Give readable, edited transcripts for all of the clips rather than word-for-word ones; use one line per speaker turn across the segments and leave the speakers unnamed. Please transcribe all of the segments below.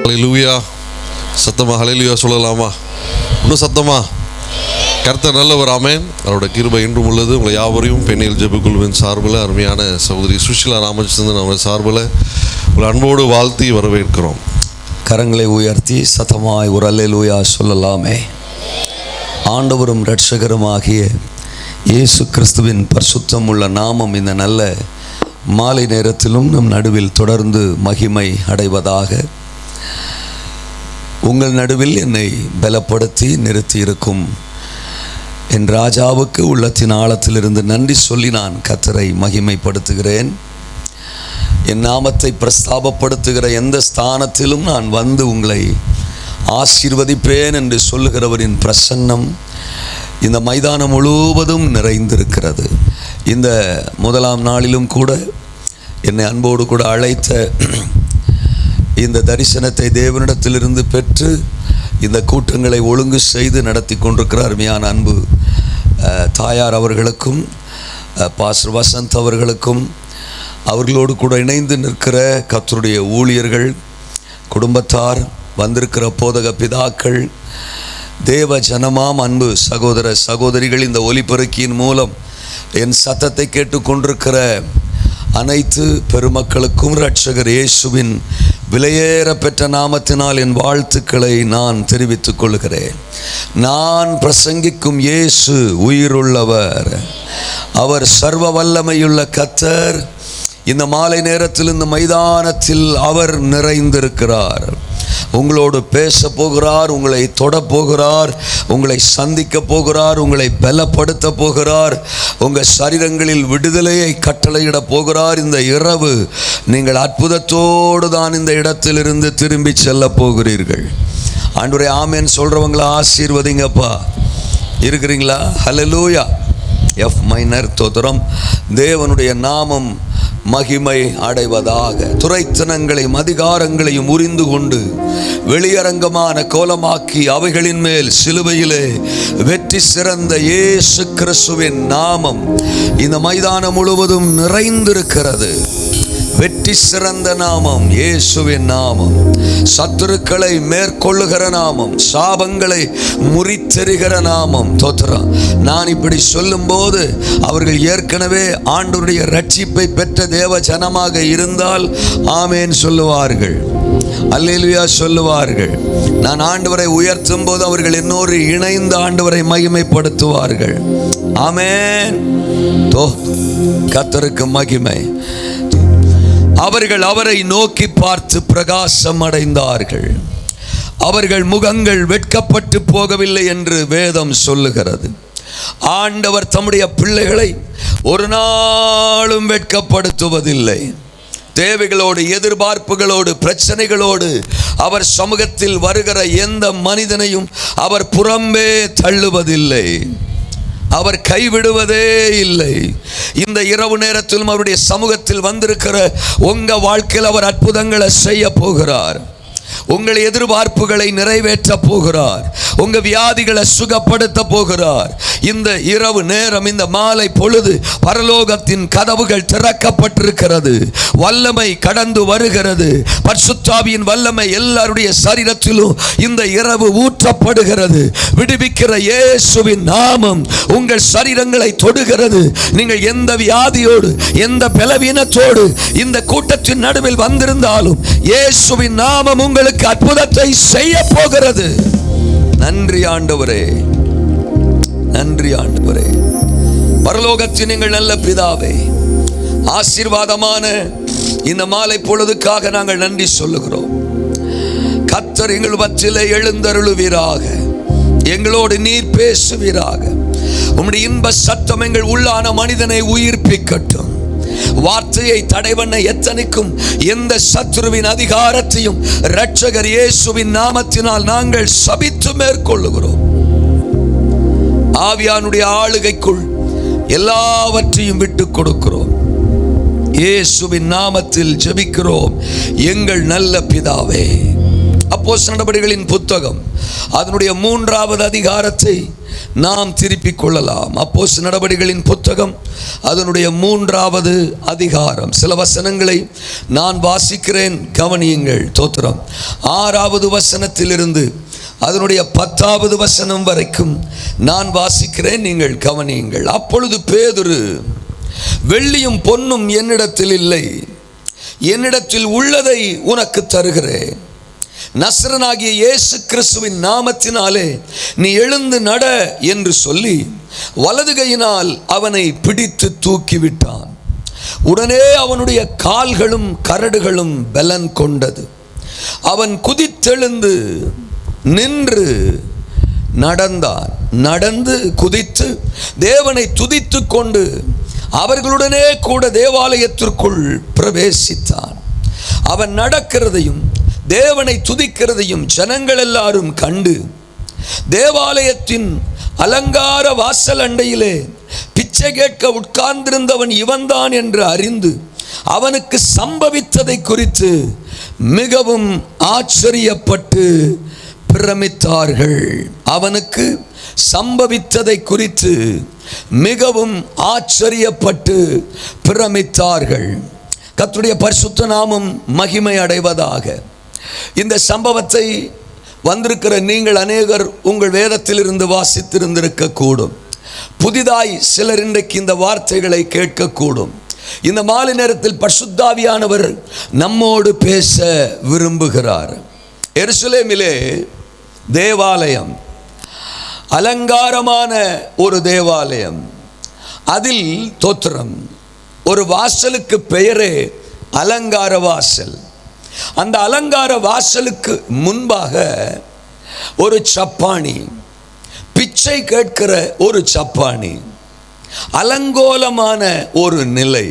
ஹல்லேலூயா. சத்தமா ஹல்லேலூயா சொல்லலாமா? இன்னும் சத்தமா? கர்த்தர் நல்லவர். ஆமென். அவருடைய கிருபை இன்றும் உள்ளது. உங்களை யாவரையும் பெண்ணியல் ஜெப குழுவின் சார்பில் அருமையான சகோதரி சுஷிலா ராமச்சந்திரன் அவர் சார்பில் உங்களை அன்போடு வாழ்த்தி வரவேற்கிறோம்.
கரங்களை உயர்த்தி சத்தமாய் ஒரு அல்லேலூயா சொல்லலாமே. ஆண்டவரும் இரட்சகருமாகிய இயேசு கிறிஸ்துவின் பரிசுத்தம் உள்ள நாமம் இந்த நல்ல மாலை நேரத்திலும் நம் நடுவில் தொடர்ந்து மகிமை அடைவதாக. உங்கள் நடுவில் என்னை பலப்படுத்தி நிறுத்தி இருக்கும் என் ராஜாவுக்கு உள்ளத்தின் ஆழத்திலிருந்து நன்றி சொல்லி நான் கர்த்தரை மகிமைப்படுத்துகிறேன். என் நாமத்தை பிரஸ்தாபப்படுத்துகிற எந்த ஸ்தானத்திலும் நான் வந்து உங்களை ஆசீர்வதிப்பேன் என்று சொல்லுகிறவரின் பிரசன்னம் இந்த மைதானம் முழுவதும் நிறைந்திருக்கிறது. இந்த முதலாம் நாளிலும் கூட என்னை அன்போடு கூட அழைத்த இந்த தரிசனத்தை தேவனிடத்திலிருந்து பெற்று இந்த கூட்டங்களை ஒழுங்கு செய்து நடத்தி கொண்டிருக்கிற அருமையான அன்பு தாயார் அவர்களுக்கும் பாஸ்டர் வசந்த் அவர்களுக்கும் அவர்களோடு கூட இணைந்து நிற்கிற கர்த்தருடைய ஊழியர்கள், குடும்பத்தார், வந்திருக்கிற போதக பிதாக்கள், தேவ ஜனமாம் அன்பு சகோதர சகோதரிகள், இந்த ஒலிபெருக்கியின் மூலம் என் சத்தத்தை கேட்டுக்கொண்டிருக்கிற அனைத்து பெருமக்களுக்கும் இரட்சகர் இயேசுவின் விலையேற பெற்ற நாமத்தினால் என் வாழ்த்துக்களை நான் தெரிவித்துக் கொள்கிறேன். நான் பிரசங்கிக்கும் இயேசு உயிருள்ளவர், அவர் சர்வ வல்லமையுள்ள கர்த்தர். இந்த மாலை நேரத்தில் இந்த மைதானத்தில் அவர் நிறைந்திருக்கிறார். உங்களோடு பேச போகிறார், உங்களை தொட போகிறார், உங்களை சந்திக்க போகிறார், உங்களை பலப்படுத்த போகிறார், உங்கள் சரீரங்களில் விடுதலையை கட்டளையிட போகிறார். இந்த இரவு நீங்கள் அற்புதத்தோடு தான் இந்த இடத்திலிருந்து திரும்பி செல்ல போகிறீர்கள். ஆண்டவரே ஆமென் சொல்கிறவங்களா ஆசீர்வதிங்கப்பா. இருக்கிறீங்களா? ஹல்லேலூயா. எஃப் மைனர் தோத்திரம். தேவனுடைய நாமம் மகிமை அடைவதாக. துரைத்தனங்களையும் அதிகாரங்களையும் உரிந்து கொண்டு வெளியரங்கமான கோலமாக்கி அவைகளின் மேல் சிலுவையிலே வெற்றி சிறந்த இயேசு கிறிஸ்துவின் நாமம் இந்த மைதானம் முழுவதும் நிறைந்திருக்கிறது. வெற்றி சிறந்த நாமம் இயேசுவின் நாமம். சத்துருக்களை மேற்கொள்ளுகிற நாமம், சாபங்களை முறித்தெறிகிற நாமம். தோத்திரம். நான் இப்படி சொல்லும் போது அவர்கள் ஏற்கனவே ஆண்டவருடைய ரட்சிப்பை பெற்ற தேவ ஜனமாக இருந்தால் ஆமேன் சொல்லுவார்கள், அல்லேலூயா சொல்லுவார்கள். நான் ஆண்டவரை உயர்த்தும் போது அவர்கள் என்னோடு இணைந்து ஆண்டவரை மகிமைப்படுத்துவார்கள். ஆமேன். கர்த்தருக்கு மகிமை. அவர்கள் அவரை நோக்கி பார்த்து பிரகாசம் அடைந்தார்கள். அவர்கள் முகங்கள் வெட்கப்பட்டு போகவில்லை என்று வேதம் சொல்லுகிறது. ஆண்டவர் தம்முடைய பிள்ளைகளை ஒரு நாளும் வெட்கப்படுத்துவதில்லை. தேவைகளோடு, எதிர்பார்ப்புகளோடு, பிரச்சனைகளோடு அவர் சமூகத்தில் வருகிற எந்த மனிதனையும் அவர் புறம்பே தள்ளுவதில்லை. அவர் கைவிடுவதே இல்லை. இந்த இரவு நேரத்திலும் அவருடைய சமூகத்தில் வந்திருக்கிற உங்க வாழ்க்கையில் அவர் அற்புதங்களை செய்ய போகிறார். உங்கள் எதிர்பார்ப்புகளை நிறைவேற்ற போகிறார். உங்க வியாதிகளை சுகப்படுத்த போகிறார். இந்த இரவு நேரம், இந்த மாலை பொழுது பரலோகத்தின் கதவுகள் திறக்கப்பட்டிருக்கிறது. வல்லமை கடந்து வருகிறது. பரிசுத்த ஆவியின் வல்லமை எல்லாருடைய சரீரத்திலும் இந்த இரவு ஊற்றப்படுகிறது. விடுவிக்கிற இயேசுவின் நாமம் உங்கள் சரீரங்களை தொடுகிறது. நீங்கள் எந்த வியாதியோடு, எந்த பலவீனத்தோடு இந்த கூட்டத்தின் நடுவில் வந்திருந்தாலும் இயேசுவின் நாமம் உங்களுக்கு அற்புதத்தை செய்ய போகிறது. நன்றி ஆண்டவரே, நன்றி ஆண்டவரே. பரலோகத்தின் எங்கள் நல்ல பிதாவே, ஆசீர்வாதமான இந்த மாலை பொழுதுக்காக நாங்கள் நன்றி சொல்லுகிறோம். கர்த்தர் எங்கள் மத்தியிலே எழுந்தருளுவீராக. எங்களோடு நீர் பேசுவீராக. உம்முடைய இன்ப சத்தம் எங்கள் உள்ளான மனிதனை உயிர்ப்பிக்கட்டும். வார்த்தையை தடை பண்ண எத்தனைக்கும் எந்த சத்துருவின் அதிகாரத்தையும் இரட்சகர் இயேசுவின் நாமத்தினால் நாங்கள் சபித்து மேற்கொள்ளுகிறோம். ஆவியானுடைய ஆளுகைக்குள் எல்லாவற்றையும் விட்டுக் கொடுக்கிறோம். இயேசுவின் நாமத்தில் ஜெபிக்கிறோம் எங்கள் நல்ல பிதாவே. அப்போஸ்தலர் நடபடிகளின் புத்தகம் அதனுடைய 3வது அதிகாரத்தை நாம் திருப்பிக் கொள்ளலாம். அப்போஸ்தலர் நடபடிகளின் புத்தகம் அதனுடைய 3வது அதிகாரம். சில வசனங்களை நான் வாசிக்கிறேன், கவனியுங்கள். தோத்திரம். 6வது வசனத்திலிருந்து அதனுடைய 10வது வசனம் வரைக்கும் நான் வாசிக்கிறேன், நீங்கள் கவனியுங்கள். அப்பொழுது பேதுரு, வெள்ளியும் பொன்னும் என்னிடத்தில் இல்லை, என்னிடத்தில் உள்ளதை உனக்கு தருகிறேன். நசரனாகிய இயேசு கிறிஸ்துவின் நாமத்தினாலே நீ எழுந்து நட என்று சொல்லி வலது கையினால் அவனை பிடித்து தூக்கிவிட்டான். உடனே அவனுடைய கால்களும் கரடுகளும் பலன் கொண்டது. அவன் குதித்தெழுந்து நின்று நடந்தான். நடந்து குதித்து தேவனை துதித்து கொண்டு அவர்களுடனே கூட தேவாலயத்திற்குள் பிரவேசித்தான். அவன் நடக்கிறதையும் தேவனை துதிக்கிறதையும் ஜனங்கள் எல்லாரும் கண்டு, தேவாலயத்தின் அலங்கார வாசல் அண்டையிலே பிச்சை கேட்க உட்கார்ந்திருந்தவன் இவன்தான் என்று அறிந்து அவனுக்கு சம்பவித்ததை குறித்து மிகவும் ஆச்சரியப்பட்டு பிரமித்தார்கள். அவனுக்கு சம்பவித்ததை குறித்து மிகவும் ஆச்சரியப்பட்டு பிரமித்தார்கள். கர்த்தருடைய பரிசுத்த நாமம் மகிமை அடைவதாக. இந்த சம்பவத்தை வந்திருக்கிற நீங்கள் அநேகர் உங்கள் வேதத்திலிருந்து வாசித்திருந்திருக்க கூடும். புதிதாய் சிலர் இன்றைக்கு இந்த வார்த்தைகளை கேட்கக்கூடும். இந்த மாலை நேரத்தில் பரிசுத்த ஆவியானவர் நம்மோடு பேச விரும்புகிறார். எருசலேமிலே தேவாலயம், அலங்காரமான ஒரு தேவாலயம். அதில் தோத்திரம் ஒரு வாசலுக்கு பெயரே அலங்கார வாசல். அந்த அலங்கார வாசலுக்கு முன்பாக ஒரு சப்பாணி, பிச்சை கேட்கிற ஒரு சப்பாணி, அலங்கோலமான ஒரு நிலை.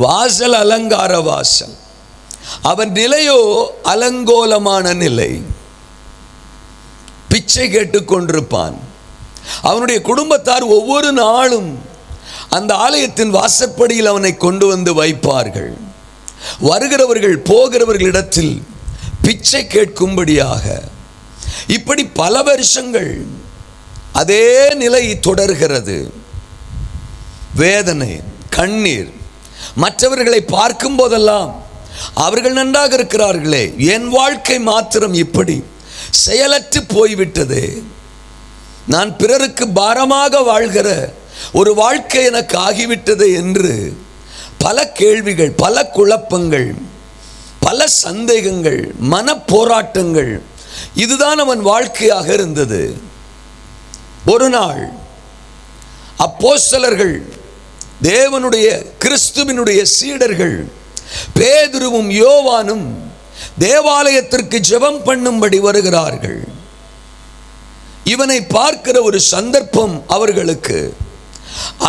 வாசல் அலங்கார வாசல், அவன் நிலையோ அலங்கோலமான நிலை. பிச்சை கேட்டுக்கொண்டிருப்பான். அவனுடைய குடும்பத்தார் ஒவ்வொரு நாளும் அந்த ஆலயத்தின் வாசற்படியில் அவனை கொண்டு வந்து வைப்பார்கள். வருகிறவர்கள் போகிறவர்களிடத்தில் பிச்சை கேட்கும்படியாக. இப்படி பல வருஷங்கள் அதே நிலை தொடர்கிறது. வேதனை, கண்ணீர். மற்றவர்களை பார்க்கும் போதெல்லாம் அவர்கள் நன்றாக இருக்கிறார்களே, என் வாழ்க்கை மாத்திரம் இப்படி செயலற்று போய்விட்டது. நான் பிறருக்கு பாரமாக வாழ்கிற ஒரு வாழ்க்கை எனக்கு ஆகிவிட்டது என்று பல கேள்விகள், பல குழப்பங்கள், பல சந்தேகங்கள், மன போராட்டங்கள், இதுதான் அவன் வாழ்க்கையாக இருந்தது. ஒரு நாள் அப்போஸ்தலர்கள், தேவனுடைய கிறிஸ்துவினுடைய சீடர்கள் பேதுருவும் யோவானும் தேவாலயத்திற்கு ஜெபம் பண்ணும்படி வருகிறார்கள். இவனை பார்க்கிற ஒரு சந்தர்ப்பம் அவர்களுக்கு,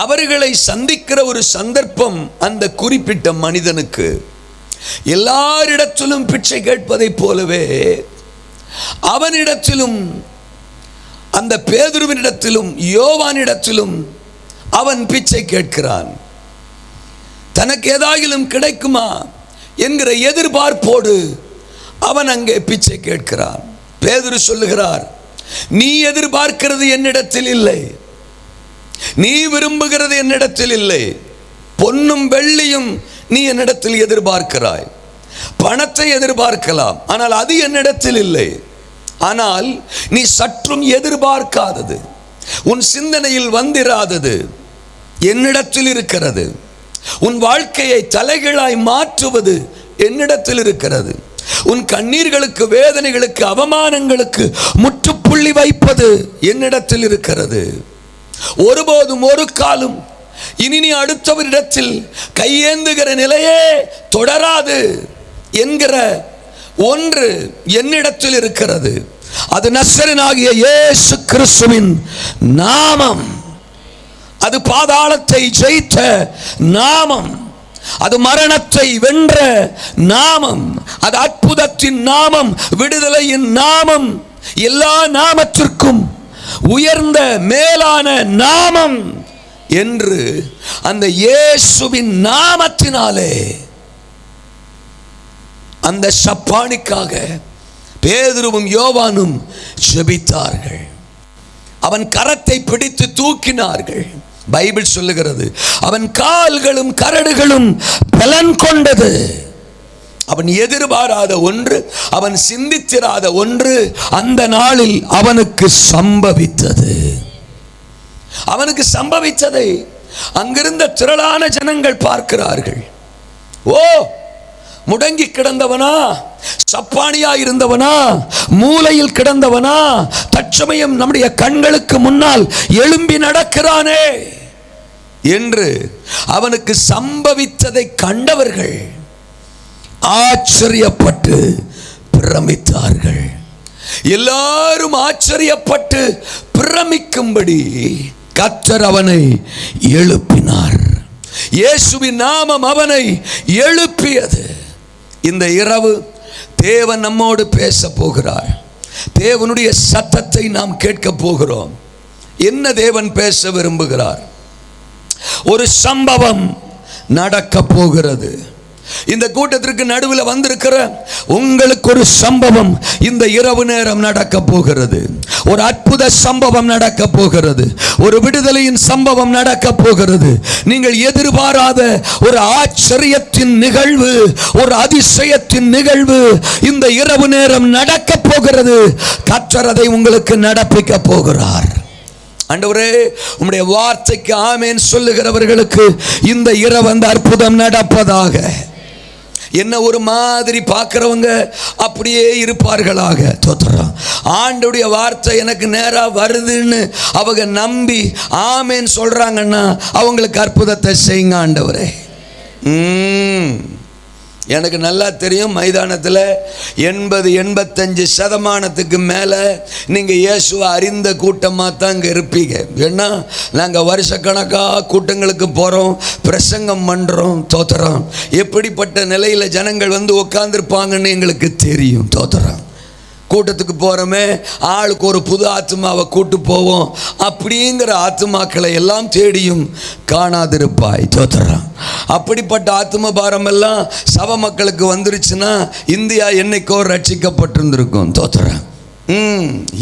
அவர்களை சந்திக்கிற ஒரு சந்தர்ப்பம் அந்த குறிப்பிட்ட மனிதனுக்கு. எல்லாரிடத்திலும் பிச்சை கேட்பதைப் போலவே அவனிடத்திலும், அந்த பேதுருவினிடத்திலும் யோவானிடத்திலும் அவன் பிச்சை கேட்கிறான். தனக்கு ஏதாகிலும் கிடைக்குமா என்கிற எதிர்பார்ப்போடு அவன் அங்கே பிச்சை கேட்கிறான். பேதுரு சொல்லுகிறார், நீ எதிர்பார்க்கிறது என்னிடத்தில் இல்லை, நீ விரும்புகிறது என்னிடத்தில் இல்லை. பொன்னும் வெள்ளியும் நீ என்னிடத்தில் எதிர்பார்க்கிறாய், பணத்தை எதிர்பார்க்கலாம், ஆனால் அது என்னிடத்தில் இல்லை. ஆனால் நீ சற்றும் எதிர்பார்க்காதது, உன் சிந்தனையில் வந்திராதது என்னிடத்தில் இருக்கிறது. உன் வாழ்க்கையை தலைகீழாய் மாற்றுவது என்னிடத்தில் இருக்கிறது. உன் கண்ணீர்களுக்கு, வேதனைகளுக்கு, அவமானங்களுக்கு முற்றுப்புள்ளி வைப்பது என்னிடத்தில் இருக்கிறது. ஒருபோதும் ஒரு காலம் இனி நீ அடுத்தவரிடத்தில் கையேந்துகிற நிலையே தொடராது என்கிற ஒன்று என்னிடத்தில் இருக்கிறது. அது நசரேயனாகிய இயேசு கிறிஸ்துவின் நாமம். அது பாதாளத்தை ஜெயித்த நாமம், அது மரணத்தை வென்ற நாமம், அது அற்புதத்தின் நாமம், விடுதலையின் நாமம், எல்லா நாமத்திற்கும் உயர்ந்த மேலான நாமம் என்று அந்த இயேசுவின் நாமத்தினாலே அந்த சப்பானிக்காக பேதுருவும் யோவானும் ஜெபித்தார்கள். அவன் கரத்தை பிடித்து தூக்கினார்கள். பைபிள் சொல்லுகிறது, அவன் கால்களும் கரடுகளும் பலன் கொண்டது. அவன் எதிர்பாராத ஒன்று, அவன் சிந்தித்திராத ஒன்று அந்த நாளில் அவனுக்கு சம்பவித்தது. அவனுக்கு சம்பவித்ததை அங்கிருந்த திரளான ஜனங்கள் பார்க்கிறார்கள். ஓ, முடங்கி கிடந்தவனா, சப்பானியா இருந்தவனா, மூலையில் கிடந்தவனா, தற்சமயம் நம்முடைய கண்களுக்கு முன்னால் எழும்பி நடக்கிறானே என்று அவனுக்கு சம்பவித்ததை கண்டவர்கள் ஆச்சரியப்பட்டு பிரமித்தார்கள். எல்லாரும் ஆச்சரியப்பட்டு பிரமிக்கும்படி கர்த்தர் அவனை எழுப்பினார். இயேசுவின் நாமம் அவனை எழுப்பியது. இந்த இரவு தேவன் நம்மோடு பேச போகிறார். தேவனுடைய சத்தத்தை நாம் கேட்க போகிறோம். என்ன தேவன் பேச விரும்புகிறார்? ஒரு சம்பவம் நடக்க போகிறது. இந்த கூட்டத்திற்கு நடுவில் வந்திருக்கிற உங்களுக்கு ஒரு சம்பவம் இந்த இரவு நேரம் நடக்க போகிறது. ஒரு அற்புத சம்பவம் நடக்க போகிறது. ஒரு விடுதலையின் சம்பவம் நடக்க போகிறது. நீங்கள் எதிர்பாராத ஒரு ஆச்சரியத்தின் நிகழ்வு, ஒரு அதிசயத்தின் நிகழ்வு இந்த இரவு நேரம் நடக்க போகிறது. கர்த்தர் அதை உங்களுக்கு நடப்பிக்க போகிறார். ஆண்டவரே, உம்முடைய வார்த்தைக்கு ஆமென் சொல்லுகிறவர்களுக்கு இந்த இரவு அந்த அற்புதம் நடப்பதாக. என்ன ஒரு மாதிரி பார்க்கிறவங்க அப்படியே இருப்பார்களாக. தோத்திரம். ஆண்டவருடைய வார்த்தை எனக்கு நேரா வருதுன்னு அவங்க நம்பி ஆமென் சொல்றாங்கன்னா அவங்களுக்கு அற்புதத்தை செய்யுங்க ஆண்டவரே. எனக்கு நல்லா தெரியும், மைதானத்தில் 80-85% மேலே நீங்கள் இயேசுவை அறிந்த கூட்டமாக தான் இங்கே இருப்பீங்க. ஏன்னா நாங்கள் வருஷக்கணக்காக கூட்டங்களுக்கு போகிறோம், பிரசங்கம் பண்ணுறோம். தோத்திரம். எப்படிப்பட்ட நிலையில் ஜனங்கள் வந்து உட்காந்துருப்பாங்கன்னு எங்களுக்கு தெரியும். தோத்திரம். கூட்டத்துக்கு போகிறோமே, ஆளுக்கு ஒரு புது ஆத்மாவை கூட்டு போவோம். அப்படிங்கிற ஆத்மாக்களை எல்லாம் தேடியும் காணாதிருப்பாய். தோத்திரம். அப்படிப்பட்ட ஆத்ம பாரம் எல்லாம் சபை மக்களுக்கு வந்துருச்சுன்னா இந்தியா என்னைக்கோ ரட்சிக்கப்பட்டிருந்திருக்கும். தோத்திரம்.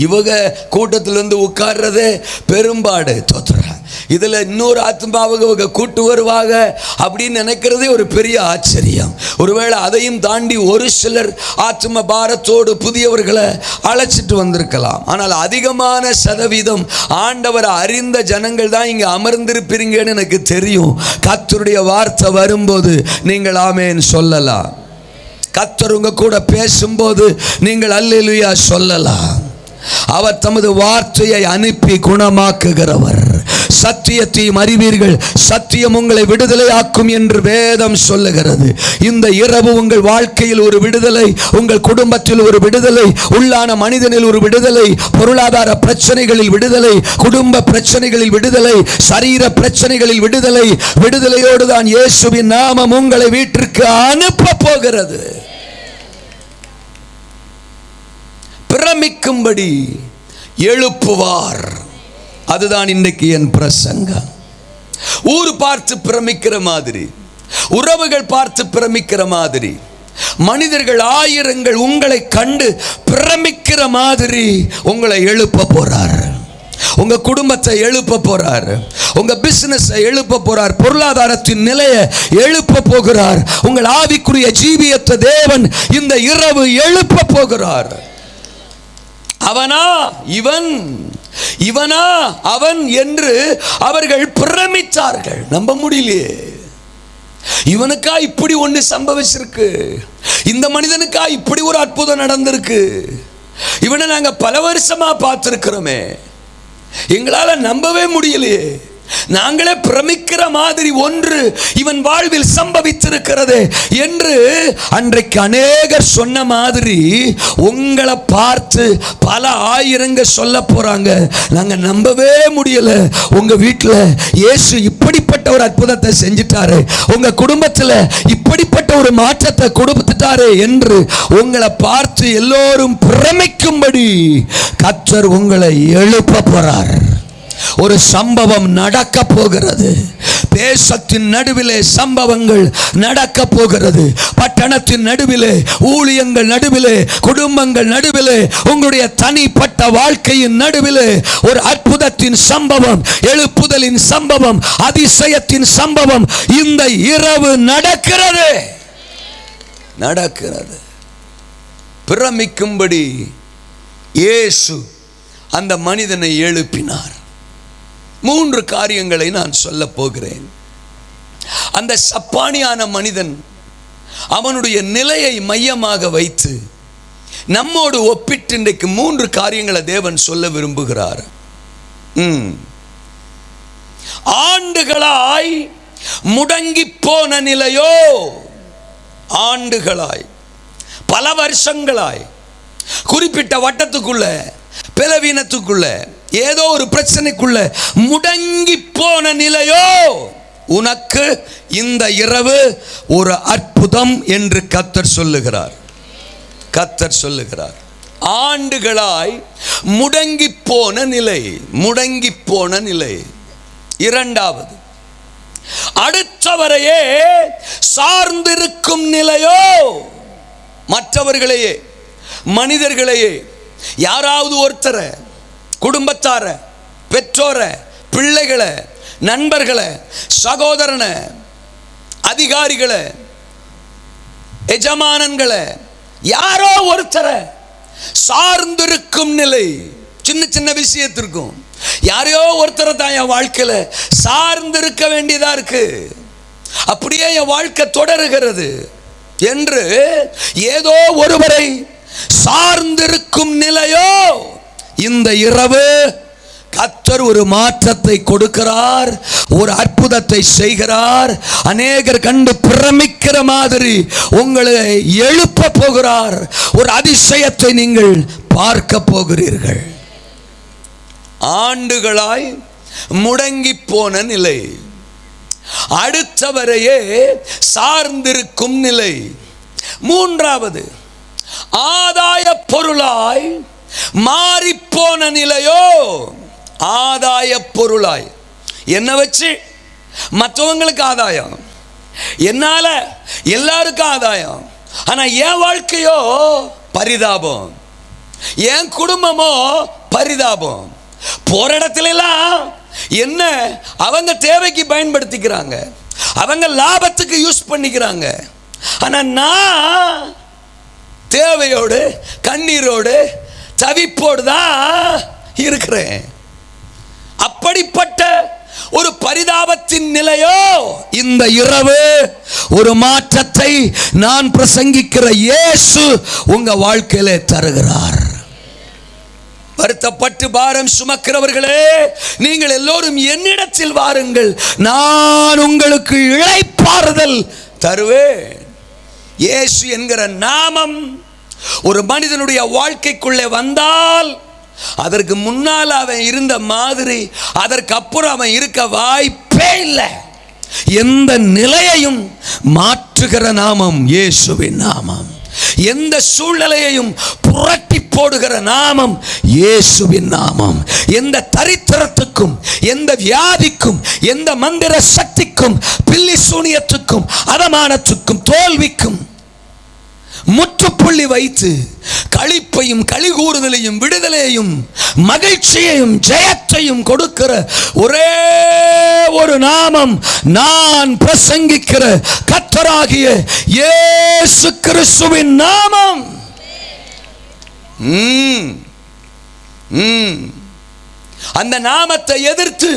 இவங்க கூட்டத்திலிருந்து உட்கார்றதே பெரும்பாடு. தோத்திரம். இதில் இன்னொரு ஆத்மாவுக்கு இவங்க கூட்டு வருவாங்க அப்படின்னு நினைக்கிறதே ஒரு பெரிய ஆச்சரியம். ஒருவேளை அதையும் தாண்டி ஒரு சிலர் ஆத்ம பாரத்தோடு புதியவர்களை அழைச்சிட்டு வந்திருக்கலாம். ஆனால் அதிகமான சதவீதம் ஆண்டவரை அறிந்த ஜனங்கள் தான் இங்கே அமர்ந்திருப்பீங்கன்னு எனக்கு தெரியும். கர்த்தருடைய வார்த்தை வரும்போது நீங்கள் ஆமென் சொல்லலாம். கர்த்தர் உங்க கூட பேசும்போது நீங்கள் அல்லேலூயா சொல்லலாம். அவர் தமது வார்த்தையை அனுப்பி குணமாக்குகிறவர். சத்தியத்தையும் அறிவீர்கள், சத்தியம் உங்களை விடுதலையாக்கும் என்று வேதம் சொல்லுகிறது. இந்த இரவு உங்கள் வாழ்க்கையில் ஒரு விடுதலை, உங்கள் குடும்பத்தில் ஒரு விடுதலை, உள்ளான மனிதனில் ஒரு விடுதலை, பொருளாதார பிரச்சனைகளில் விடுதலை, குடும்ப பிரச்சனைகளில் விடுதலை, சரீர பிரச்சனைகளில் விடுதலை. விடுதலையோடு தான் இயேசுவின் நாமம் உங்களை வீட்டிற்கு அனுப்ப போகிறது. பிரமிக்கும்படி எழுப்புவார். அதுதான் இன்றைக்கு என் பிரசங்கம். ஊர் பார்த்து பிரமிக்கிற மாதிரி, உறவுகள் பார்த்து பிரமிக்கிற மாதிரி, மனிதர்கள் ஆயிரங்கள் உங்களை கண்டு பிரமிக்கிற மாதிரி உங்களை எழுப்ப போறார். உங்க குடும்பத்தை எழுப்ப போறார். உங்க பிசினஸ் எழுப்ப போறார். பொருளாதாரத்தின் நிலையை எழுப்ப போகிறார். உங்கள் ஆவிக்குரிய ஜீவியத்தை தேவன் இந்த இரவு எழுப்ப போகிறார். அவனா இவன், இவனா அவன் என்று அவர்கள் பிரமித்தார்கள். நம்ப முடியலையே, இவனுக்கா இப்படி ஒன்று சம்பவிச்சிருக்கு, இந்த மனிதனுக்கா இப்படி ஒரு அற்புதம் நடந்திருக்கு, இவனை நாங்க பல வருஷமா பார்த்திருக்கிறோமே, எங்களால நம்பவே முடியலையே, நாங்களே பிரமிக்கிற மாதிரி ஒன்று இவன் வாழ்வில் சம்பவித்திருக்கிறது என்று அன்றைக்கு அநேகர் சொன்ன மாதிரி உங்களை பார்த்து பல ஆயிரங்க சொல்ல போறாங்க. நாங்க நம்பவே முடியல, உங்க வீட்டில் இயேசு இப்படிப்பட்ட ஒரு அற்புதத்தை செஞ்சிட்டாரு, உங்க குடும்பத்தில் இப்படிப்பட்ட ஒரு மாற்றத்தை கொடுத்துட்டாரு என்று உங்களை பார்த்து எல்லோரும் பிரமிக்கும்படி கர்த்தர் உங்களை எழுப்ப போறார். ஒரு சம்பவம் நடக்க போகிறது. தேசத்தின் நடுவிலே சம்பவங்கள் நடக்க போகிறது. பட்டணத்தின் நடுவிலே, ஊழியங்கள் நடுவிலே, குடும்பங்கள் நடுவிலே, உங்களுடைய தனிப்பட்ட வாழ்க்கையின் நடுவிலே ஒரு அற்புதத்தின் சம்பவம், எழுப்புதலின் சம்பவம், அதிசயத்தின் சம்பவம் இந்த இரவு நடக்கிறது. பிரமிக்கும்படி இயேசு அந்த மனிதனை எழுப்பினார். 3 காரியங்களை நான் சொல்ல போகிறேன். அந்த சப்பானியான மனிதன் அவனுடைய நிலையை மையமாக வைத்து நம்மோடு ஒப்பிட்டு இன்றைக்கு 3 காரியங்களை தேவன் சொல்ல விரும்புகிறார். ஆண்டுகளாய் முடங்கி போன நிலையோ, ஆண்டுகளாய் பல வருஷங்களாய் குறிப்பிட்ட வட்டத்துக்குள்ள, பலவீனத்துக்குள்ள, ஏதோ ஒரு பிரச்சனைக்குள்ள முடங்கி போன நிலையோ, உனக்கு இந்த இரவு ஒரு அற்புதம் என்று கர்த்தர் சொல்லுகிறார். ஆண்டுகளாய் முடங்கி போன நிலை, முடங்கி போன நிலை. இரண்டாவது, அடுத்தவரையே சார்ந்திருக்கும் நிலையோ, மற்றவர்களையே, மனிதர்களையே, யாராவது ஒருத்தரை, குடும்பத்தார, பெற்றோர, பிள்ளைகளை, நண்பர்களை, சகோதரனை, அதிகாரிகளை, எஜமானன்களை, யாரோ ஒருத்தரை சார்ந்திருக்கும் நிலை. சின்ன சின்ன விஷயத்திற்கும் யாரையோ ஒருத்தரை தான் என் வாழ்க்கையில் சார்ந்திருக்க வேண்டியதா இருக்கு, அப்படியே என் வாழ்க்கை தொடருகிறது என்று ஏதோ ஒருவரை சார்ந்திருக்கும் நிலையோ, இந்த இரவு கர்த்தர் ஒரு மாற்றத்தை கொடுக்கிறார், ஒரு அற்புதத்தை செய்கிறார். அநேகர் கண்டு பிரமிக்கிற மாதிரி உங்களை எழுப்ப போகிறார். ஒரு அதிசயத்தை நீங்கள் பார்க்க போகிறீர்கள். ஆண்டுகளாய் முடங்கி போன நிலை, அடுத்தவரையே சார்ந்திருக்கும் நிலை. மூன்றாவது, ஆதாய பொருளாய் மாறிப்போன நிலையோ, ஆதாய பொருளாய். என்ன வச்சு மற்றவங்களுக்கு ஆதாயம், என்னால எல்லாருக்கும் ஆதாயம், ஆனா என் வாழ்க்கையோ பரிதாபம், என் குடும்பமோ பரிதாபம். போற இடத்துல எல்லாம் என்ன அவங்க தேவைக்கு பயன்படுத்திக்கிறாங்க, அவங்க லாபத்துக்கு யூஸ் பண்ணிக்கிறாங்க, ஆனா நான் தேவையோடு, கண்ணீரோடு, தவிப்போடு தான் இருக்கிறேன். அப்படிப்பட்ட ஒரு பரிதாபத்தின் நிலையோ, இந்த இரவு ஒரு மாற்றத்தை நான் பிரசங்கிக்கிற இயேசு உங்க வாழ்க்கையிலே தருகிறார். வருத்தப்பட்டு பாரம் சுமக்கிறவர்களே, நீங்கள் எல்லோரும் என்னிடத்தில் வாருங்கள், நான் உங்களுக்கு இளைப்பாறுதல் தருவேன். இயேசு என்கிற நாமம் ஒரு மனிதனுடைய வாழ்க்கைக்குள்ளே வந்தால், அதற்கு முன்னால் அவன் இருந்த மாதிரி அதற்கு அப்புறம் அவன் இருக்க வாய்ப்பே இல்லை. எந்த நிலையையும் மாற்றுகிற நாமம் இயேசுவின் நாமம். எந்த சூழ்நிலையையும் புரட்டி போடுகிற நாமம் இயேசுவின் நாமம். எந்த தரித்திரத்துக்கும், எந்த வியாதிக்கும், எந்த மந்திர சக்திக்கும், பில்லி சூனியத்துக்கும், அவமானத்துக்கும், தோல்விக்கும் முற்றுப்புள்ளி வைத்து களிப்பையும் களிகூறுதலையும் விடுதலையையும் மகிழ்ச்சியையும் ஜெயத்தையும் கொடுக்கிற ஒரே ஒரு நாமம், நான் பிரசங்கிக்கிற கர்த்தராகிய இயேசு கிறிஸ்துவின் நாமம். அந்த நாமத்தை எதிர்த்து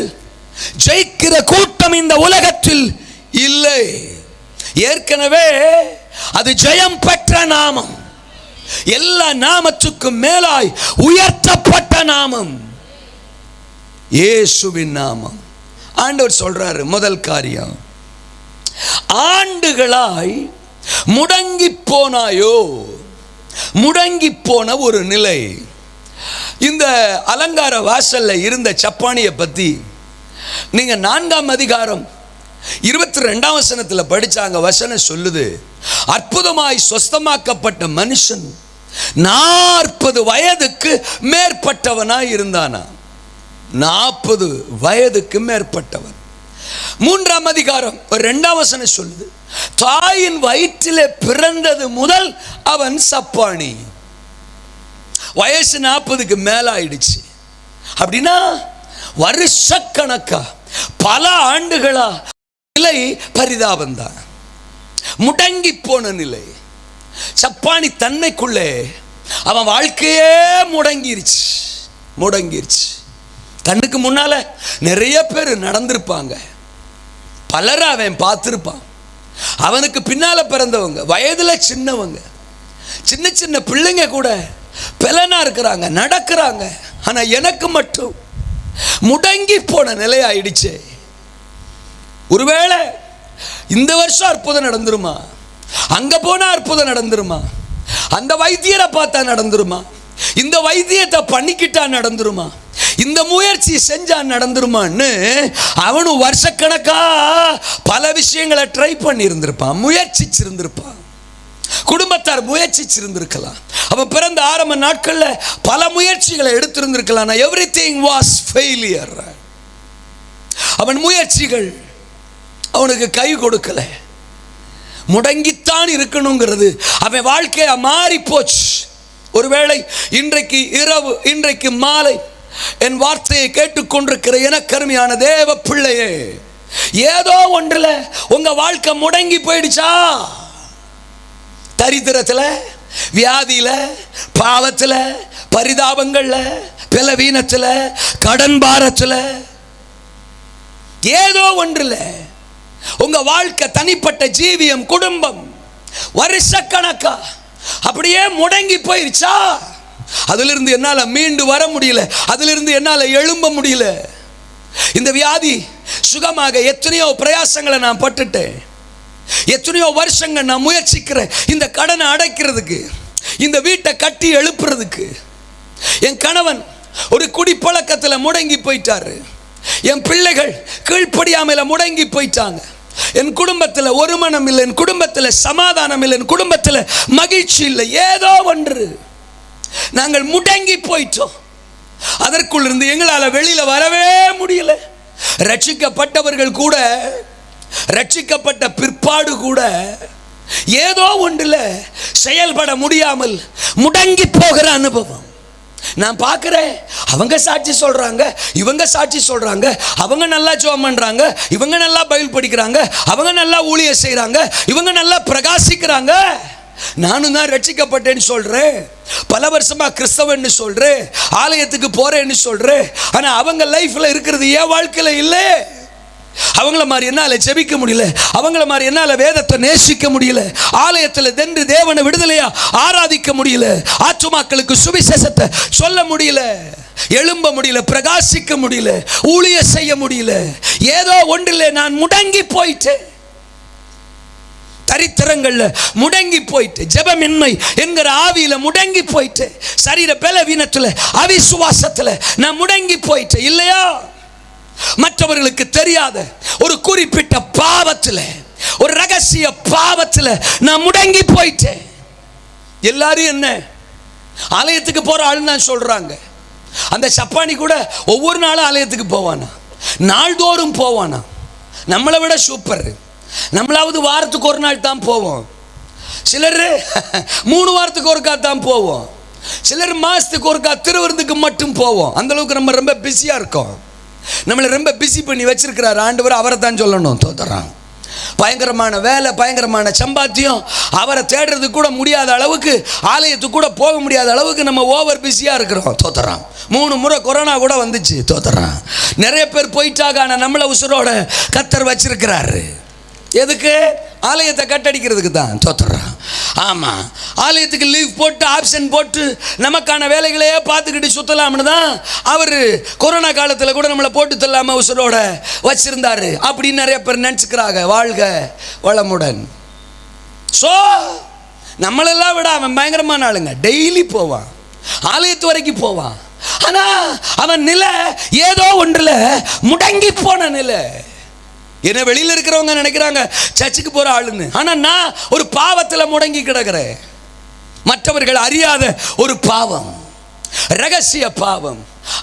ஜெயிக்கிற கூட்டம் இந்த உலகத்தில் இல்லை. ஏற்கனவே அது ஜெயம் பெற்ற நாமம், எல்லா நாமத்துக்கும் மேலாய் உயர்த்தப்பட்ட நாமம் இயேசுவின் நாமம். ஆண்டவர் சொல்றாரு, முதல் காரியம், ஆண்டுகளாய் முடங்கி போனாயோ, முடங்கி போன ஒரு நிலை. இந்த அலங்கார வாசல்ல இருந்த சப்பானியை பத்தி நீங்க 4ஆம் அதிகாரம் 22ஆம் வசனத்தில் படிச்சாங்க. வசனம் சொல்லுது, அற்புதமாய் சொஸ்தமாக்கப்பட்ட மனுஷன் 40 வயதுக்கு மேற்பட்டவனாய் இருந்தானா. 40 வயதுக்கு மேற்பட்டவன். 3ஆம் அதிகாரம் 2ஆம் வசனம் சொல்லுது, தாயின் வயிற்றிலே பிறந்தது முதல் அவன் சப்பானி. வயசு 40க்கு மேல ஆயிடுச்சு. அப்படின்னா வருஷக்கணக்கா பல ஆண்டுகளா நிலை பரிதாபந்தான், முடங்கி போன நிலை. சப்பானி தன்மைக்குள்ளே அவன் வாழ்க்கையே முடங்கிருச்சு. தன்னுக்கு முன்னால நிறைய பேர் நடந்திருப்பாங்க, பலரை அவன் பார்த்திருப்பான். அவனுக்கு பின்னால பிறந்தவங்க, வயதுல சின்னவங்க, சின்ன சின்ன பிள்ளைங்க கூட பெலனா இருக்கிறாங்க, நடக்கிறாங்க. ஆனா எனக்கு மட்டும் முடங்கி போன நிலை ஆயிடுச்சு. ஒருவேளை இந்த வருஷம் அற்புதம் நடந்துருமா, அங்க போனா அற்புதம் நடந்துருமா, அந்த வைத்தியரை பார்த்தா நடந்துருமா, இந்த வைத்தியத்தை பண்ணிக்கிட்டா நடந்துருமா, இந்த முயற்சி செஞ்சா நடந்துருமான்னு அவனும் வருஷக்கணக்கா பல விஷயங்களை ட்ரை பண்ணி இருந்திருப்பான், முயற்சிச்சிருந்திருப்பான். குடும்பத்தார் முயற்சிச்சிருந்திருக்கலாம். அவன் பிறந்த ஆரம்ப நாட்கள்ல பல முயற்சிகளை எடுத்திருந்திருக்கலாம். Everything was failure. அவன் முயற்சிகள் அவனுக்கு கை கொடுக்கல. முடங்கித்தான் இருக்கணுங்கிறது அவன் வாழ்க்கையா மாறி போச்சு. ஒருவேளை இன்றைக்கு இரவு, இன்றைக்கு மாலை என் வார்த்தையை கேட்டுக்கொண்டிருக்கிற எனக்கருமையான தேவ பிள்ளையே, ஏதோ ஒன்றுல உங்க வாழ்க்கை முடங்கி போயிடுச்சா? தரித்திரத்துல, வியாதியில, பாவத்துல, பரிதாபங்கள்ல, பலவீனத்துல, கடன் பாரத்துல, ஏதோ ஒன்றுல உங்க வாழ்க்கை, தனிப்பட்ட ஜீவியம், குடும்பம் வருஷக்கணக்கா அப்படியே முடங்கி போயிருச்சா? அதிலிருந்து என்னால மீண்டு வர முடியல, அதிலிருந்து என்னால எழும்ப முடியல. இந்த வியாதி சுகமாக எத்தனையோ பிரயாசங்களை நான் பட்டுட்டேன், எத்தனையோ வருஷங்கள் நான் முயற்சிக்கிறேன் இந்த கடனை அடைக்கிறதுக்கு, இந்த வீட்டை கட்டி எழுப்புறதுக்கு. என் கணவன் ஒரு குடிப்பழக்கத்தில் முடங்கி போயிட்டாரு, என் பிள்ளைகள் கீழ்ப்படியாமையில முடங்கி போயிட்டாங்க, என் குடும்பத்தில் ஒரு மனம் இல்லை, என் குடும்பத்தில் சமாதானம் இல்லை, என் குடும்பத்தில் மகிழ்ச்சி இல்லை. ஏதோ ஒன்று நாங்கள் முடங்கி போயிட்டோம். அதற்குள் இருந்து எங்களால் வெளியில வரவே முடியல. ரட்சிக்கப்பட்டவர்கள் கூட, ரட்சிக்கப்பட்ட பிற்பாடு கூட ஏதோ ஒன்றில் செயல்பட முடியாமல் முடங்கி போகிற அனுபவம் நான் பார்க்கிறேன். அவங்க சாட்சி சொல்றாங்க, இவங்க சாட்சி சொல்றாங்க, அவங்க நல்லா ஜெபம் பண்றாங்க, இவங்க நல்லா பைபிள் படிக்கிறாங்க, அவங்க நல்லா ஊழியம் செய்றாங்க, இவங்க நல்லா பிரகாசிக்கிறாங்க. நானும் தான் ரட்சிக்கப்பட்டேன்னு சொல்றேன், பல வருஷமா கிறிஸ்தவன்னு சொல்றேன், ஆலயத்துக்கு போறேன்னு சொல்றேன். ஆனா அவங்க லைஃப்ல இருக்கிறது என் வாழ்க்கையில இல்லை. அவங்கள மாதிரி என்னால ஜெபிக்க முடியல, அவங்கள மாதிரி என்னால வேதத்தை நேசிக்க முடியல, ஆலயத்தில் வென்று தேவனை விடுதலையா ஆராதிக்க முடியல, ஆத்துமாக்களுக்கு சுவிசேஷத்தை சொல்ல முடியல, எழும்ப முடியல, பிரகாசிக்க முடியல, ஊழிய செய்ய முடியல. ஏதோ ஒன்றில் நான் முடங்கி போயிட்டேன். தரித்திரங்கள்ல முடங்கி போயிட்டு, ஜெபமின்மை என்கிற ஆவியில முடங்கி போயிட்டு, சரீர பலவீனத்துல, அவிசுவாசத்துல நான் முடங்கி போயிட்டு இல்லையா? மற்றவர்களுக்கு தெரியாத ஒரு குறிப்பிட்ட பாவத்துல, ஒரு ரகசிய பாவத்துல நான் முடங்கி போயிட்டேன். எல்லாரும் என்ன ஆலயத்துக்கு போற ஆள் தான் சொல்றாங்க. அந்த சப்பானி கூட ஒவ்வொரு நாளும் ஆலயத்துக்கு போவானா, நாள்தோறும் போவானா. நம்மளை விட சூப்பர். நம்மளாவது வாரத்துக்கு ஒரு நாள் தான் போவோம். சிலர் 3 வாரத்துக்கு ஒருக்கா தான் போவோம், சிலர் மாதத்துக்கு ஒருக்கா திருவிருந்துக்கு மட்டும் போவோம். அந்தளவுக்கு நம்ம ரொம்ப பிஸியாக இருக்கோம். நம்மளை ரொம்ப பிஸி பண்ணி வச்சிருக்கிறார் ஆண்டவர். அவரை தான் சொல்லணும். தோத்துறான். பயங்கரமான வேலை, பயங்கரமான சம்பாத்தியம், அவரை தேடுறது கூட முடியாத அளவுக்கு, ஆலயத்துக்கு கூட போக முடியாத அளவுக்கு நம்ம ஓவர் பிஸியாக இருக்கிறோம். தோத்துறான். 3 முறை கொரோனா கூட வந்துச்சு. தோத்துறான். நிறைய பேர் போயிட்டாங்க. ஆனால் நம்மளை உசுரோட கர்த்தர் வச்சிருக்கிறாரு. எதுக்கு? ஆலயத்தை கட்டடிக்கிறதுக்கு தான். தோத்துறான். ஆமாம், ஆலயத்துக்கு லீவ் போட்டு ஆப்ஷன் போட்டு நமக்கான வேலைகளையே பார்த்துக்கிட்டு சுற்றலாம்னு தான் அவர் கொரோனா காலத்தில் கூட நம்மளை போட்டு தள்ளாமல் உசுரோட வச்சிருந்தாரு அப்படின்னு நிறைய பேர் நினச்சிக்கிறாங்க. வாழ்க வளமுடன். ஸோ நம்மளெல்லாம் விட அவன் பயங்கரமான ஆளுங்க. டெய்லி போவான், ஆலயத்து வரைக்கும் போவான். ஆனால் அவன் நிலை ஏதோ ஒன்றில் முடங்கி போன நிலை. என்ன வெளியில் இருக்கிறவங்க நினைக்கிறாங்க சர்ச்சுக்கு போகிற ஆளுன்னு. ஆனால் நான் ஒரு பாவத்தில் முடங்கி கிடக்கிறேன். மற்றவர்கள் அறியாத ஒரு பாவம், ரகசிய பாவம்,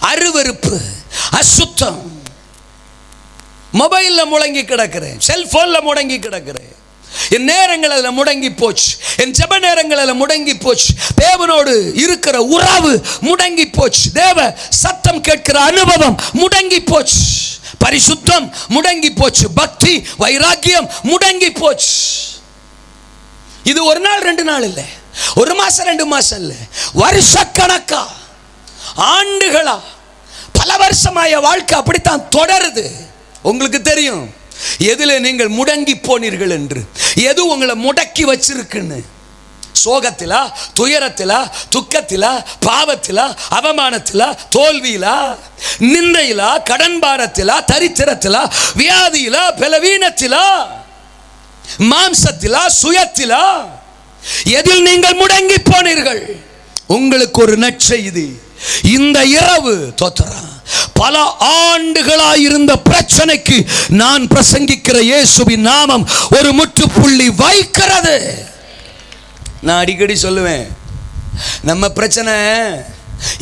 அருவருப்பு, அசுத்தம். மொபைலில் முடங்கி கிடக்கிறேன், செல்போனில் முடங்கி கிடக்கிறேன். என் நேரங்கள் அதில் முடங்கி போச்சு, என் ஜெப நேரங்கள் அதில் முடங்கி போச்சு, தேவனோடு இருக்கிற உறவு முடங்கி போச்சு, தேவ சத்தம் கேட்கிற அனுபவம் முடங்கி போச்சு, பரிசுத்தம் முடங்கி போச்சு, பக்தி வைராக்கியம் முடங்கி போச்சு. இது ஒரு நாள் 2 நாள் இல்லை, 1 மாசம் 2 மாசம் இல்லை, வருஷக்கணக்கா, ஆண்டுகளா, பல வருஷமாய வாழ்க்கை அப்படித்தான் தொடருது. உங்களுக்கு தெரியும் எதில் நீங்கள் முடங்கி போனீர்கள் என்று, எது உங்களை முடக்கி வச்சிருக்குன்னு. சோகத்திலா, துயரத்திலா, துக்கத்திலா, பாவத்திலா, அவமானத்திலா, தோல்வியிலா, நிந்தையிலா, கடன் பாரத்திலா, தரித்திரத்திலா, வியாதியிலா, பலவீனத்திலா, மாம்சத்திலா, சுயத்திலா, எதில் நீங்கள் முடங்கி போனீர்கள்? உங்களுக்கு ஒரு நற்செய்தி. இந்த இரவு தோத்தரா பல ஆண்டுகளாயிருந்த பிரச்சனைக்கு நான் பிரசங்கிக்கிற இயேசுவின் நாமம் ஒரு முற்றுப்புள்ளி வைக்கிறது. நான் அடிக்கடி சொல்லுவேன், நம்ம பிரச்சனை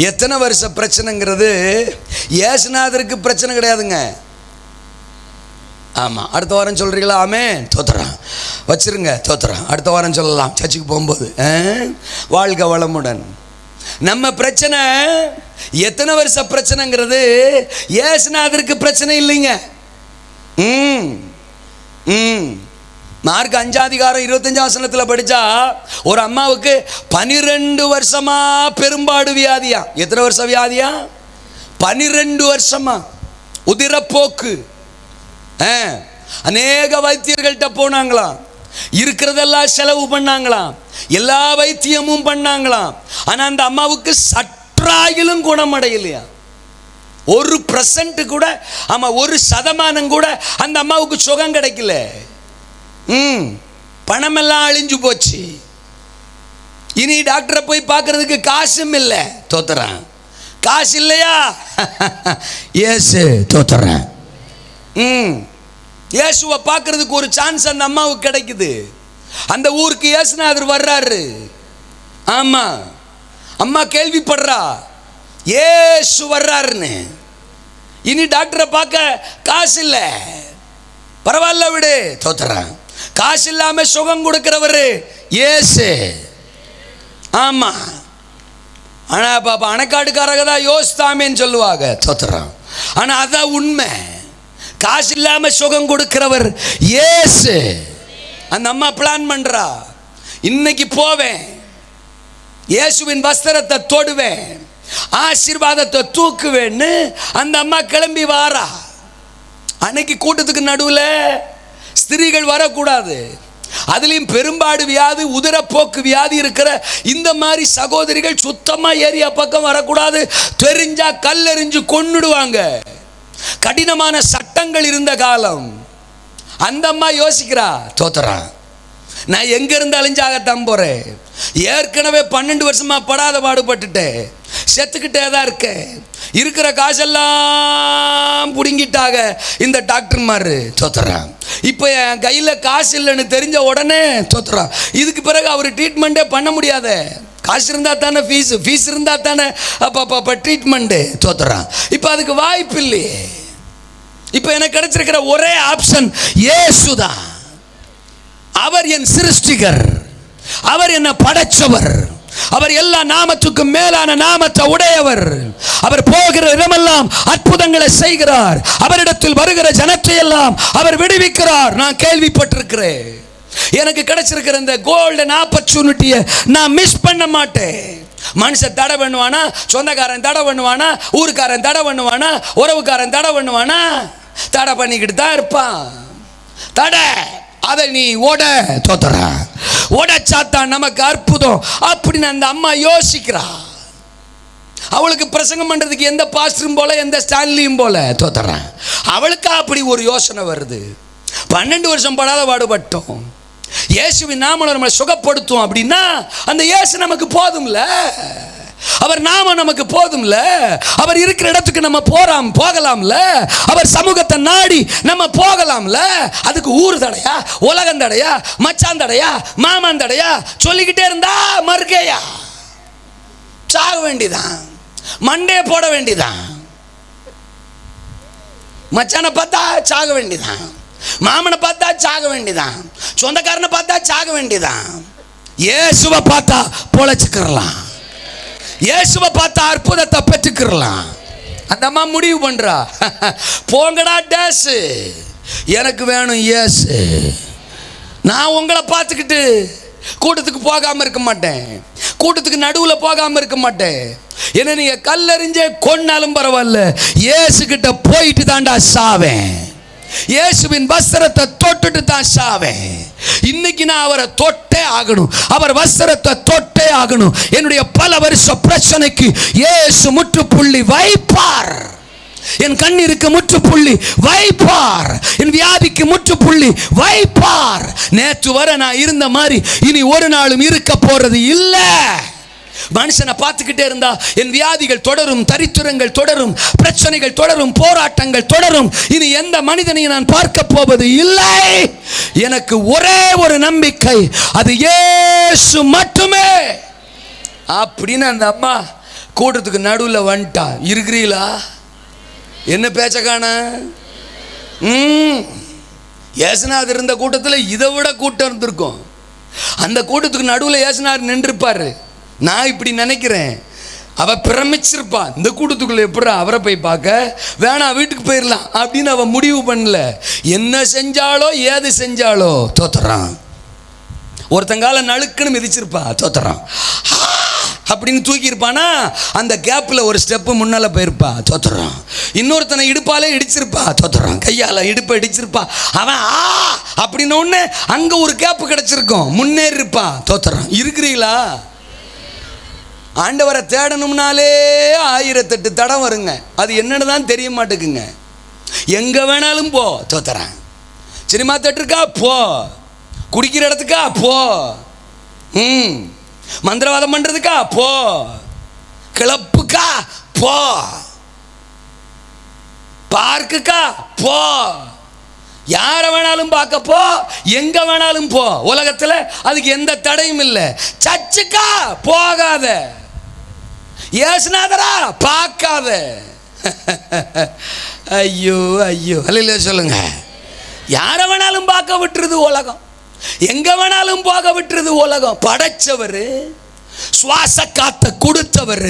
எத்தனை வருஷ பிரச்சனைங்கிறது இயேசுநாதருக்கு பிரச்சனை கிடையாதுங்க. ஆமாம், அடுத்த வாரம் சொல்கிறீங்களா? ஆமே, தோத்துறான் வச்சிருங்க, தோத்துறான். அடுத்த வாரம் சொல்லலாம் சர்ச்சுக்கு போகும்போது. வாழ்க வளமுடன். நம்ம பிரச்சனை எத்தனை வருஷ பிரச்சனைங்கிறது இயேசுநாதருக்கு பிரச்சனை இல்லைங்க. மார்க் 5:25 படித்தா ஒரு அம்மாவுக்கு 12 வருஷமா பெரும்பாடு வியாதியா. எத்தனை வருஷம் வியாதியா? 12 வருஷமா உதிரப்போக்கு. அநேக வைத்தியர்கள்ட்ட போனாங்களாம், இருக்கிறதெல்லாம் செலவு பண்ணாங்களாம், எல்லா வைத்தியமும் பண்ணாங்களாம். ஆனால் அந்த அம்மாவுக்கு சற்றாயிலும் குணமடையலையா. 1% கூட, ஆமாம் 1% கூட அந்த அம்மாவுக்கு சுகம் கிடைக்கல. பணமெல்லாம் அழிஞ்சு போச்சு. இனி டாக்டரை போய் பார்க்கறதுக்கு காசும் இல்லை. தோத்துறான். காசு இல்லையா? இயேசு தோத்துறான். இயேசுவை பார்க்கறதுக்கு ஒரு சான்ஸ் அந்த அம்மாவுக்கு கிடைக்குது. அந்த ஊருக்கு இயேசுநாதர் வர்றாரு. ஆமா, அம்மா கேள்விப்படுறா இயேசு வர்றாருன்னு. இனி டாக்டரை பார்க்க காசு இல்லை, பரவாயில்ல விடு. தோத்துறான். காசு இல்லாம சுகம் கொடுக்கிறவரு இயேசு. ஆமா, ஆனா பாப்பா அணைக்காடுக்காரங்க தான் யோசித்தாமேன்னு சொல்லுவாங்க. தோத்துறான். ஆனா அதான் உண்மை. காசு இல்லாம சுகம் கொடுக்கிறவர் இயேசு. அந்த அம்மா பிளான் பண்றா, இன்னைக்கு போவேன், இயேசுவின் வஸ்திரத்தை தொடுவேன், ஆசீர்வாதத்தை தூக்குவேன்னு அந்த அம்மா கிளம்பி வாரா. அன்னைக்கு கூட்டத்துக்கு நடுவில் ஸ்திரீகள் வரக்கூடாது. அதுலேயும் பெரும்பாடு வியாதி, உதிரப்போக்கு வியாதி இருக்கிற இந்த மாதிரி சகோதரிகள் சுத்தமாக ஏரியா பக்கம் வரக்கூடாது. தெரிஞ்சா கல்லெறிஞ்சு கொன்னுடுவாங்க. கடினமான சட்டங்கள் இருந்த காலம். அந்த அம்மா யோசிக்கிறா, தோத்துறான், நான் எங்க இருந்தாலும் சாகத்தான் போறேன். ஏற்கனவே 12 வருஷமா படாத பாடுபட்டுட்டேன், செத்துக்கிட்டே தான் இருக்கேன். இருக்கிற காசெல்லாம் புடுங்கிட்டாங்க இந்த டாக்டர்மாரு. தோத்துறான். இப்போ என் கையில் காசு இல்லைன்னு தெரிஞ்ச உடனே தோத்துறான். இதுக்கு பிறகு அவர் ட்ரீட்மெண்ட்டே பண்ண முடியாத. காசு இருந்தால் தானே ஃபீஸ் இருந்தால் தானே அப்போ ட்ரீட்மெண்ட்டு. தோத்துறான். இப்போ அதுக்கு வாய்ப்பு இல்லையே. இப்போ எனக்கு கிடைச்சிருக்கிற ஒரே ஆப்ஷன் இயேசுதான். அவர் என் சிருஷ்டிகர், அவர் என்ன படைச்சவர். அவர் எல்லா நாமத்துக்கும் மேலான நாமத்தை உடையவர். அவர் போகிற இடமெல்லாம் அற்புதங்களை செய்கிறார். அவரிடத்தில் வருகிற ஜனத்தை எல்லாம் அவர் விடுவிக்கிறார். நான் கேள்விப்பட்டிருக்கிறேன். எனக்கு கிடைச்சிருக்கிற இந்த கோல்டன் ஆப்பர்ச்சுனிட்டியை நான் மிஸ் பண்ண மாட்டேன். மனுஷன் தடை பண்ணுவானா, சொந்தக்காரன் தடை பண்ணுவானா, ஊருக்காரன் தடை பண்ணுவானா, உறவுக்காரன் தடை பண்ணுவானா, தடை பண்ணிக்கிட்டு தான் இருப்பான். தடை அதை நீ ஓட தோத்துற, ஓடச்சாத்தான் நமக்கு அற்புதம் அப்படின்னு அந்த அம்மா யோசிக்கிறா. அவளுக்கு பிரசங்கம் பண்றதுக்கு எந்த பாஸ்டரும் போல எந்த ஸ்டான்லியும் போல தோத்துறான். அவளுக்கு அப்படி ஒரு யோசனை வருது. 12 வருஷம் படாத பாடுபட்டோம், இயேசுவின் நாமம் நம்மளை சுகப்படுத்தும் அப்படின்னா அந்த இயேசு நமக்கு போதும்ல. அவர் நாம நமக்கு போதும்ல. அவர் இருக்கிற இடத்துக்கு நம்ம போகலாம்ல. அவர் சமூகத்தை நாடி நம்ம போகலாம்ல. அதுக்கு ஊர் தடையா, உலகம் தடையா, மச்சான் தடையா, மாமன் தடையா சொல்லிக்கிட்டே இருந்தா மறுக்கையா சாக வேண்டிதான், மண்டே போட வேண்டிதான். மச்சானை பார்த்தா சாக வேண்டிதான், மாமனை பார்த்தா சாக வேண்டிதான், சொந்தக்காரனை பார்த்தா சாக வேண்டிதான். இயேசுவை பார்த்தா பொழைச்சுக்கிறலாம், இயேசுவை பார்த்தா அற்புதத்தை பெற்றுக்கிறலாம். அந்த அம்மா முடிவு பண்றா, போங்கடா டேஸ், எனக்கு வேணும் இயேசு. நான் உங்களை பார்த்துக்கிட்டு கூட்டத்துக்கு போகாம இருக்க மாட்டேன், கூட்டத்துக்கு நடுவில் போகாம இருக்க மாட்டேன். என்ன நீங்க கல்லறிஞ்சே கொன்னாலும் பரவாயில்ல, இயேசு கிட்ட போயிட்டு தாண்டா சாவேன். இயேசுவின் வஸ்திரத்தை தொட்டுட்டு தான் சாவேன். இன்னைக்கு நான் அவரை தொட்டே ஆகணும், அவர் வஸ்திரத்தை தொட்டே ஆகணும். என்னுடைய பல வருஷ பிரச்சனைக்கு இயேசு முற்றுப்புள்ளி வைப்பார். என் கண்ணீருக்கு முற்றுப்புள்ளி வைப்பார், என் வியாதிக்கு முற்றுப்புள்ளி வைப்பார். நேற்று வரை நான் இருந்த மாதிரி இனி ஒரு நாளும் இருக்க போறது இல்லை. மனுஷனை பார்த்துக்கிட்டே இருந்தா என் வியாதிகள் தொடரும், தரித்திரங்கள் தொடரும், பிரச்சனைகள் தொடரும், போராட்டங்கள் தொடரும். இனி எந்த மனிதனையும் நான் பார்க்க போவது இல்லை. எனக்கு ஒரே ஒரு நம்பிக்கை, அது இயேசு மட்டுமே அப்படின்னு அந்த அம்மா கூட்டத்துக்கு நடுவில் வந்துட்டா. இருக்கிறீங்களா? என்ன பேச்ச காண? ஏசுநாதர் இருந்த கூட்டத்தில் இதை விட கூட்டம் இருந்திருக்கும். அந்த கூட்டத்துக்கு நடுவில் ஏசுநாதர் நின்றுப்பாரு. நான் இப்படி நினைக்கிறேன், அவ பிரமிச்சிருப்பா, இந்த கூட்டத்துக்குள்ள எப்படி அவரை போய் பார்க்க வேணாம், வீட்டுக்கு போயிடலாம் அப்படின்னு அவ முடிவு பண்ணல. என்ன செஞ்சாலோ ஏது செஞ்சாலோ தோத்துறான். ஒருத்தங்கால நழுக்குன்னு மிதிச்சிருப்பா, தோத்துறான். அப்படின்னு தூக்கியிருப்பானா, அந்த கேப்பில் ஒரு ஸ்டெப்பு முன்னால போயிருப்பா, தோத்துறான். இன்னொருத்தனை இடுப்பாலே இடிச்சிருப்பா, தோத்துறான். கையால் இடுப்பை இடிச்சிருப்பா, அவன் அப்படின்னு ஒன்று அங்கே ஒரு கேப்பு கிடச்சிருக்கும், முன்னேறி இருப்பா, தோத்துறான். இருக்கிறீங்களா? ஆண்டவரை தேடணும்னாலே 1008 தடம் வருங்க. அது என்னன்னு தான் தெரிய மாட்டேங்குங்க. எங்கே வேணாலும் போ, தோத்துறான். சினிமா தேட்டருக்கா போ, குடிக்கிற இடத்துக்கா போ, மந்திரவாதம் பண்ணுறதுக்கா போ, கிளப்புக்கா போ, பார்க்குக்கா போ, யாரை வேணாலும் பார்க்க போ, எங்க வேணாலும் போ. உலகத்தில் அதுக்கு எந்த தடையும் இல்லை. சர்ச்சுக்கா போகாத, ஏசுநாதரா பார்க்காத. ஐயோ ஐயோ, அல்ல சொல்லுங்க. யாரை வேணாலும் பார்க்க விட்டுருது உலகம், எங்க வேணாலும் போக விட்டுருது உலகம். படைச்சவர், சுவாச காத்த கொடுத்தவர்,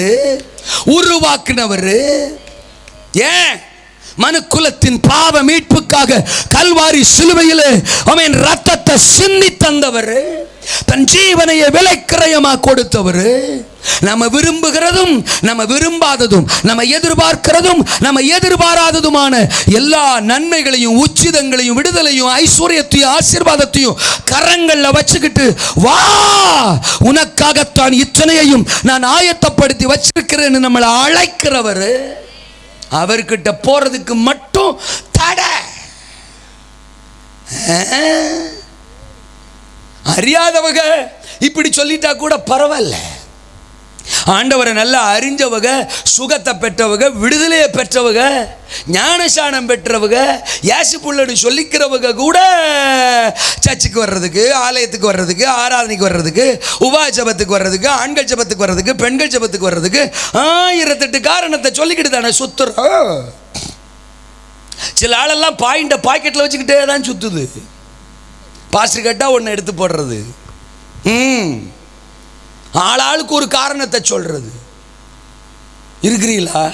உருவாக்குனவர், ஏன் மனுக்குலத்தின் பாவ மீட்புக்காக கல்வாரி சிலுவையிலே அவன் ரத்தத்தை சிந்தி தந்தவர், தன் ஜீவனையை விலைக்கிரயமா கொடுத்தவர். நம்ம விரும்புகிறதும் நம்ம விரும்பாததும், நம்ம எதிர்பார்க்கிறதும் நம்ம எதிர்பாராததுமான எல்லா நன்மைகளையும், உச்சிதங்களையும், விடுதலையும், ஐஸ்வர்யத்தையும், ஆசீர்வாதத்தையும் கரங்கள்ல வச்சுக்கிட்டு வா, உனக்காகத்தான் இத்தனையையும் நான் ஆயத்தப்படுத்தி வச்சிருக்கிறேன்னு நம்மளை அழைக்கிறவர். அவர்கிட்ட போறதுக்கு மட்டும் தடை. அறியாதவங்க இப்படி சொல்லிட்டா கூட பரவாயில்ல. ஆண்டவரை நல்லா அறிஞ்சவங்க, சுகத்தை பெற்றவங்க, விடுதலையை பெற்றவங்க, ஞானசானம் பெற்றவங்க, யாசி புள்ளடி சொல்லிக்கிறவங்க கூட சர்ச்சுக்கு வர்றதுக்கு, ஆலயத்துக்கு வர்றதுக்கு, ஆராதனைக்கு வர்றதுக்கு, உபா ஜபத்துக்கு வர்றதுக்கு, ஆண்கள் ஜபத்துக்கு வர்றதுக்கு, பெண்கள் ஜபத்துக்கு வர்றதுக்கு 1008 காரணத்தை சொல்லிக்கிட்டு தானே சுத்துறோம். சில ஆளெல்லாம் பாக்கெட்டில் வச்சுக்கிட்டே தான் சுத்துது. பாஸ்டர் கேட்டால் ஒன்று எடுத்து போடுறது, ஆளாளுக்கு ஒரு காரணத்தை சொல்றது. இருக்கிறீங்களா?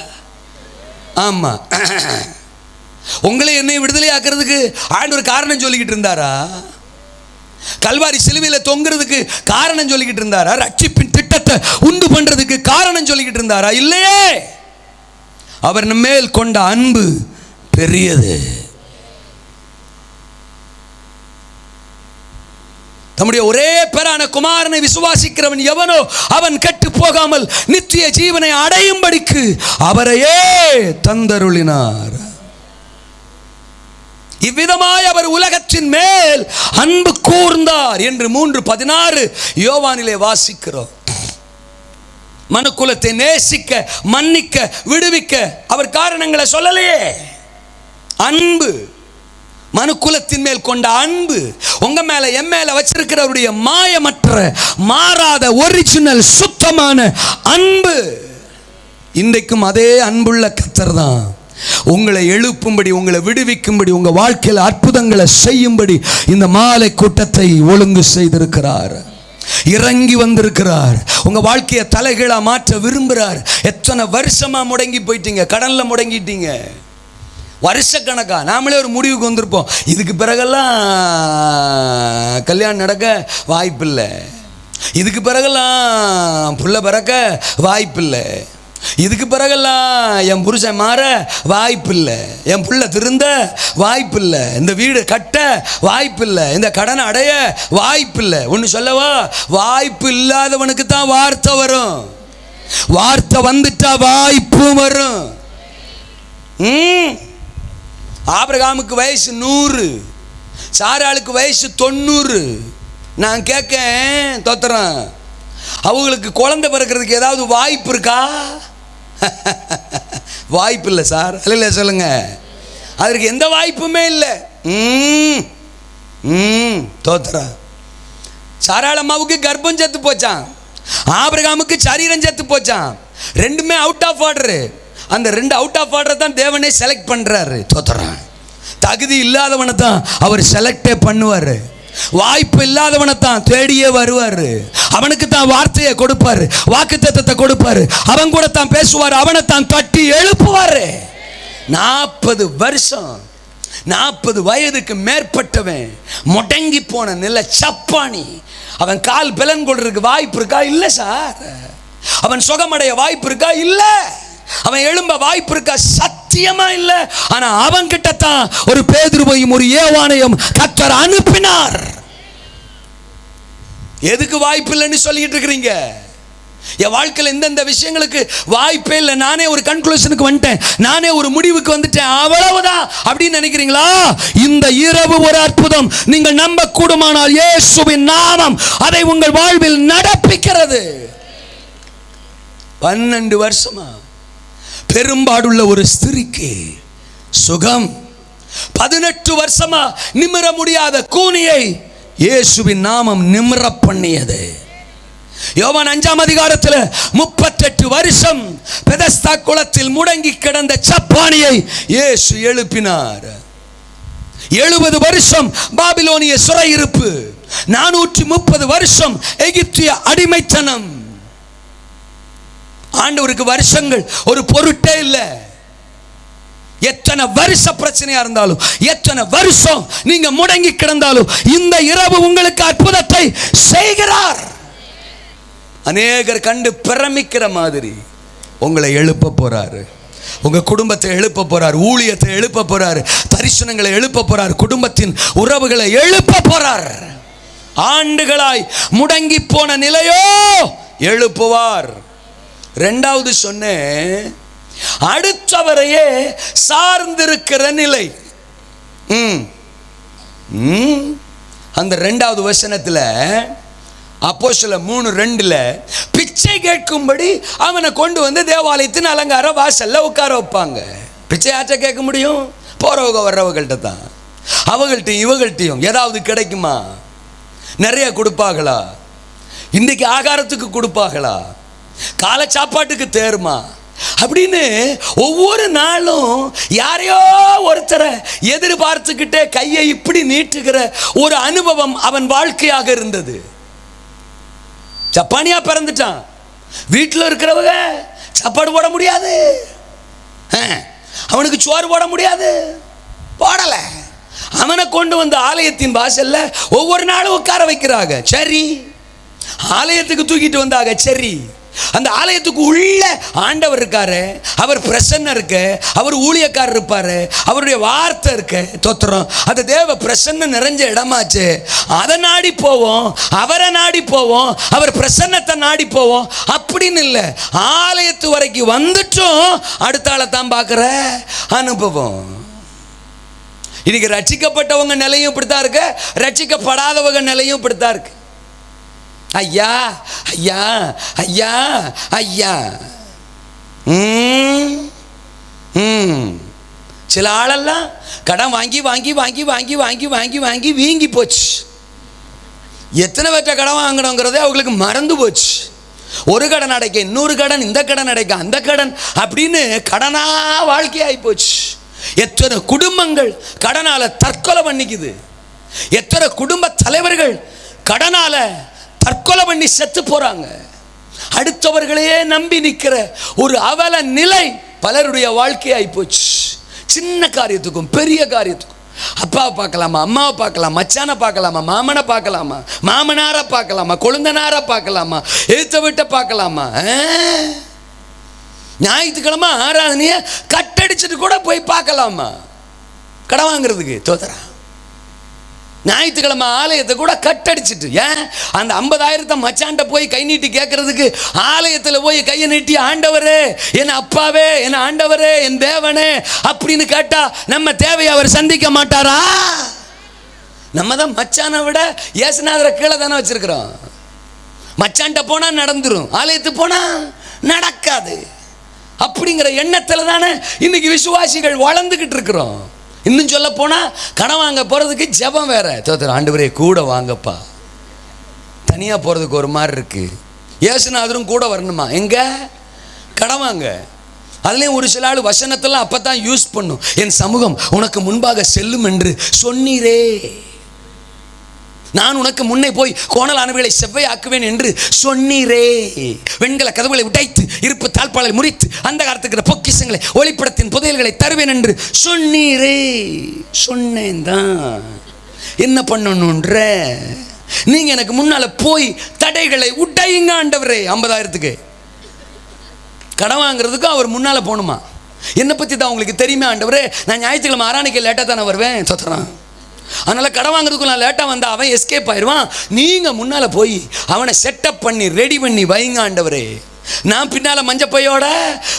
ஆமா. உங்களை என்னை விடுதலை ஆக்கிறதுக்கு ஆண்டவர் காரணம் சொல்லிக்கிட்டு இருந்தாரா? கல்வாரி சிலுவையில் தொங்குறதுக்கு காரணம் சொல்லிக்கிட்டு இருந்தாரா? ரட்சிப்பின் திட்டத்தை உண்டு பண்றதுக்கு காரணம் சொல்லிக்கிட்டு இருந்தாரா? இல்லையே. அவர் நம்ம மேல் கொண்ட அன்பு பெரியது. தம்முடைய ஒரே பேரான குமாரனை விசுவாசிக்கிறவன் எவனோ அவன் கெட்டு போகாமல் நித்திய ஜீவனை அடையும்படிக்கு அவரையே தந்தருளினார். இவ்விதமாய் அவர் உலகத்தின் மேல் அன்பு கூர்ந்தார் என்று 3:16 யோவானிலே வாசிக்கிறோம். மனுக்குலத்தை நேசிக்க, மன்னிக்க, விடுவிக்க அவர் காரணங்களை சொல்லலையே. அன்பு, மனுக்குலத்தின் மேல் கொண்ட அன்பு, உங்க மேல என் மேல வச்சிருக்கிறவருடைய மாயமற்ற மாறாத ஒரிஜினல் சுத்தமான அன்பு. இன்றைக்கும் அதே அன்புள்ள கர்த்தர் தான் உங்களை எழுப்பும்படி, உங்களை விடுவிக்கும்படி, உங்க வாழ்க்கையில் அற்புதங்களை செய்யும்படி இந்த மாலை கூட்டத்தை ஒழுங்கு செய்திருக்கிறார். இறங்கி வந்திருக்கிறார். உங்க வாழ்க்கையை தலைகீழா மாற்ற விரும்புகிறார். எத்தனை வருஷமா முடங்கி போயிட்டீங்க, கடல்ல முடங்கிட்டீங்க, வருஷக்கணக்கா. நாமளே ஒரு முடிவுக்கு வந்திருப்போம், இதுக்கு பிறகெல்லாம் கல்யாணம் நடக்க வாய்ப்பில்லை, இதுக்கு பிறகெல்லாம் புள்ள பிறக்க வாய்ப்பில்லை, இதுக்கு பிறகெல்லாம் என் புருஷன் மாற வாய்ப்பில்லை, என் புள்ள திருந்த வாய்ப்பில்லை, இந்த வீடு கட்ட வாய்ப்பில்லை, இந்த கடனை அடைய வாய்ப்பில்லை. ஒன்று சொல்லவா, வாய்ப்பு இல்லாதவனுக்கு தான் வார்த்தை வரும். வார்த்தை வந்துட்டா வாய்ப்பு வரும். ஆபிரகாமுக்கு வயசு 100, சாராளுக்கு வயசு 90. நான் கேட்கேன், தோத்துறேன், அவங்களுக்கு குழந்தை பிறக்கிறதுக்கு ஏதாவது வாய்ப்பு இருக்கா? வாய்ப்பு இல்லை சார். இல்லை சொல்லுங்க, அதற்கு எந்த வாய்ப்புமே இல்லை. தோத்துறா. சாராள் அம்மாவுக்கு கர்ப்பம் செத்து போச்சான், ஆபிரகாமுக்கு சரீரம் செத்து போச்சான். ரெண்டுமே அவுட் ஆஃப் ஆர்டரு. அந்த 2 அவுட் ஆஃப் ஆர்டர் தான் தேவனே செலக்ட் பண்றாரு. தோத்துறான். தகுதி இல்லாதவனை தான் அவர் செலக்டே பண்ணுவாரு. வாய்ப்பு இல்லாதவனை தான் தேடியே வருவாரு. அவனுக்கு தான் வார்த்தையை கொடுப்பாரு, வாக்குத்தத்தத்தை கொடுப்பாரு, அவன் கூட தான் பேசுவார், அவனை தான் தட்டி எழுப்புவாரு. 40 வருஷம், 40 வயதுக்கு மேற்பட்டவன், முடங்கி போன நில சப்பானி. அவன் கால் பலன் கொள்றதுக்கு வாய்ப்பு இருக்கா? இல்லை சார். அவன் சுகமடைய வாய்ப்பு இருக்கா? இல்லை. அவன் எழும்ப வாய்ப்பு இருக்கா? சத்தியமா இல்லை. ஆனா அவன் கிட்டத்தான் ஒரு பேதுருவையும் ஒரு யோவானையும் கர்த்தர் அனுப்பினார். எதுக்கு வாய்ப்பு இல்லைன்னு சொல்லிட்டு இருக்கிறீங்க? என் வாழ்க்கையில் எந்தெந்த விஷயங்களுக்கு வாய்ப்பே இல்லை, நானே ஒரு கன்க்ளூஷனுக்கு வந்துட்டேன், நானே ஒரு முடிவுக்கு வந்துட்டேன், அவ்வளவுதான் அப்படின்னு நினைக்கிறீங்களா? இந்த இரவு ஒரு அற்புதம். நீங்கள் நம்ப கூடுமானால் இயேசுவின் நாமம் அதை உங்கள் வாழ்வில் நடப்பிக்கிறது. 12 வருஷமா பெரும்பாடுள்ள ஒரு ஸ்திரிக்கு சுகம். 18 வருஷமா நிமிர முடியாத கூனியை இயேசுவின் நாமம் நிமிர பண்ணியது. யோவான் 5ஆம் அதிகாரத்தில் 38 வருஷம் பெதஸ்தா குளத்தில் முடங்கி கிடந்த சப்பானியை இயேசு எழுப்பினார். 70 வருஷம் பாபிலோனிய சிறையிருப்பு, 430 வருஷம் எகிப்திய அடிமைத்தனம். ஆண்டவருக்கு வருஷங்கள் ஒரு பொருட்டே இல்லை. எத்தனை வருஷ பிரச்சனையா இருந்தாலும், எத்தனை வருஷம் நீங்க முடங்கி கிடந்தாலும், இந்த இரவு உங்களுக்கு அற்புதத்தை செய்கிறார். அநேகர் கண்டு பிரமிக்கிற மாதிரி உங்களை எழுப்ப போறாரு. உங்க குடும்பத்தை எழுப்ப போறார், ஊழியத்தை எழுப்ப போறார், தரிசனங்களை எழுப்ப போறார், குடும்பத்தின் உறவுகளை எழுப்ப போறார். ஆண்டுகளாய் முடங்கி போன நிலையோ எழுப்புவார். 2வது சொன்னேன், அடுத்தவரையே சார்ந்திருக்கிற நிலை. அந்த 2வது வசனத்தில் அப்போஸ்தலர் 3:2 பிச்சை கேட்கும்படி அவனை கொண்டு வந்து தேவாலயத்தின் அலங்கார வாசல்ல உட்கார வைப்பாங்க. பிச்சை யாற்ற கேட்க முடியும்? போறவங்க வர்றவங்கள்ட்ட தான். அவங்கள்ட்டையும் இவங்கள்ட்டையும் ஏதாவது கிடைக்குமா? நிறைய கொடுப்பாங்களா? இன்றைக்கு ஆகாரத்துக்கு கொடுப்பாங்களா? காலை சாப்பாட்டுக்கு தேருமா? அப்படின்னு ஒவ்வொரு நாளும் யாரையோ ஒருத்தரை எதிர்பார்த்துக்கிட்டே கையை இப்படி நீட்டுகிற ஒரு அனுபவம் அவன் வாழ்க்கையாக இருந்தது. ஜப்பானியா பிறந்துட்டான். வீட்டில் இருக்கிறவங்க சாப்பாடு போட முடியாது, அவனுக்கு சோறு போட முடியாது, போடலை. அவனை கொண்டு வந்து ஆலயத்தின் வாசல்ல ஒவ்வொரு நாளும் உட்கார வைக்கிறாங்க. சரி, ஆலயத்துக்கு தூக்கிட்டு வந்தாங்க. சரி, அந்த ஆலயத்துக்கு உள்ள ஆண்டவர் இருக்காரு, அவர் பிரசன்னம் இருக்கு, அவர் ஊழியக்காரர் இருப்பாரு, அவருடைய வார்த்தை இருக்கு. தோத்திரம். அந்த தேவ பிரசன்னம் நிறைஞ்ச இடமாச்சு. அதை நாடி போவோம், அவரை நாடி போவோம், அவர் பிரசன்னத்தை நாடி போவோம் அப்படின்னு இல்லை. ஆலயத்து வரைக்கும் வந்துட்டும் அடுத்த ஆளை தான் பார்க்குற அனுபவம். இன்னைக்கு ரட்சிக்கப்பட்டவங்க நிலையும் இப்படித்தான் இருக்கு, ரட்சிக்கப்படாதவங்க நிலையும் இப்படித்தான் இருக்கு. ஐயா ஐயா ஐயா ஐயா. சில ஆளெல்லாம் கடன் வாங்கி வாங்கி வாங்கி வாங்கி வாங்கி வாங்கி வாங்கி வீங்கி போச்சு. எத்தனை பேர்ட்ட கடன் வாங்கணுங்கிறதே அவங்களுக்கு மறந்து போச்சு. ஒரு கடன் அடைக்க இன்னொரு கடன், இந்த கடன் அடைக்க அந்த கடன் அப்படின்னு கடனா வாழ்க்கையாகி போச்சு. எத்தனை குடும்பங்கள் கடனால தற்கொலை பண்ணிக்குது. எத்தனை குடும்ப தலைவர்கள் கடனால தற்கொலை பண்ணி செத்து போறாங்க. அடுத்தவர்களையே நம்பி நிற்கிற ஒரு அவல நிலை பலருடைய வாழ்க்கையாகி போச்சு. சின்ன காரியத்துக்கும் பெரிய காரியத்துக்கும் அப்பாவை பார்க்கலாமா, அம்மாவை பார்க்கலாமா, மச்சானை பார்க்கலாமா, மாமனை பார்க்கலாமா, மாமனாரை பார்க்கலாமா, கொழுந்தனாரை பார்க்கலாமா, எழுத்த விட்ட பார்க்கலாமா. ஞாயிற்றுக்கிழமை ஆராதனைய கட்டடிச்சுட்டு கூட போய் பார்க்கலாமா கடன் வாங்குறதுக்கு. தோத்துறா. ஞாயிற்றுக்கிழமை ஆலயத்தை கூட கட்டடிச்சிட்டு, ஏன் அந்த 50,000 மச்சான்ட்ட போய் கை நீட்டி கேட்கறதுக்கு ஆலயத்தில் போய் கையை நீட்டி ஆண்டவரே, என் அப்பாவே, என் ஆண்டவரே, என் தேவனே அப்படின்னு கேட்டா நம்ம தேவையை அவர் சந்திக்க மாட்டாரா? நம்ம தான் மச்சானை விட இயேசுநாதரை கீழே தானே வச்சிருக்கிறோம். மச்சான்ட்ட போனா நடந்துரும், ஆலயத்துக்கு போனா நடக்காது அப்படிங்கிற எண்ணத்தில் தானே இன்னைக்கு விசுவாசிகள் வளர்ந்துக்கிட்டு இருக்கிறோம். இன்னும் சொல்ல போனா கடன் வாங்க போறதுக்கு ஜெபம் வேற. தோத்திரம். ஆண்டவரே கூட வாங்கப்பா. தனியா போறதுக்கு ஒரு மாதிரி இருக்கு. இயேசுநாதரும் கூட வரணுமா? எங்க கடன் வாங்க. அதுலேயும் ஒரு சில ஆள் வசனத்தெல்லாம் அப்பதான் யூஸ் பண்ணும். என் சமூகம் உனக்கு முன்பாக செல்லும் என்று சொன்னீரே, நான் உனக்கு முன்னே போய் கோணலானவைகளை செவ்வையாக்குவேன் என்று சொன்னீரே, வெண்கல கதவுகளை உடைத்து இருப்பு தாழ்பாளை முறித்து அந்த காலத்துக்கு பொக்கிஷங்களை ஒளிப்படத்தின் புதையல்களை தருவேன் என்று சொன்னீரே. சொன்னேன் தான். என்ன பண்ணணுன்ற நீங்க எனக்கு முன்னால போய் தடைகளை உடையுங்க ஆண்டவரே. 50,000 கடன் வாங்குறதுக்கு அவர் முன்னால போகணுமா? என்னை பத்தி தான் உங்களுக்கு தெரியுமே ஆண்டவரே, நான் ஞாயிற்றுக்கிழமை ஆராணிக்க லேட்டாக தானே வருவேன். சொத்துறான். அதனால் கடன் வாங்குறதுக்கு நான் லேட்டாக வந்தால் அவன் எஸ்கேப் ஆயிடுவான். நீங்கள் முன்னால் போய் அவனை செட்டப் பண்ணி ரெடி பண்ணி வைங்க ஆண்டவரே. நான் பின்னால் மஞ்சப்பையோட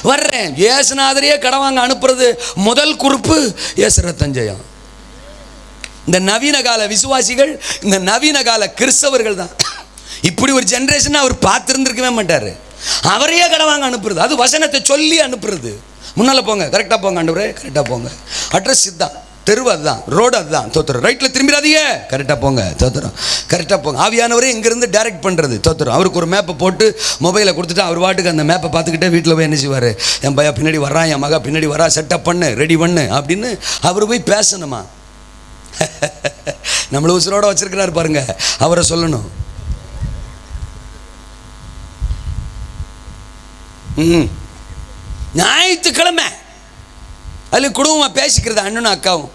வர்றேன். இயேசுநாதரையே கடன் வாங்க அனுப்புறது முதல் குறிப்பு இயேசுரத்தஞ்சயம். இந்த நவீன கால விசுவாசிகள், இந்த நவீன கால கிறிஸ்தவர்கள் தான். இப்படி ஒரு ஜென்ரேஷன் அவர் பார்த்துருந்துருக்கவே மாட்டார். அவரையே கடன் வாங்க அனுப்புறது, அது வசனத்தை சொல்லி அனுப்புறது. முன்னால் போங்க, கரெக்டாக போங்க ஆண்டவரே, கரெக்டாக போங்க. அட்ரஸ் இதுதான், தெருவு அதுதான், ரோடு அதுதான். தோத்துறோம். ரைட்டில் திரும்பிடாதீங்க, கரெக்டாக போங்க. தோத்துறோம். கரெக்டாக போங்க. ஆவியானவரே இங்கேருந்து டைரக்ட் பண்ணுறது. தோத்துறோம். அவருக்கு ஒரு மேப்பை போட்டு மொபைலை கொடுத்துட்டு அவர் வாட்டுக்கு அந்த மேப்பை பார்த்துக்கிட்டே வீட்டில் போய் என்ன செய்வார்? என் பையன் பின்னாடி வர்றான், என் மகா பின்னாடி வரா, செட்டப் பண்ணு, ரெடி பண்ணு அப்படின்னு அவர் போய் பேசணுமா? நம்மளை உசுரோட வச்சிருக்கிறார் பாருங்க, அவரை சொல்லணும். ஞாயிற்றுக்கிழமை அதில் குடும்பமாக பேசிக்கிறது அண்ணனும் அக்காவும்.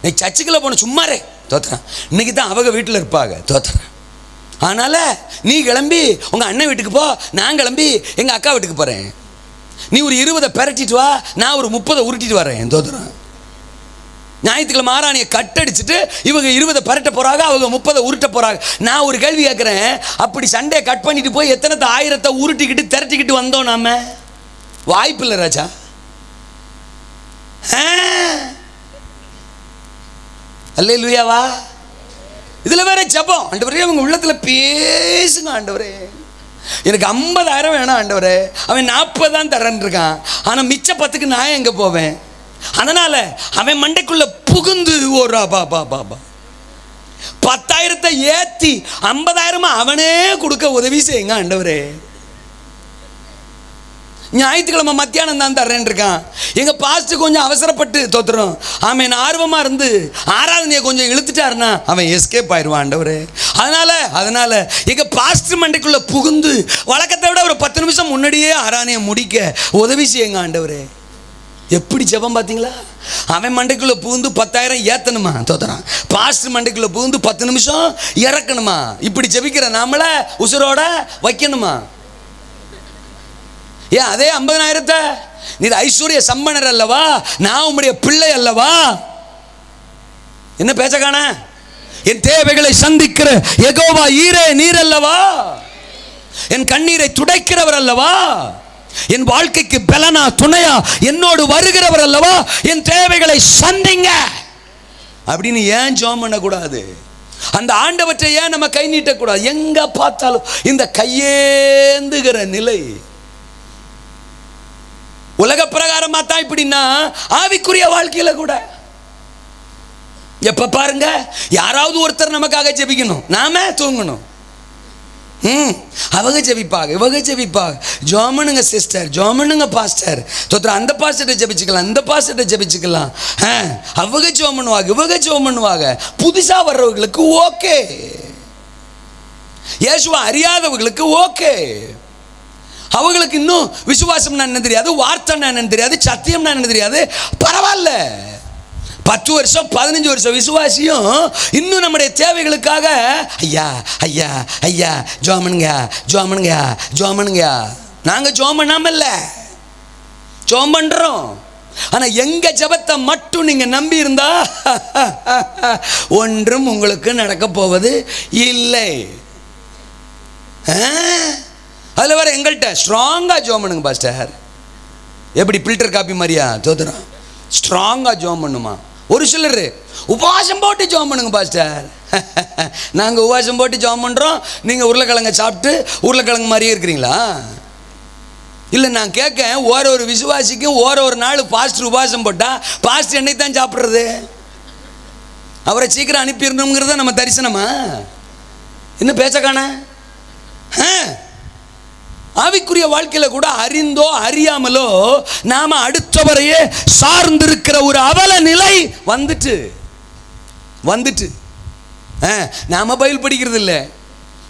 நீ சர்ச்சுக்குள்ளே போன சும்மாரே. தோத்துறேன். இன்னைக்கு தான் அவங்க வீட்டில் இருப்பாங்க. தோத்துறேன். அதனால் நீ கிளம்பி உங்கள் அண்ணன் வீட்டுக்கு போ, நான் கிளம்பி எங்கள் அக்கா வீட்டுக்கு போகிறேன். நீ ஒரு 20 பெரட்டிட்டு வா, நான் ஒரு 30 உருட்டிட்டு வரேன். தோத்துறேன். ஞாயிற்றுக்கிழமை ஆராணியை கட்டடிச்சுட்டு இவங்க 20 பரட்ட போகிறாங்க, அவங்க 30 உருட்ட போகிறாங்க. நான் ஒரு கேள்வி கேட்குறேன், அப்படி சண்டே கட் பண்ணிட்டு போய் எத்தனை 1000 உருட்டிக்கிட்டு திரட்டிக்கிட்டு வந்தோம் நாம? வாய்ப்பு இல்லை ராஜா. அல்லேலூயாவா. இதில் வேற ஜெபம். ஆண்டவரே அவங்க உள்ளத்தில் பேசுங்க ஆண்டவரே, எனக்கு 50,000 வேணாம் ஆண்டவரே, அவன் 40 தான் தரேன் இருக்கான், ஆனால் மிச்ச 10க்கு நான் எங்கே போவேன்? அதனால அவன் மண்டைக்குள்ள புகுந்து ஒரு 10,000 ஏத்தி 50,000 அவனே கொடுக்க உதவி செய்யுங்க ஆண்டவரே. ஞாயிற்றுக்கிழமை மத்தியானம் தான் தர்றேன் இருக்கான். எங்கள் பாஸ்ட்டு கொஞ்சம் அவசரப்பட்டு தோத்துறோம் அவன் ஆர்வமாக இருந்து ஆராதனையை கொஞ்சம் இழுத்துட்டாருன்னா அவன் எஸ்கேப் ஆயிடுவான் ஆண்டவரே. அதனால் எங்கள் பாஸ்ட் மண்டைக்குள்ளே புகுந்து வழக்கத்தை விட ஒரு 10 நிமிஷம் முன்னாடியே ஆராதனையை முடிக்க உதவி செய்யுங்க ஆண்டவரே. எப்படி ஜெபம் பார்த்தீங்களா? அவன் மண்டைக்குள்ளே புகுந்து 10,000 ஏற்றணுமா தோத்துறான். பாஸ்ட் மண்டைக்குள்ளே புகுந்து 10 நிமிஷம் இறக்கணுமா? இப்படி ஜெபிக்கிற நாமளை உசுரோட வைக்கணுமா? ஏன் அதே 50,000 நீ ஐஸ்வர்ய சம்பனர் அல்லவா, நான் உம்முடைய பிள்ளை அல்லவா? என்ன பேச்ச காண? என் தேவைகளை சந்திக்கிற யெகோவா ஈரே நீர் அல்லவா, என் கண்ணீரை துடைக்கிறவர் அல்லவா, என் வாழ்க்கைக்கு பலனா துணையா என்னோடு வருகிறவர் அல்லவா, என் தேவைகளை சந்திங்க அப்படின்னு ஏன் ஜெபம் பண்ணக்கூடாது? அந்த ஆண்டவற்றை ஏன் நம்ம கை நீட்டக்கூடாது? எங்க பார்த்தாலும் இந்த கையேந்துகிற நிலை. உலக பிரகாரமா தான் இப்படின்னா ஆவிக்குரிய வாழ்க்கையில கூட எப்ப பாருங்க யாராவது ஒருத்தர் நமக்காக ஜெபிக்கணும், நாம தூங்கணும். அவங்க ஜெபிப்பாங்க, இவங்க ஜெபிப்பாங்க. ஜோமனுங்க சிஸ்டர், ஜோமனுங்க பாஸ்டர், தோத்திரம் அந்த பாஸ்டர்கிட்ட ஜெபிச்சுக்கலாம், இந்த பாஸ்டர்கிட்ட ஜெபிச்சுக்கலாம். அவங்க ஜோம் பண்ணுவாங்க, இவங்க ஜோம் பண்ணுவாங்க. புதுசா வர்றவங்களுக்கு ஓகே, இயேசுவை அறியாதவங்களுக்கு ஓகே. அவங்களுக்கு இன்னும் விசுவாசம் என்ன தெரியாது, வார்த்தை என்னன்னு தெரியாது, சத்தியம் என்னன்னு தெரியாது. பரவாயில்ல, 10 வருஷம் 15 வருஷம் விசுவாசியும் இன்னும் நம்முடைய தேவைகளுக்காக ஐயா ஐயா ஐயா ஜோமனுங்க ஜோமனுங்க ஜோமனுங்க. நாங்க ஜோம் பண்ணாம இல்ல, ஜோம் பண்றோம். ஆனா எங்க ஜபத்தை மட்டும் நீங்க நம்பி இருந்தா ஒன்றும் உங்களுக்கு நடக்க போவது இல்லை. அதில் வர எங்கள்கிட்ட ஸ்ட்ராங்காக ஜோம் பண்ணுங்க பாஸ்டர். எப்படி ஃபில்டர் காப்பி மாதிரியா தோத்துறோம்? ஸ்ட்ராங்காக ஜோம் பண்ணுமா? ஒரு சிலர் உபவாசம் போட்டு ஜோம் பண்ணுங்க பாஸ்டர். நாங்கள் உபவாசம் போட்டு ஜோம் பண்ணுறோம், நீங்கள் உருளைக்கிழங்க சாப்பிட்டு உருளைக்கிழங்கு மாதிரியே இருக்கிறீங்களா? இல்லை, நான் கேட்கேன், ஒரு விசுவாசிக்கும் ஒரு நாள் பாஸ்டர் உபவாசம் போட்டால் பாஸ்டர் என்னை தான் சாப்பிட்றது? அவரை சீக்கிரம் அனுப்பிடணுங்கிறத நம்ம தரிசனமா? என்ன பேச்சக்கான? ஆவிக்குரிய வாழ்க்கையில கூட அறிந்தோ அறியாமலோ நாம அடுத்தவரையே சார்ந்திருக்கிற ஒரு அவல நிலை வந்துட்டு நாம பைபிள் படிக்கிறது இல்லை,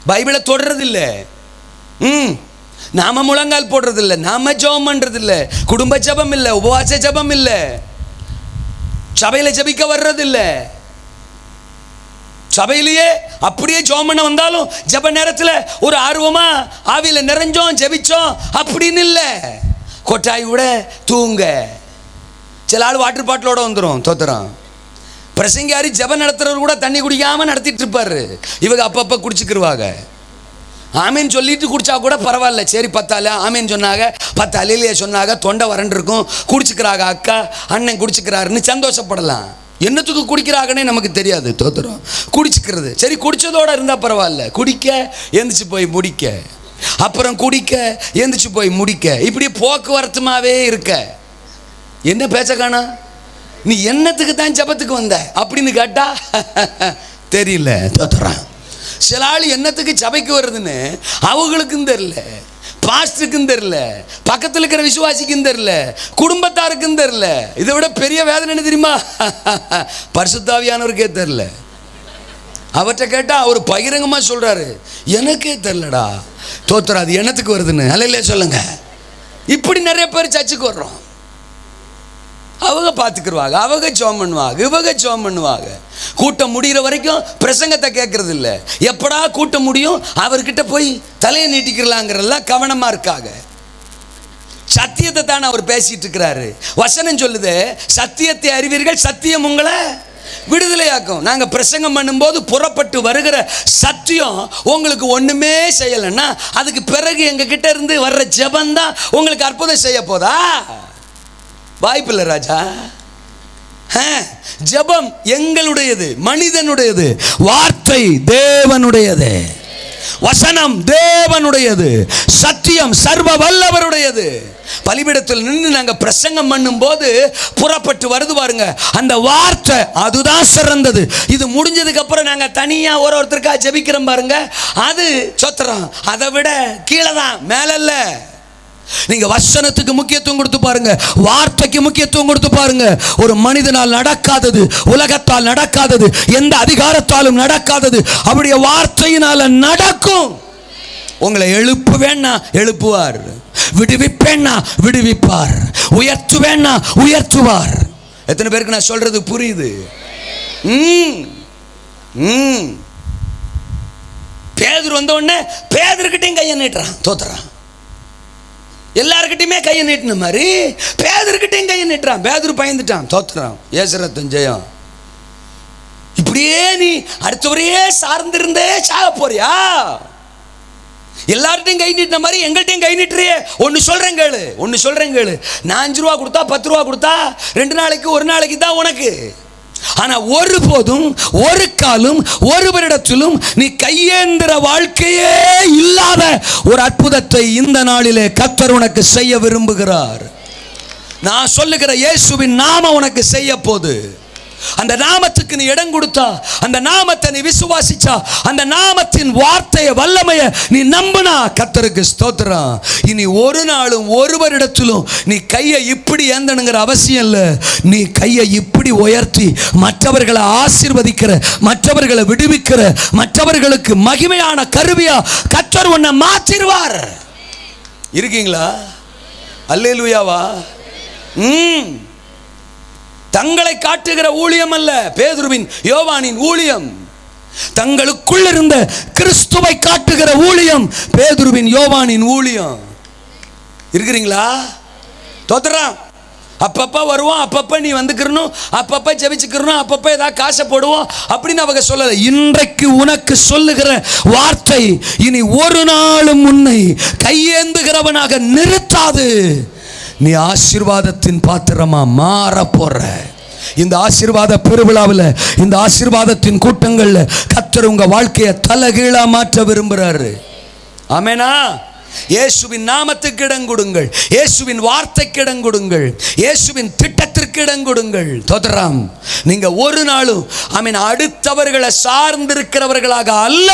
பைபிளை தொடர்றது இல்லை, நாம முழங்கால் போடுறது இல்லை, நாம ஜெபம் பண்றது இல்லை, குடும்ப ஜெபம் இல்லை, உபவாச ஜெபம் இல்லை, சபையில ஜெபிக்க வர்றது இல்லை. சபையிலேயே அப்படியே ஜெபம் பண்ண வந்தாலும் ஜெப நேரத்தில் ஒரு ஆர்வமா ஆவியில நிறைஞ்சோம் ஜெபிச்சோம் அப்படின்னு இல்லை. கொட்டாய் விட தூங்க. சில ஆள் வாட்டர் பாட்டிலோட வந்துடும் தோத்துறோம். பிரசங்காரி ஜெபம் நடத்துறவர் கூட தண்ணி குடிக்காம நடத்திட்டு இருப்பாரு. இவங்க அப்பப்ப குடிச்சுக்கிருவாங்க. ஆமீன் சொல்லிட்டு குடிச்சா கூட பரவாயில்ல, சரி 10 ஆமீன் சொன்னாங்க, 10 அலையிலேயே சொன்னாங்க, தொண்டை வறண்டு இருக்கும், குடிச்சுக்கிறாங்க, அக்கா அண்ணன் குடிச்சுக்கிறாருன்னு சந்தோஷப்படலாம். என்னத்துக்கு குடிக்கிறாங்கன்னே நமக்கு தெரியாது தோத்துறோம். குடிச்சுக்கிறது சரி, குடிச்சதோட இருந்தால் பரவாயில்ல, குடிக்க எந்திரிச்சு போய் முடிக்க, அப்புறம் குடிக்க எந்திரிச்சு போய் முடிக்க, இப்படி போக்குவரத்துமாவே இருக்க. என்ன பேச்ச காணா? நீ என்னத்துக்கு தான் ஜபத்துக்கு வந்த அப்படின்னு கேட்டா தெரியல தோத்துறான். சில ஆள் என்னத்துக்கு சபைக்கு வருதுன்னு அவங்களுக்கும் தெரியல, பாஸ்டருக்கும் தெரியல, பக்கத்தில் இருக்கிற விசுவாசிக்கும் தெரியல, குடும்பத்தாருக்கும் தெரியல. இதை விட பெரிய வேதனை என்ன தெரியுமா? பரிசுத்தாவியானவருக்கே தெரியல. அவர்கிட்ட கேட்டா அவர் பகிரங்கமா சொல்றாரு, எனக்கே தெரியலடா தோத்துறாது என்னத்துக்கு வருதுன்னு. அல்ல சொல்லுங்க. இப்படி நிறைய பேர் சர்ச்சுக்கு வர்றோம். அவங்க பார்த்துக்குருவாங்க, அவங்க ஜெபம் பண்ணுவாங்க, இவங்க ஜெபம் பண்ணுவாங்க. கூட்டம் முடிகிற வரைக்கும் பிரசங்கத்தை கேட்கறது இல்லை. எப்படா கூட்டம் முடியும் அவர்கிட்ட போய் தலையை நீட்டிக்கலாங்கிறதெல்லாம் கவனமா இருக்காங்க. சத்தியத்தை தான் அவர் பேசிட்டு இருக்கிறாரு. வசனம் சொல்லுது, சத்தியத்தை அறிவீர்கள், சத்தியம் உங்களை விடுதலையாக்கும். நாங்கள் பிரசங்கம் பண்ணும்போது புறப்பட்டு வருகிற சத்தியம் உங்களுக்கு ஒண்ணுமே செய்யலைன்னா அதுக்கு பிறகு எங்க கிட்ட இருந்து வர்ற ஜெபம் தான் உங்களுக்கு அற்புதம் செய்ய போதா? வாய்ப்பில்லை ராஜா. ஜெபம் எங்களுடையது, மனிதனுடையது, வார்த்தை தேவனுடையது, வசனம் தேவனுடையது, சத்தியம் சர்வ வல்லவருடையது. பலிபீடத்தில் நின்று நாங்கள் பிரசங்கம் பண்ணும் போது புறப்பட்டு வருது பாருங்க, அந்த வார்த்தை அதுதான் சிறந்தது. இது முடிஞ்சதுக்கு அப்புறம் நாங்கள் தனியாக ஒருத்தருக்காக ஜெபிக்கிறோம் பாருங்க, அது சொத்துறோம். அதை விட கீழே தான், மேல இல்லை. நீங்க வசனத்துக்கு முக்கியத்துவம் கொடுத்து பாருங்க, வார்த்தைக்கு முக்கியத்துவம் கொடுத்து பாருங்க. ஒரு மனிதனால் நடக்காதது, உலகத்தால் நடக்காதது, எந்த அதிகாரத்தாலும் நடக்காதது அவருடைய வார்த்தையினால நடக்கும். உங்களை எழுப்புவேன்னா எழுப்புவார், விடுவிப்பேன்னா விடுவிப்பார், உயர்த்துவேன்னா உயர்த்துவார். எத்தனை பேருக்கு நான் சொல்றது புரியுது? பேதுரு வந்த உடனே பேதுருக்கிட்டையும் கையை நீட்டுறான், தோத்துறான். எல்லாருக்கிட்டையுமே கையை நீட்டின மாதிரி பேதுருக்கிட்டையும் கையை நீட்டுறான். பேதுரு பயந்துட்டான், தோத்துறான். ஏசரத்தன் ஜெயம். இப்படியே நீ அடுத்தவரையே சார்ந்திருந்தே சாக போறியா? எல்லார்ட்டையும் கை நீட்டின மாதிரி எங்கள்கிட்டையும் கை நீட்டுறியே. ஒன்று சொல்றேன் கேளு. நான் 5 ரூபா கொடுத்தா 10 ரூபா கொடுத்தா 2 நாளைக்கு 1 நாளைக்கு தான் உனக்கு. ஆனா ஒருபோதும் ஒரு காலும் ஒருவரிடத்திலும் நீ கையேந்திர வாழ்க்கையே இல்லாத ஒரு அற்புதத்தை இந்த நாளிலே கர்த்தர் உனக்கு செய்ய விரும்புகிறார். நான் சொல்லுகிற இயேசுவின் நாமம் உனக்கு செய்ய போது. அந்த நாமத்துக்கு நீ இடம் கொடுத்தா, அந்த நாமத்தை நீ விசுவாசிச்சா, அந்த நாமத்தின் வார்த்தையை வல்லமையை நீ நம்பினா, கர்த்தருக்கு ஸ்தோத்திரம். இனி ஒரு நாளும் ஒருவரிடத்திலும் நீ கையை இப்படி ஏந்தணுங்கிற அவசியம் இல்லை. நீ கையை இப்படி உயர்த்தி மற்றவர்களை ஆசீர்வதிக்கிற, மற்றவர்களை விடுவிக்கிற, மற்றவர்களுக்கு மகிமையான கருவியா கர்த்தர் உன்னை மாற்றிடுவார். இருக்கீங்களா? அல்லேலூயாவா? தங்களை காட்டுகிற ஊழியம் அல்ல பேதுருவின் யோவானின் ஊழியம். தங்களுக்குள் இருந்த கிறிஸ்துவை காட்டுகிற ஊழியம் பேதுருவின் யோவானின் ஊழியம். இருக்கிறீங்களா? தோத்துறான். அப்பப்ப வருவோம், அப்பப்ப நீ வந்துக்கிறணும், அப்பப்ப ஜெபிச்சுக்கிறணும், அப்பப்ப ஏதாவது காசை போடுவோம் அப்படின்னு அவங்க சொல்லல. இன்றைக்கு உனக்கு சொல்லுகிற வார்த்தை இனி ஒரு நாளும் உன்னை கையேந்துகிறவனாக நிறுத்தாது. நீ ஆசீர்வாதத்தின் பாத்திரமா மாற போற. இந்த ஆசீர்வாத பெருவிழாவில், இந்த ஆசீர்வாதத்தின் கூட்டங்கள்ல கர்த்தர் உங்க வாழ்க்கையை தலைகீழா மாற்ற விரும்புறாரு. ஆமெனா? இயேசுவின் நாமத்துக்கு இடம் கொடுங்கள், இயேசுவின் வார்த்தைக்கு இடம் கொடுங்கள், இயேசுவின் திட்டத்திற்கு இடம் கொடுங்கள். தோதராம், நீங்க ஒரு நாளும் அடுத்தவர்களை சார்ந்திருக்கிறவர்களாக அல்ல,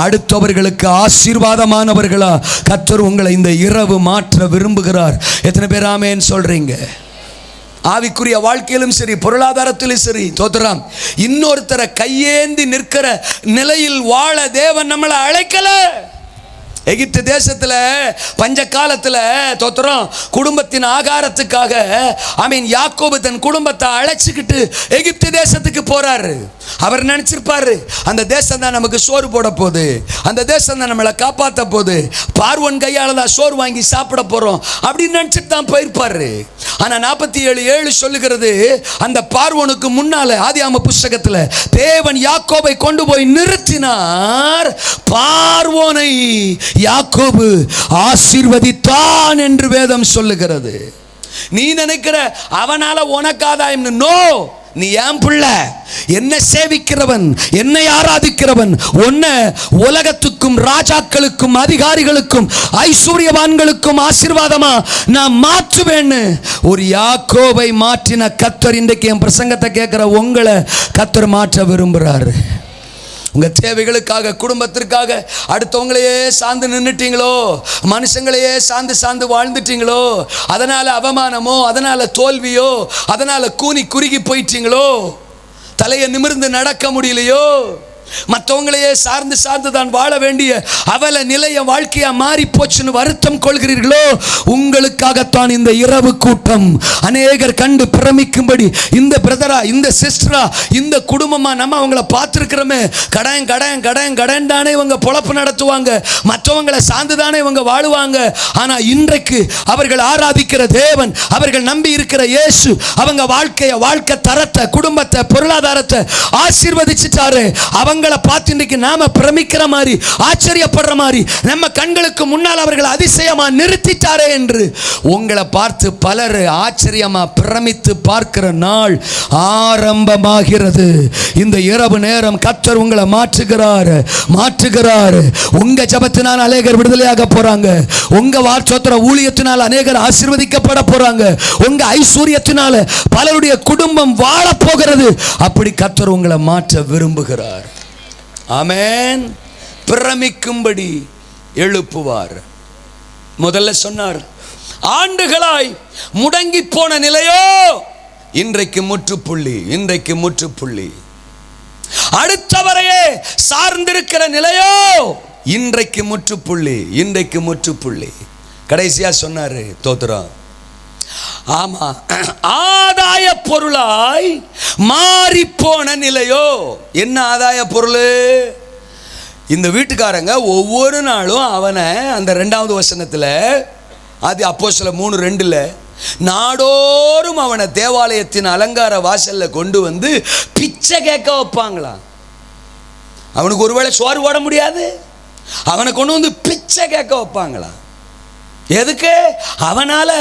அடுத்தவர்களுக்கு ஆசீர்வாதமானவர்களா கர்த்தர் உங்களை இந்த இரவு மாற்ற விரும்புகிறார். எத்தனை பேர் ஆமென் சொல்றீங்க? ஆவிக்குரிய வாழ்க்கையிலும் சரி, பொருளாதாரத்திலும் சரி, தோத்திரம், இன்னொருத்தரை கையேந்தி நிற்கிற நிலையில் வாழ தேவன் நம்மளை அழைக்கல. எகிப்து தேசத்தில் பஞ்ச காலத்தில் தோத்திரம் குடும்பத்தின் ஆகாரத்துக்காக யாக்கோபு தன் குடும்பத்தை அழைச்சிக்கிட்டு எகிப்து தேசத்துக்கு போறாரு. அவர் நினைச்சிருப்பாரு, அந்த தேசம் தான் நமக்கு சோறு போட போகுது, அந்த தேசம் தான் நம்மளை காப்பாற்ற போகுது, பார்வோன் கையால தான் சோறு வாங்கி சாப்பிட போறோம் அப்படின்னு நினைச்சிட்டு தான் போயிருப்பாரு. ஆனா 47:7 சொல்லுகிறது, அந்த பார்வோனுக்கு முன்னால ஆதியாகம புஸ்தகத்தில் தேவன் யாக்கோபை கொண்டு போய் நிறுத்தினார். பார்வோனை யாக்கோபு ஆசீர்வதித்தான் என்று வேதம் சொல்லுகிறது. நீ நினைக்கிற அவனால உனக்கு ஆதாயம்? நோ, நீ ஏன் புள்ள, என்ன சேவிக்கிறவன், என்னை ஆராதிக்கிறவன், உன்னை உலகத்துக்கும் ராஜாக்களுக்கும் அதிகாரிகளுக்கும் ஐஸ்வர்யவான்களுக்கும் ஆசீர்வாதமா நான் மாற்றுவேன்னு ஒரு யாக்கோபை மாற்றின கர்த்தர் இன்றைக்கு என் பிரசங்கத்தை கேட்கிற உங்களை கர்த்தர் மாற்ற விரும்புகிறாரு. உங்க தேவைகளுக்காக, குடும்பத்திற்காக அடுத்தவங்களையே சார்ந்து நின்றுட்டீங்களோ, மனுஷங்களையே சார்ந்து வாழ்ந்துட்டீங்களோ, அதனால அவமானமோ, அதனால தோல்வியோ, அதனால கூனி குறுகி போயிட்டீங்களோ, தலையை நிமிர்ந்து நடக்க முடியலையோ, மற்றவங்களையே சார்ந்து தான் வாழ வேண்டிய அவல நிலைய வாழ்க்கையா மாறி போச்சுன்னு வருத்தம் கொள்கிறீர்களோ, உங்களுக்காகத்தான் இந்த இரவு கூட்டம். அநேகர் கண்டு பிரமிக்கும்படி, இந்த பிரதரா, இந்த சிஸ்டரா, இந்த குடும்பமா நம்ம அவங்கள பார்த்துருக்கிறோமே, கடன் தானே இவங்க பொழப்பு நடத்துவாங்க, மற்றவங்களை சார்ந்து தானே இவங்க வாழுவாங்க. ஆனா இன்றைக்கு அவர்கள் ஆராதிக்கிற தேவன், அவர்கள் நம்பி இருக்கிற இயேசு அவங்க வாழ்க்கை தரத்தை, குடும்பத்தை, பொருளாதாரத்தை ஆசீர்வதிச்சுட்டாரு. அவங்களை பார்த்து இன்றைக்கு நாம பிரமிக்கிற மாதிரி, ஆச்சரியப்படுற மாதிரி, நம்ம கண்களுக்கு முன்னால் அவர்கள் அதிசயமா நிறுத்திட்டாரே என்று உங்களை பார்த்து பலர் ஆச்சரியமா பிரமித்து பார்க்கிற நாள் ஆரம்பமாகிறது. இந்த இரவு நேரம் கர்த்தர் உங்களை மாற்றுகிறார். உங்க ஜெபத்தினால் அநேகர் விடுதலையாக போறாங்க, உங்க வார்த்தை ஊழியத்தினால் அநேகர் ஆசீர்வதிக்கப்பட போறாங்க, உங்க ஐஸ்வர்யத்தினால பலருடைய குடும்பம் வாழ போகிறது. அப்படி கர்த்தர் உங்களை மாற்ற விரும்புகிறார். ஆமென். பிரமிக்கும்படி எழுப்புவார். முதல்ல சொன்னார், ஆண்டுகளாய் முடங்கி போன நிலையோ இன்றைக்கு முற்றுப்புள்ளி, இன்றைக்கு முற்றுப்புள்ளி. அடுத்தவரையே சார்ந்திருக்கிற நிலையோ இன்றைக்கு முற்றுப்புள்ளி, இன்றைக்கு முற்றுப்புள்ளி. கடைசியா சொன்னாரு, தோத்திரம், ஆமா, ஆதாய பொருளாய் மாறி போன நிலையோ. என்ன ஆதாய பொருள்? இந்த வீட்டுக்காரங்க ஒவ்வொரு நாளும் அவனை அந்த 2வது வசனத்தில், அது அப்போஸ்தலர் 3:2, நாடோறும் அவனை தேவாலயத்தின் அலங்கார வாசல்ல கொண்டு வந்து பிச்சை கேட்க வைப்பாங்களாம். அவனுக்கு ஒருவேளை சோறு போட முடியாது, அவனை கொண்டு வந்து பிச்சை கேட்க வைப்பாங்களாம். எதுக்கு? அவனால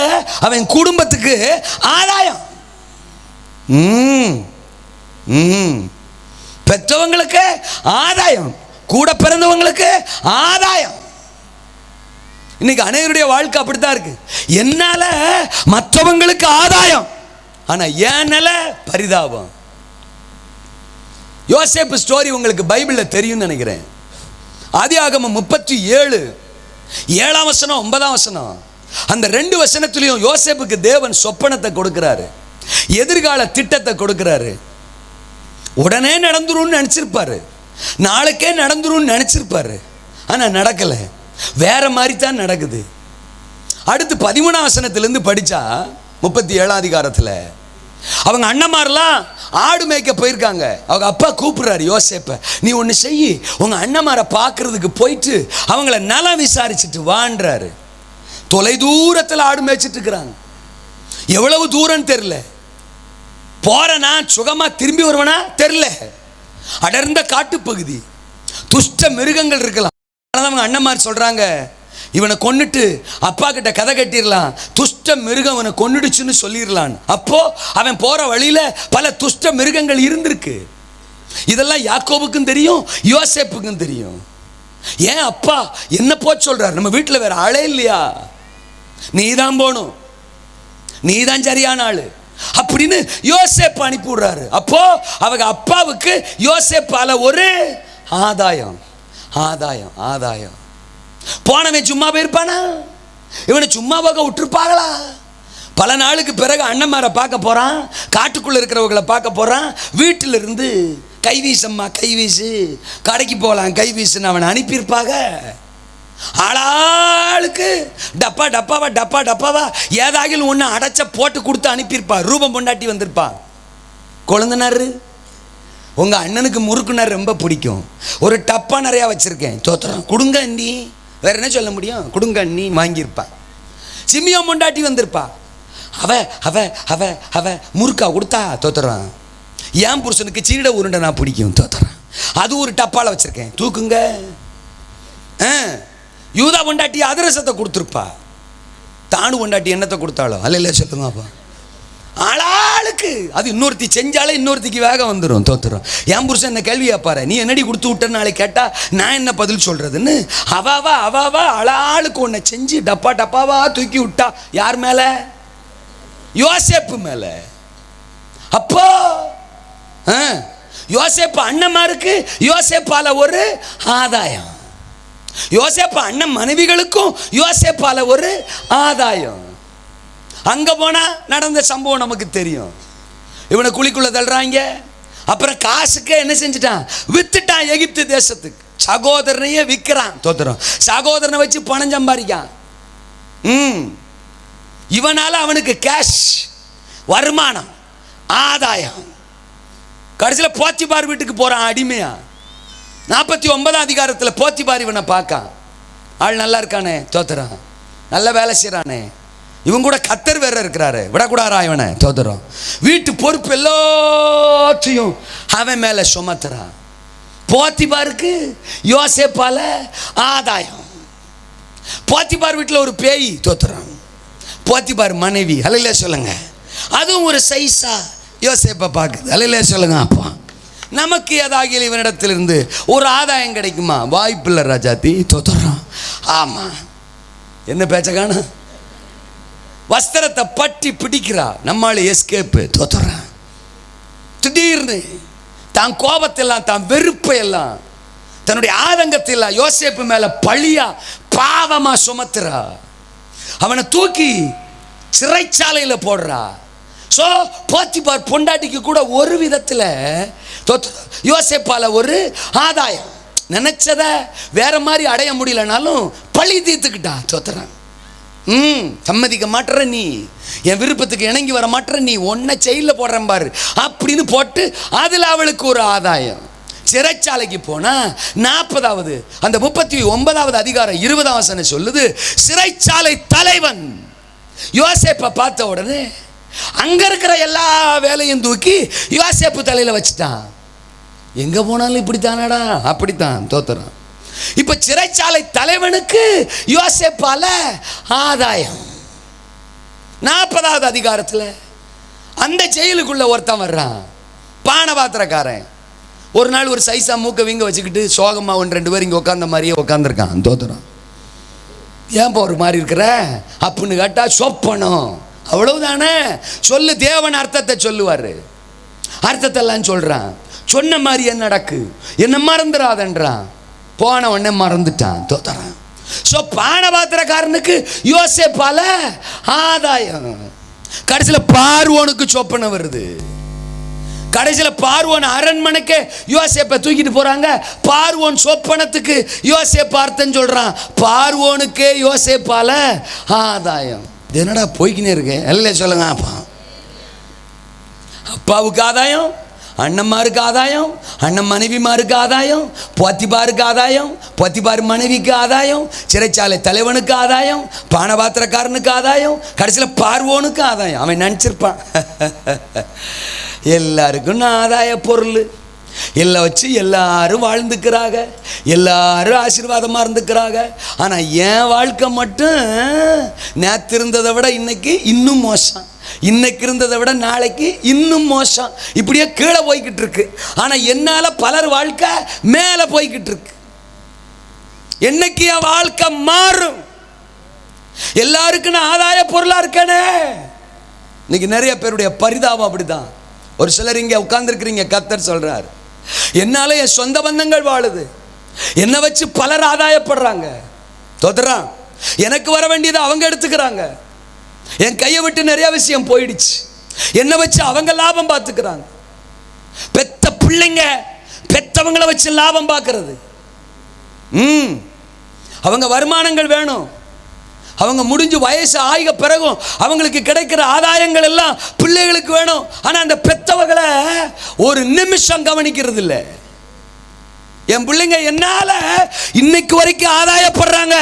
அவன் குடும்பத்துக்கு ஆதாயம். பெற்றவங்களுக்கு ஆதாயம், கூட பிறந்தவங்களுக்கு ஆதாயம். இன்னைக்கு அநேகருடைய வாழ்க்கை அப்படித்தான் இருக்கு. என்னால மற்றவங்களுக்கு ஆதாயம், ஆனா என்னால பரிதாபம். யோசேப்பு ஸ்டோரி உங்களுக்கு பைபிள்ல தெரியும் நினைக்கிறேன். ஆதியாகமம் 37:7 வசனம் 9 வசனம், அந்த 2 வசனத்திலையும் யோசேப்புக்கு தேவன் சொப்பனத்தை கொடுக்கிறாரு, எதிர்கால திட்டத்தை கொடுக்கிறாரு. உடனே நடந்துரும் நினைச்சிருப்பாரு, நாளைக்கே நடந்துரும் நினைச்சிருப்பாரு, ஆனா நடக்கல, வேற மாதிரி தான் நடக்குது. அடுத்து 13 வசனத்திலிருந்து படிச்சா 37 அதிகாரத்தில் அவங்க அண்ணன்மாரெல்லாம் ஆடு மேய்க்க போயிருக்காங்க. அவங்க அப்பா கூப்பிடுறாரு யோசேப்பை, நீ ஒன்று செய், உங்க அண்ணன்மாரை பார்க்கறதுக்கு போயிட்டு அவங்கள நலம் விசாரிச்சுட்டு வான்றாரு. தொலை தூரத்தில் ஆடு மேய்ச்சிட்டு இருக்கிறாங்க. எவ்வளவு தூரம் தெரியல, போறனா சுகமா திரும்பி வருவனா தெரியல. அடர்ந்த காட்டுப்பகுதி, துஷ்ட மிருகங்கள் இருக்கலாம். அவங்க அண்ணன்மார் சொல்றாங்க, இவனை கொன்னுட்டு அப்பா கிட்ட கதை கட்டிடலாம், துஷ்ட மிருகம் அவனை கொன்னுடுச்சுன்னு சொல்லிடலான். அப்போ அவன் போற வழியில பல துஷ்ட மிருகங்கள் இருந்திருக்கு. இதெல்லாம் யாக்கோபுக்கும் தெரியும், யோசேப்புக்கும் தெரியும். ஏன் அப்பா என்ன போச்சு சொல்றாரு, நம்ம வீட்டில் வேற ஆளே இல்லையா, நீ தான் போகணும், நீ தான் சரியான ஆளு அப்படின்னு யோசேப்பு அனுப்பி விடுறாரு. அப்போ அவங்க அப்பாவுக்கு யோசேப்பால ஒரு ஆதாயம், ஆதாயம், ஆதாயம். போனவன் சும்மா போயிருப்பானா? இவனை சும்மா பார்க்க விட்டுருப்பாங்களா? பல நாளுக்கு பிறகு அண்ணன்மாரை பார்க்க போறான், காட்டுக்குள்ள இருக்கிறவங்களை பார்க்க போறான். வீட்டில இருந்து கைவீசம்மா கைவீசு, கடைக்கு போகலாம் கைவீசுன்னு அவனை அனுப்பியிருப்பாங்க. ஆளாளுக்கு டப்பா டப்பாவா டப்பா டப்பாவா ஏதாகிலும் ஒன்று அடைச்ச போட்டு கொடுத்து அனுப்பியிருப்பா. ரூபம் பொண்டாட்டி வந்திருப்பா. கொழுந்தனாரு, உங்க அண்ணனுக்கு முறுக்குனார் ரொம்ப பிடிக்கும், ஒரு டப்பா நிறையா வச்சிருக்கேன், தோத்திரம் கொடுங்க அண்ணி, வேற என்ன சொல்ல முடியும், கொடுங்க அண்ணி வாங்கியிருப்பான். சிமியோன் பொண்டாட்டி வந்திருப்பா. அவ அவ அவ அவ முறுக்கா கொடுத்தா தோத்துறான். ஏன் புருஷனுக்கு சீட உருண்டை நான் பிடிக்கும், தோத்துறான், அது ஒரு டப்பால வச்சிருக்கேன் தூக்குங்க. யூதா பொண்டாட்டி அதிரசத்தை கொடுத்துருப்பா. தானு பொண்டாட்டி என்னத்தை கொடுத்தாளோ அல்ல சொல்லுங்க அப்பா. ஆளாளுக்கு அது இன்னொருத்தி செஞ்சாலே இன்னொருத்திக்கு வேகம் வந்துடும், தோத்துரும். என் புருஷன் என்ன கேள்வி கேட்பாரு, நீ என்னடி கொடுத்து விட்ட நாளை கேட்டா நான் என்ன பதில் சொல்றதுன்னு. அவாவா அவாவா ஆளாளுக்கு ஒன்றை செஞ்சு டப்பா டப்பாவா தூக்கி விட்டா. யார் மேல? யோசேப்பு மேல. அப்போ யோசேப்பு அண்ணன்மாருக்கு யோசேப்பால ஒரு ஆதாயம், யோசேப்பு அண்ணன் மனைவிகளுக்கும் யோசேப்பால ஒரு ஆதாயம். அங்க போனா நடந்த சம்பவம் நமக்கு தெரியும். இவனை குழிக்குள்ள தள்ளுறாங்க. அப்புறம் காசுக்கு என்ன செஞ்சுட்டான், வித்துட்டான் எகிப்து தேசத்துக்கு. சகோதரனையே விற்கிறான், தோத்துறோம். சகோதரனை வச்சு பணம் சம்பாதிக்கான். இவனால அவனுக்கு கேஷ் வருமானம், ஆதாயம். கடைசியில் போத்திபார் வீட்டுக்கு போறான் அடிமையா. 49 அதிகாரத்தில் போத்திபார் இவனை பார்க்கான். ஆள் நல்லா இருக்கானே, தோத்துறான், நல்ல வேலை செய்யறானே, இவன் கூட கத்தர் வேற இருக்கிறாரு, விடக்கூடாரா இவனை, தோத்துறோம். வீட்டு பொறுப்பு எல்லாத்தையும் அவன் மேல சுமத்துறான். போத்திபாருக்கு யோசேப்பால ஆதாயம். போத்திபார் வீட்டில் ஒரு பேய், தோத்துறான். போத்திபார் மனைவி, அல்லையா சொல்லுங்க, அதுவும் ஒரு சைஸா யோசேப்பை பார்க்குது, அல்லையா சொல்லுங்க. அப்பா நமக்கு ஏதாகிய இவனிடத்திலிருந்து ஒரு ஆதாயம் கிடைக்குமா? வாய்ப்பில்லை ராஜாத்தி, தோத்துறான். ஆமா, என்ன பேச்ச காண, வஸ்திரத்தை பட்டி பிடிக்கிறா, நம்மால எஸ்கேப்பு, தோத்துறான். திடீர்னு தான் கோபத்தெல்லாம், தான் வெறுப்பையெல்லாம், தன்னுடைய ஆதங்கத்தை எல்லாம் யோசேப்பு மேல பழியா பாவமா சுமத்துறா. அவனை தூக்கி சிறைச்சாலையில் போடுறா. ஸோ போத்திபார் பொண்டாட்டிக்கு கூட ஒரு விதத்தில் யோசேப்பால ஒரு ஆதாயம். நினைச்சத வேற மாதிரி அடைய முடியலனாலும் பழி தீர்த்துக்கிட்டான். தோத்துறான். சம்மதிக்க மாட்டற, நீ என் விருப்பத்துக்கு இணங்கி வர மாட்டற, நீ ஒன்ன செயலில் போடுறேன் பாரு அப்படின்னு போட்டு அதில் அவளுக்கு ஒரு ஆதாயம். சிறைச்சாலைக்கு போனா 40வது அந்த 39வது அதிகாரம் 20ஆம் வசனம் சொல்லுது, சிறைச்சாலை தலைவன் யோசேப்பை பார்த்த உடனே அங்க இருக்கிற எல்லா வேலையும் தூக்கி யோசேப்பு தலையில வச்சுட்டான். எங்க போனாலும் இப்படித்தானடா, அப்படித்தான். தோத்துறான். இப்ப சிறைச்சாலை தலைவனுக்கு யோசேப்பால ஆதாயம். 40வது அதிகாரத்தில் அந்த ஜெயிலுக்குள்ள ஒருத்தன் வர்றான், பானபாத்திரக்காரன். ஒரு நாள் ஒரு சைஸா மூக்க வீங்க வச்சுக்கிட்டு சோகமா 1-2 பேர் இங்க உட்கார்ந்த மாதிரியே உட்காந்துருக்கான். தோத்துறான். ஏன்பா ஒரு மாதிரி இருக்கிற அப்படின்னு கேட்டா சொப்பனம், அவ்வளவுதானே. சொல்லு, தேவன் அர்த்தத்தை சொல்லுவாரு. அர்த்தத்தை எல்லாம் சொல்றான். சொன்ன மாதிரி என்ன நடக்கு, என்ன மறந்துடாதன்றான். போன உடனே மறந்துட்டான். தோத்துறான். ஸோ பானபாத்திரக்காரனுக்கு யோசேப்பால ஆதாயம். கடைசியில் பார்வோனுக்கு சொப்பனம் வருது. கடைசியில் பார்வோன் அரண்மனைக்கு யோசேப்பை தூக்கிட்டு போறாங்க. பார்வோன் சொப்பனத்துக்கு யோசேப்பு அர்த்தம் சொல்றான். பார்வோனுக்கே யோசேப்பால ஆதாயம். என்னடா போய்க்கினே இருக்கு, எல்லாம் சொல்லுங்க. அப்பாவுக்கு ஆதாயம், அண்ணன்மாருக்கு ஆதாயம், அண்ணன் மனைவிமாருக்கு ஆதாயம், போத்திபாருக்கு ஆதாயம், போத்திபார் மனைவிக்கு ஆதாயம், சிறைச்சாலை தலைவனுக்கு ஆதாயம், பானபாத்திரக்காரனுக்கு ஆதாயம், கடைசியில் பார்வோனுக்கு ஆதாயம். அவன் நினச்சிருப்பான் எல்லாருக்கும் நான் ஆதாய பொருள் எல்லாம் வச்சு எல்லாரும் வாழ்ந்துக்கிறாங்க, எல்லாரும் ஆசீர்வாதமாக இருந்துக்கிறாங்க. ஆனால் என் வாழ்க்கை மட்டும் நேற்று இருந்ததை விட இன்னைக்கு இன்னும் மோசம், இன்னைக்கு இருந்ததை விட நாளைக்கு இன்னும் மோசம், இப்படியே கீழே போய்கிட்டு இருக்கு. ஆனால் என்னால் பலர் வாழ்க்கை மேலே போய்கிட்டு இருக்கு. என்னைக்கு என் வாழ்க்கை மாறும்? எல்லாருக்கும் நான் ஆதாய பொருளாக இருக்கனே. இன்னைக்கு நிறைய பேருடைய பரிதாபம் அப்படிதான். ஒரு சிலர் இங்கே உட்கார்ந்துருக்கிறீங்க, கர்த்தர் சொல்றார், என்னால என் சொந்த பந்தங்கள் வாழுது, என்னை வச்சு பலர் ஆதாயப்படுறாங்க. தோத்துறான். எனக்கு வர வேண்டியதை அவங்க எடுத்துக்கிறாங்க. என் கையை விட்டு நிறைய விஷயம் போயிடுச்சு. என்னை வச்சு அவங்க லாபம் பார்த்துக்கிறாங்க. பெத்த பிள்ளைங்க பெத்தவங்களை வச்சு லாபம் பார்க்கறது. அவங்க வருமானங்கள் வேணும். அவங்க முடிஞ்சு வயசு ஆகிய பிறகும் அவங்களுக்கு கிடைக்கிற ஆதாயங்கள் எல்லாம் பிள்ளைகளுக்கு வேணும். ஆனால் அந்த பெத்தவங்களை ஒரு நிமிஷம் கவனிக்கிறது இல்லை. என் பிள்ளைங்க என்னால் இன்னைக்கு வரைக்கும் ஆதாயப்படுறாங்க,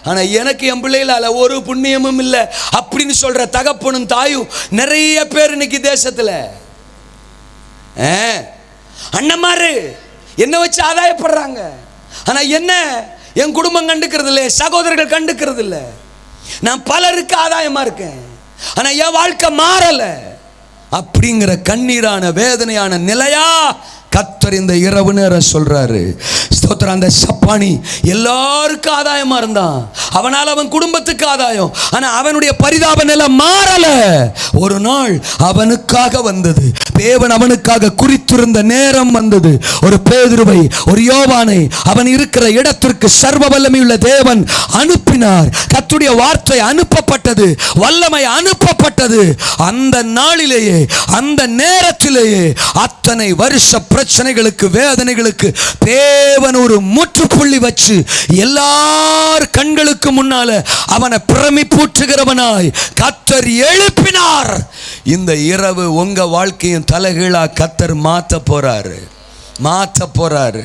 ஆனால் எனக்கு என் பிள்ளைகளால் ஒரு புண்ணியமும் இல்லை அப்படின்னு சொல்கிற தகப்பனும் தாயும் நிறைய பேர் இன்னைக்கு தேசத்தில். அண்ணன்மாரு என்னை வச்சு ஆதாயப்படுறாங்க, ஆனால் என்ன என் குடும்பம் கண்டுக்கிறது இல்லை, சகோதரர்கள் கண்டுக்கிறது இல்லை. நான் பலருக்கு ஆதாயமா இருக்கேன், ஆனா என் வாழ்க்கை மாறல அப்படிங்கிற கண்ணீரான வேதனையான நிலையா கர்த்தர் இந்த இரவு நேரம் சொல்றாரு. ஸ்தோத்திரம். அந்த சப்பானி எல்லாருக்கும் ஆதாயமா இருந்தான், அவனால் அவன் குடும்பத்துக்கு ஆதாயம், ஆனா அவனுடைய பரிதாப நிலை மாறல. ஒரு நாள் அவனுக்காக வந்தது, தேவன் அவனுக்காக குறித்திருந்த நேரம் வந்தது. ஒரு பேதுருவை, ஒரு யோவானை அவன் இருக்கிற இடத்திற்கு சர்வ வல்லமையுள்ள தேவன் அனுப்பினார். கர்த்தருடைய வார்த்தை அனுப்பப்பட்டது, வல்லமை அனுப்பப்பட்டது. அந்த நாளிலேயே, அந்த நேரத்திலேயே அத்தனை வருஷ பிரச்சனைகளுக்கு, வேதனைகளுக்கு தேவன் ஒரு முற்றுப்புள்ளி வச்சு எல்லார் கண்களுக்கு முன்னால அவனை பிரமிப்பூற்றுகிறவனாய் கர்த்தர் எழுப்பினார். இந்த இரவு உங்க வாழ்க்கையின் தலைகீழா கர்த்தர் மாத்த போறாரு, மாத்த போறாரு,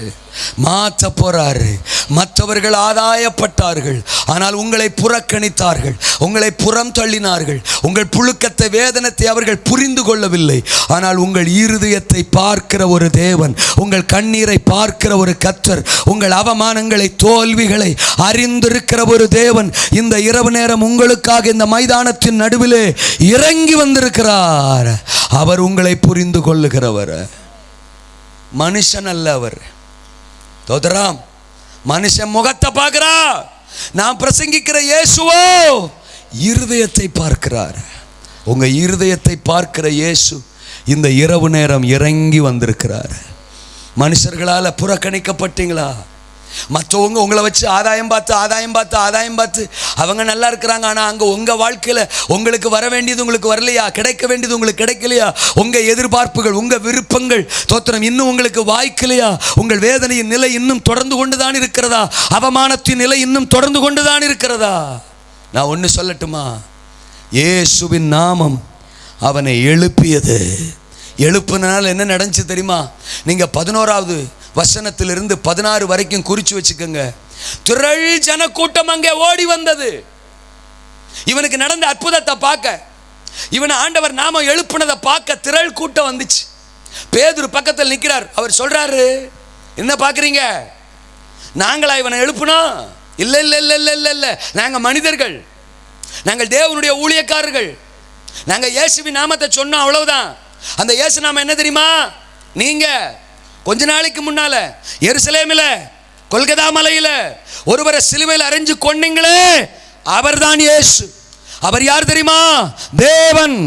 மாற்ற போறாரு. மற்றவர்கள் ஆதாயப்பட்டார்கள், ஆனால் உங்களை புறக்கணித்தார்கள், உங்களை புறம் தள்ளினார்கள். உங்கள் புழுக்கத்தை, வேதனத்தை அவர்கள் புரிந்து கொள்ளவில்லை. ஆனால் உங்கள் இருதயத்தை பார்க்கிற ஒரு தேவன், உங்கள் கண்ணீரை பார்க்கிற ஒரு கர்த்தர், உங்கள் அவமானங்களை, தோல்விகளை அறிந்திருக்கிற ஒரு தேவன் இந்த இரவு நேரம் உங்களுக்காக இந்த மைதானத்தின் நடுவிலே இறங்கி வந்திருக்கிறார். அவர் உங்களை புரிந்து கொள்ளுகிறவர், மனுஷன் அல்ல அவர். தோதராம். மனுஷன் முகத்தை பார்க்கிறா, நான் பிரசங்கிக்கிற இயேசுவோ இருதயத்தை பார்க்கிறார். உங்க இருதயத்தை பார்க்கிற இயேசு இந்த இரவு நேரம் இறங்கி வந்திருக்கிறார். மனுஷர்களால் புறக்கணிக்கப்பட்டீங்களா? மற்றவங்க உங்களை வச்சு ஆதாயம் பார்த்து அவங்க நல்லா இருக்கிறாங்க. ஆனால் அங்கே உங்கள் வாழ்க்கையில் உங்களுக்கு வர வேண்டியது உங்களுக்கு வரலையா, கிடைக்க வேண்டியது உங்களுக்கு கிடைக்கலையா, உங்கள் எதிர்பார்ப்புகள் உங்கள் விருப்பங்கள் தோத்திரம் இன்னும் உங்களுக்கு வாய்க்கலையா, உங்கள் வேதனையின் நிலை இன்னும் தொடர்ந்து கொண்டு தான் இருக்கிறதா, அவமானத்தின் நிலை இன்னும் தொடர்ந்து கொண்டு தான் இருக்கிறதா? நான் ஒன்று சொல்லட்டுமா? இயேசுவின் நாமம் அவனை எழுப்பியது. எழுப்புனால என்ன நடந்துச்சு தெரியுமா? நீங்கள் 11வது வசனத்திலிருந்து 16 வரைக்கும் குறிச்சு வச்சுக்கோங்க. திரள் ஜனக்கூட்டம் அங்கே ஓடி வந்தது. இவனுக்கு நடந்த அற்புதத்தை பார்க்க, இவனை ஆண்டவர் நாம எழுப்புனதை பார்க்க திரள் கூட்டம் வந்துச்சு. பேதுரு பக்கத்தில் நிற்கிறார். அவர் சொல்றாரு, என்ன பார்க்குறீங்க? நாங்களா இவனை எழுப்புனோம்? இல்லை இல்லை இல்லை இல்லை இல்லை இல்லை, நாங்கள் மனிதர்கள், நாங்கள் தேவனுடைய ஊழியக்காரர்கள், நாங்கள் இயேசுவின் நாமத்தை சொன்னோம், அவ்வளவுதான். அந்த இயேசு நாமம் என்ன தெரியுமா? நீங்க கொஞ்ச நாளைக்கு முன்னால எருசலேமில் கொல்கதா மலையில் ஒருவரை சிலுவையில் அறைஞ்சு கொன்னீங்களே, அவர்தான் இயேசு. அவர் யார் தெரியுமா? தேவன்,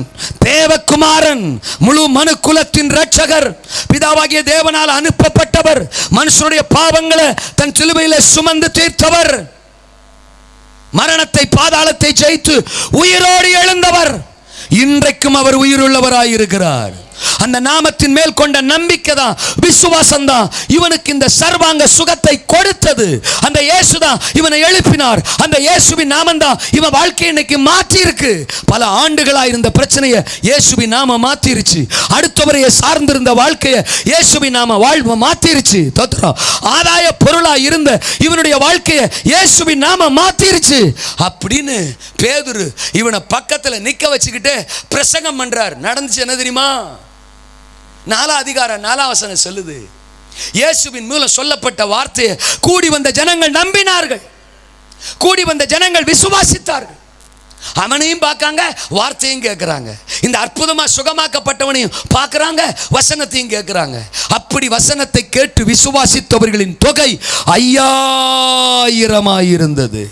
தேவகுமாரன், முழு மனு குலத்தின் இரட்சகர், பிதாவாகிய தேவனால் அனுப்பப்பட்டவர், மனுஷனுடைய பாவங்களை தன் சிலுவையில் சுமந்து தீர்த்தவர், மரணத்தை பாதாளத்தை ஜெயித்து உயிரோடு எழுந்தவர். இன்றைக்கும் அவர் உயிருள்ளவராயிருக்கிறார். அந்த நாமத்தின் மேல் கொண்ட நம்பிக்கை தான், விசுவாசம் தான் இவனுக்கு இந்த சர்வாங்க சுகத்தை கொடுத்தது. அந்த இயேசு தான் இவனை எழுப்பினார். அந்த இயேசுவின் நாமம் தான் இவன் வாழ்க்கையை இன்னைக்கு மாற்றி இருக்கு. பல ஆண்டுகளாக இருந்த பிரச்சனையை இயேசுவின் நாம மாத்திருச்சு. அடுத்தவரையை சார்ந்திருந்த வாழ்க்கையை இயேசுவின் நாம வாழ்வு மாத்திருச்சு. ஆதாய பொருளா இருந்த இவனுடைய வாழ்க்கையை இயேசுவின் நாம மாத்திருச்சு அப்படின்னு பேதுரு இவனை பக்கத்தில் நிக்க வச்சுக்கிட்டு பிரசங்கம் பண்றார். நடந்துச்சு என்ன தெரியுமா? 4 அதிகாரம் 4 வசனம் சொல்லுது, இயேசுவின் மூலம் சொல்லப்பட்ட வார்த்தையை கூடி வந்த ஜனங்கள் நம்பினார்கள், கூடி வந்த ஜனங்கள் விசுவாசித்தார்கள். அவனையும் பார்க்காங்க, வார்த்தையும் கேட்கிறாங்க. இந்த அற்புதமா சுகமாக்கப்பட்டவனையும் பார்க்கறாங்க, வசனத்தையும் கேட்கிறாங்க. அப்படி வசனத்தை கேட்டு விசுவாசித்தவர்களின் தொகை 5000 இருந்தது.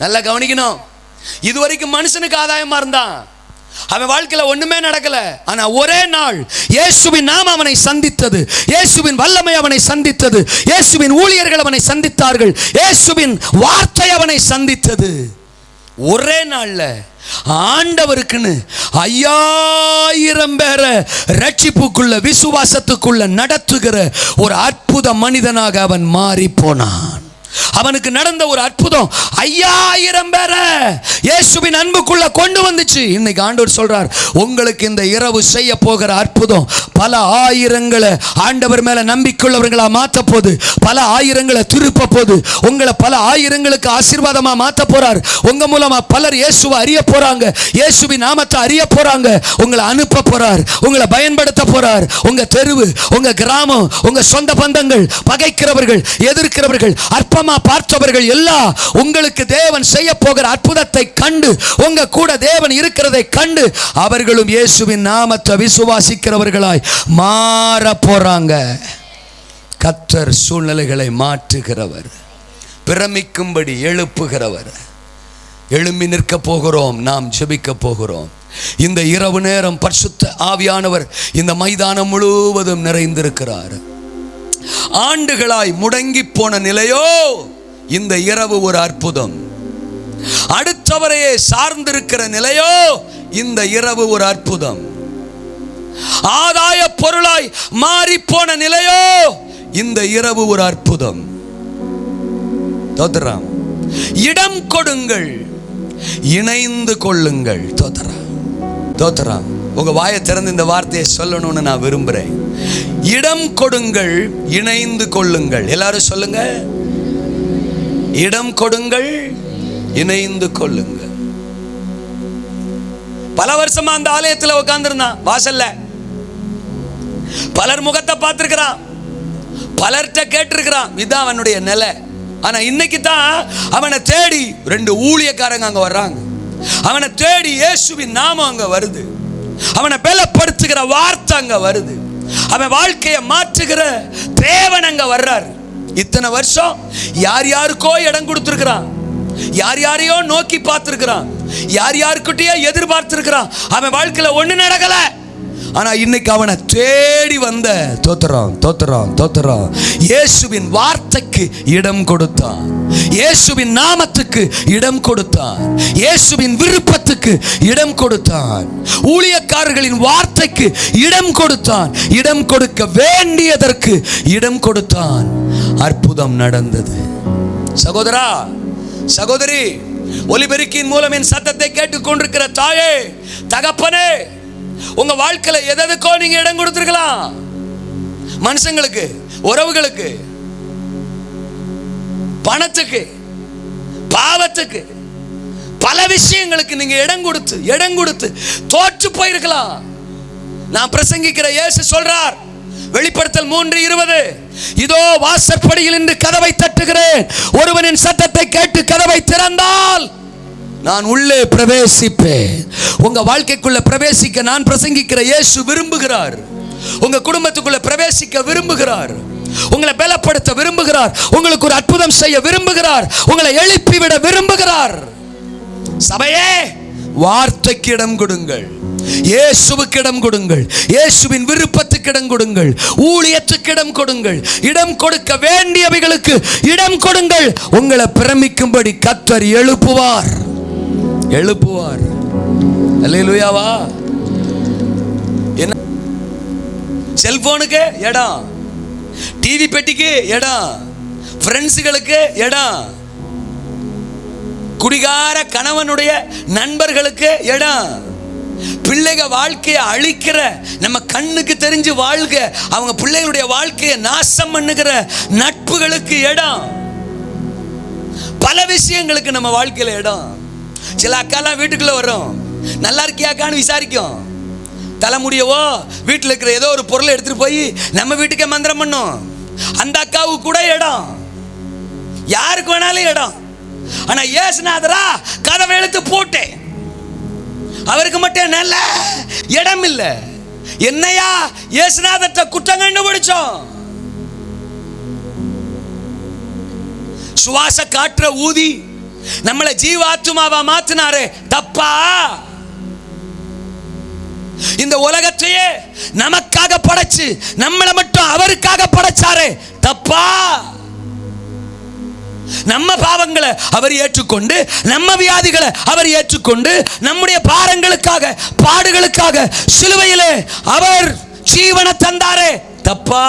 நல்லா கவனிக்கணும். இதுவரைக்கும் மனுஷனுக்கு ஆதாயமா இருந்தான், அவன் வாழ்க்கையில ஒண்ணுமே நடக்கல. ஆனா ஒரே நாள் இயேசுவின் நாமம் அவனை சந்தித்தது, இயேசுவின் வல்லமை அவனை சந்தித்தது, இயேசுவின் ஊழியர்கள் அவனை சந்தித்தார்கள், இயேசுவின் வார்த்தை அவனை சந்தித்தது. ஒரே நாள்ல ஆண்டவருக்குன்னு 5000 பேரை ரட்சிப்புக்குள்ள விசுவாசத்துக்குள்ள நடத்துகிற ஒரு அற்புத மனிதனாக அவன் மாறி போனான். அவனுக்கு நடந்த ஒரு அற்புதம் 5000 பேரை இயேசுவின் அன்புக்குள்ள கொண்டு வந்துச்சு. இன்னைக்கு ஆண்டவர் சொல்றார், உங்களுக்கு இந்த இரவு செய்ய போகிற அற்புதம் பல ஆயிரங்களை ஆண்டவர் மேல நம்பிக்கையுள்ளவர்களா மாத்த போது, பல ஆயிரங்களை திருப்ப போது, உங்களை பல ஆயிரங்களுக்கு ஆசீர்வாதமா மாத்த போறார். உங்க மூலமா பலர் இயேசுவை அறிய போறாங்க, இயேசுவின் நாமத்தை அறிய போறாங்க, உங்களை அனுப்ப போறார், உங்களை பயன்படுத்த போறார். உங்க தெருவு, உங்க கிராமம், உங்க சொந்த பந்தங்கள், பகைக்கிறவர்கள், எதிர்க்கிறவர்கள், அற்பமா பார்த்தவர்கள் எல்லாம் உங்களுக்கு தேவன் செய்ய போகிற அற்புதத்தை கண்டு, உங்க கூட தேவன் இருக்கிறதை கண்டு அவர்களும் இயேசுவின் நாமத்தை விசுவாசிக்கிறவர்களாய் மாற போறாங்க. கர்த்தர் சூழ்நிலைகளை மாற்றுகிறவர், பிரமிக்கும்படி எழுப்புகிறவர். எழும்பி நிற்க போகிறோம், நாம் ஜெபிக்க போகிறோம். இந்த இரவு நேரம் பரிசுத்த ஆவியானவர் இந்த மைதானம் முழுவதும் நிறைந்திருக்கிறார். ஆண்டுகளாய் முடங்கி போன நிலையோ இந்த இரவு ஒரு அற்புதம். அடுத்தவரையே சார்ந்திருக்கிற நிலையோ இந்த இரவு ஒரு அற்புதம். ஆதாய பொருளாய் மாறி போன நிலையோ இந்த இரவு ஒரு அற்புதம். தோத்திரம். இடம் கொடுங்கள், இணைந்து கொள்ளுங்கள். தோத்திரம் தோத்திரம். உங்க வாயை திறந்து இந்த வார்த்தையை சொல்லணும்னு நான் விரும்புறேன். இடம் கொடுங்கள், இணைந்து கொள்ளுங்கள். எல்லாரும் சொல்லுங்க, இடம் கொடுங்கள், இணைந்து கொள்ளுங்கள். பல வருஷமா அந்த ஆலயத்தில் உட்கார்ந்திருந்தான் வாசல்ல. பலர் முகத்தை பார்த்திருக்கிறான், பலர்கிட்ட கேட்டிருக்கிறான், இதுதான் அவனுடைய நிலை. ஆனா இன்னைக்கு தான் அவனை தேடி 2 ஊழியக்காரங்க அங்க வர்றாங்க. அவனை தேடி இயேசுவின் நாமம் அங்க வருது, அவனை பலப்படுத்துகிற வார்த்தை அங்க வருது, அவன் வாழ்க்கையை மாற்றுகிற தேவன் அங்க வர்றார். இத்தனை வருஷம் யார் யாருக்கோ இடம் கொடுத்திருக்கிறான், யார் யாரையோ நோக்கி பார்த்திருக்கிறான், யார் யாருக்கிட்டயோ எதிர்பார்த்திருக்கிறான். அவன் வாழ்க்கையில ஒண்ணு நடக்கல. ஆனா இன்னைக்கு அவனை தேடி வந்த தோத்திரம் தோத்திரம் தோத்திரம் இயேசுவின் வார்த்தைக்கு இடம் கொடுத்தான், இயேசுவின் நாமத்துக்கு இடம் கொடுத்தான், இயேசுவின் விருப்பத்துக்கு இடம் கொடுத்தான், ஊழியக்காரர்களின் வார்த்தைக்கு இடம் கொடுத்தான், இடம் கொடுக்க வேண்டியதற்கு இடம் கொடுத்தான். அற்புதம் நடந்தது. சகோதரா, சகோதரி, ஒலிபெருக்கின் மூலம் என் சத்தத்தை கேட்டுக் கொண்டிருக்கிற தாயே, தகப்பனே, உங்க வாழ்க்கையில எதற்கோ நீங்க இடம் கொடுத்திருக்கலாம். மனுஷங்களுக்கு, உறவுகளுக்கு, பணத்துக்கு, பாவத்துக்கு, பல விஷயங்களுக்கு நீங்க இடம் கொடுத்து தோற்று போயிருக்கலாம். நான் பிரசங்கிக்கிற இயேசு சொல்றார், வெளிப்படுத்தல் 3:20, இதோ வாசற்படியில் நின்று கதவை தட்டுகிறேன், ஒருவனின் சத்தத்தை கேட்டு கதவை திறந்தால் நான் உள்ளே பிரவேசிப்பேன். உங்க வாழ்க்கைக்குள்ள பிரவேசிக்க நான் பிரசங்கிக்கிற இயேசு விரும்புகிறார். உங்க குடும்பத்துக்குள்ள பிரவேசிக்க விரும்புகிறார். உங்களை பலப்படுத்த விரும்புகிறார். உங்களுக்கு ஒரு அற்புதம் செய்ய விரும்புகிறார். உங்களை எழுப்பிவிட விரும்புகிறார். சபையே, வார்த்தைக்கு இடம் கொடுங்கள், இயேசுவுக்கு இடம் கொடுங்கள், இயேசுவின் விருப்பத்துக்கு இடம் கொடுங்கள், ஊழியத்துக்கு இடம் கொடுங்கள், இடம் கொடுக்க வேண்டியவைகளுக்கு இடம் கொடுங்கள். உங்களை பிரமிக்கும்படி கர்த்தர் எழுப்புவார். அல்லேலூயாவா? என்ன செல்போனுக்கு இடம், டிவி பெட்டிக்கு இடம், ஃப்ரெண்ட்ஸுகளுக்கு இடம், குடிகார கணவனுடைய நண்பர்களுக்கு இடம், பிள்ளைக வாழ்க்கையை அழிக்கிற, நம்ம கண்ணுக்கு தெரிஞ்சு வாழ்க அவங்க பிள்ளைகளுடைய வாழ்க்கையை நாசம் பண்ணுகிற நட்புகளுக்கு இடம், பல விஷயங்களுக்கு நம்ம வாழ்க்கையில இடம். சில அக்காலாம் வீட்டுக்குள்ள வரும், நல்லா இருக்கியாக்கான்னு விசாரிக்கும். தலைமுடியவோ வீட்டில் இருக்கிற ஏதோ ஒரு பொருளை எடுத்துட்டு போய் நம்ம வீட்டுக்கே மந்திரம் பண்ணும். அந்த அக்காவுக்கு கூட இடம், யாருக்கு வேணாலும் இடம். ஆனா இயேசுநாதரா கதவை இழுத்து போட்டேன், அவருக்கு மட்டும் நல்ல இடம் இல்லை. என்னையா இயேசுநாதர்ட்ட குற்றம் கண்டுபிடிச்சோம்? சுவாச காற்ற ஊதி நம்மளை ஜீவாத்மாவா மாத்தினாரே, தப்பா? இந்த உலகத்தையே நமக்காக படைச்சு நம்மளை மட்டும் அவருக்காக படைச்சாரே, தப்பா? நம்ம பாவங்களை அவர் ஏற்றுக்கொண்டு, நம்ம வியாதிகளை அவர் ஏற்றுக்கொண்டு, நம்முடைய பாரங்களுக்காக, பாடுகளுக்காக சிலுவையிலே அவர் ஜீவனை தந்தாரே, தப்பா?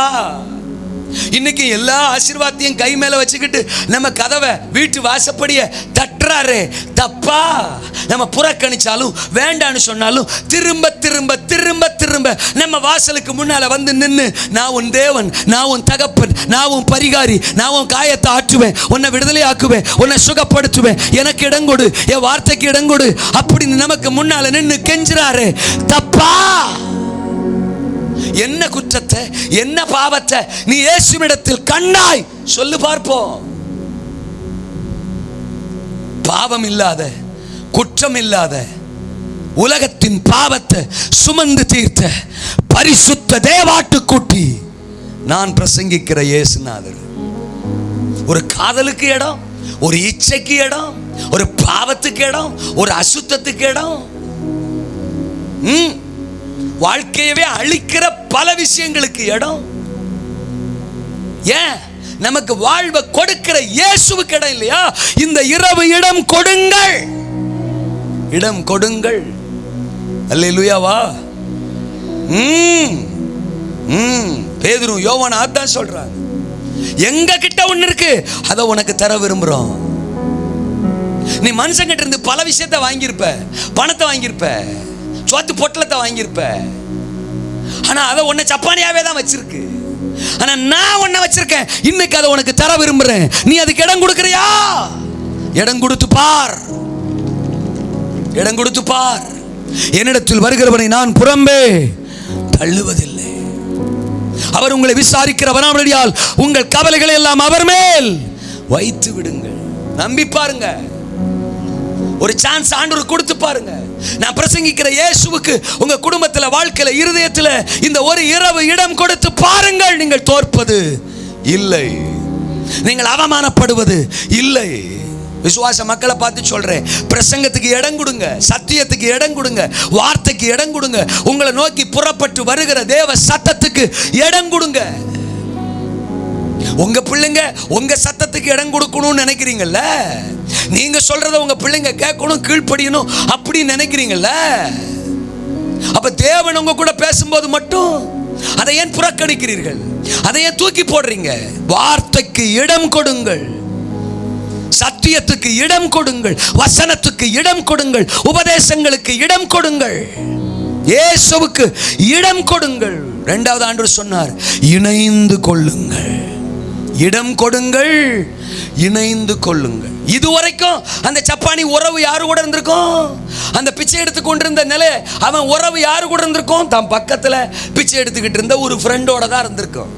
இன்னைக்கு எல்லா ஆசீர்வாதத்தையும் கை மேல வச்சுக்கிட்டு நம்ம கதவை வீட்டு வாசப்படிய தட்டுறாரு, தப்பா? நம்ம புறக்கணிச்சாலும் வேண்டான்னு சொன்னாலும் திரும்ப திரும்ப திரும்ப திரும்ப நம்ம வாசலுக்கு முன்னால வந்து நின்று, நான் உன் தேவன், நான் உன் தகப்பன், நான் உன் பரிகாரி, நான் உன் காயத்தை ஆற்றுவேன், உன்னை விடுதலை ஆக்குவேன், உன்னை சுகப்படுத்துவேன், எனக்கு இடம் கொடு, என் வார்த்தைக்கு இடம் கொடு அப்படின்னு நமக்கு முன்னால நின்று கெஞ்சுறாரு, தப்பா? என்ன குற்றத்தை, என்ன பாவத்தை நீ இயேசுவிடத்தில் கண்டாய் சொல்லு பார்ப்போம். பாவம் இல்லாத, குற்றம் இல்லாத, உலகத்தின் பாவத்தை சுமந்து தீர்த்த பரிசுத்த தேவாட்டுக்குட்டி நான் பிரசங்கிக்கிற இயேசுநாதர். ஒரு காதலுக்கு இடம், ஒரு இச்சைக்கு இடம், ஒரு பாவத்துக்கு இடம், ஒரு அசுத்தத்துக்கு இடம், வாழ்க்கையவே அழிக்கிற பல விஷயங்களுக்கு இடம். ஏன்? நமக்கு வாழ்வை கொடுக்கிற இயேசுவுக்கு இடம் இல்லையா? இந்த இரவு இடம் கொடுங்கள், இடம் கொடுங்கள். அல்லேலூயாவா? பேதுரு யோவான் அதான் சொல்றாங்க, எங்க கிட்ட ஒண்ணு இருக்கு, அதை உனக்கு தர விரும்புறோம். நீ மனுஷங்கிட்ட இருந்து பல விஷயத்தை வாங்கியிருப்ப, பணத்தை வாங்கியிருப்ப, சோத்து பொட்டலத்தை வாங்கியிருப்ப, ஆனா அதை உன்னை சப்பானியாவே தான் வச்சிருக்கு. ஆனா நான் உன்னை வச்சிருக்கேன், இன்னைக்கு அதை உனக்கு தர விரும்புறேன். நீ அதுக்கு இடம் கொடுக்கறியா? இடம் கொடுத்து பார், இடம் கொடுத்து பார். என்னிடத்தில் வருகிறவனை நான் புறம்பே தள்ளுவதில்லை. அவர் உங்களை விசாரிக்கிறவரால் உங்கள் கவலைகளை எல்லாம் அவர் மேல் வைத்து விடுங்கள். நம்பி பாருங்க, ஒரு சான்ஸ் ஆண்டவர் கொடுத்து பாருங்க. நான் பிரசங்கிக்கிற இயேசுவுக்கு உங்க குடும்பத்தில், வாழ்க்கையில, இருதயத்தில் இந்த ஒரு இரவு இடம் கொடுத்து பாருங்கள். நீங்கள் தோற்பது இல்லை, நீங்கள் அவமானப்படுவது இல்லை. விசுவாச மக்களை பார்த்து சொல்றேன், பிரசங்கத்துக்கு இடம் கொடுங்க, சத்தியத்துக்கு இடம் கொடுங்க, வார்த்தைக்கு இடம் கொடுங்க, உங்களை நோக்கி புறப்பட்டு வருகிற தேவ சத்தத்துக்கு இடம் கொடுங்க. உங்க பிள்ளைங்க உங்க சத்தத்துக்கு இடம் கொடுக்கணும்னு நினைக்கிறீங்கல்ல, நீங்க சொல்றத உங்க பிள்ளைங்க கேட்கணும், கீழ்ப்படியணும் அப்படின்னு நினைக்கிறீங்கல்ல, அப்ப தேவன் உங்க கூட பேசும்போது மட்டும் அதை ஏன் புறக்கணிக்கிறீர்கள்? அதை ஏன் தூக்கி போடுறீங்க? வார்த்தைக்கு இடம் கொடுங்கள், சத்தியத்துக்கு இடம் கொடுங்கள், வசனத்துக்கு இடம் கொடுங்கள், உபதேசங்களுக்கு இடம் கொடுங்கள், இயேசுவுக்கு இடம் கொடுங்கள். இரண்டாவது ஆண்டவர் சொன்னார், இணைந்து கொள்ளுங்கள். இடம் கொடுங்கள், இணைந்து கொள்ளுங்கள். இதுவரைக்கும் அந்த சப்பானி உறவு யாரு கூட இருந்திருக்கும்? அந்த பிச்சை எடுத்து கொண்டிருந்த நிலை, அவன் உறவு யாரு கூட இருந்திருக்கும்? தான் பக்கத்துல பிச்சை எடுத்துக்கிட்டு இருந்த ஒரு ஃப்ரெண்டோட தான் இருந்திருக்கும்.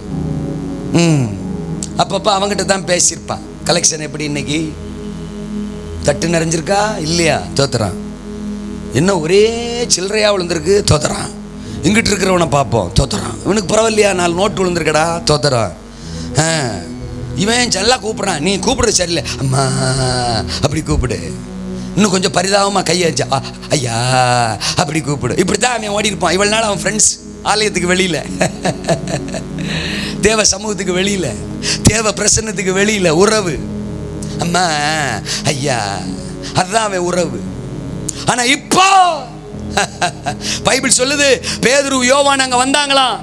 அப்பப்ப அவங்கிட்ட தான் பேசியிருப்பான். கலெக்ஷன் எப்படி இன்னைக்கு? தட்டு நிறைஞ்சிருக்கா இல்லையா? தோத்துறான். என்ன ஒரே சில்லறையா விழுந்திருக்கு? தோத்துறான். இங்கிட்டு இருக்கிறவனை பார்ப்போம், தோத்துறான். இவனுக்கு பரவாயில்லையா, 4 நோட்டு விழுந்திருக்கடா? தோத்துறான். இவன் நல்லா கூப்பிடுறான், நீ கூப்பிடுறது சரியில்லை, அம்மா அப்படி கூப்பிடு. இன்னும் கொஞ்சம் பரிதாபமாக கையச்சா, ஐயா அப்படி கூப்பிடு. இப்படித்தான் அவன் ஓடி இருப்பான். இவ்வளவு நாள் அவன் ஃப்ரெண்ட்ஸ் ஆலயத்துக்கு வெளியில, தேவ சமூகத்துக்கு வெளியில, தேவ பிரசன்னத்துக்கு வெளியில உறவு, அம்மா ஐயா, அதுதான் அவன் உறவு. ஆனா இப்போ பைபிள் சொல்லுது, பேதுரு யோவான் அங்க வந்தாங்களாம்,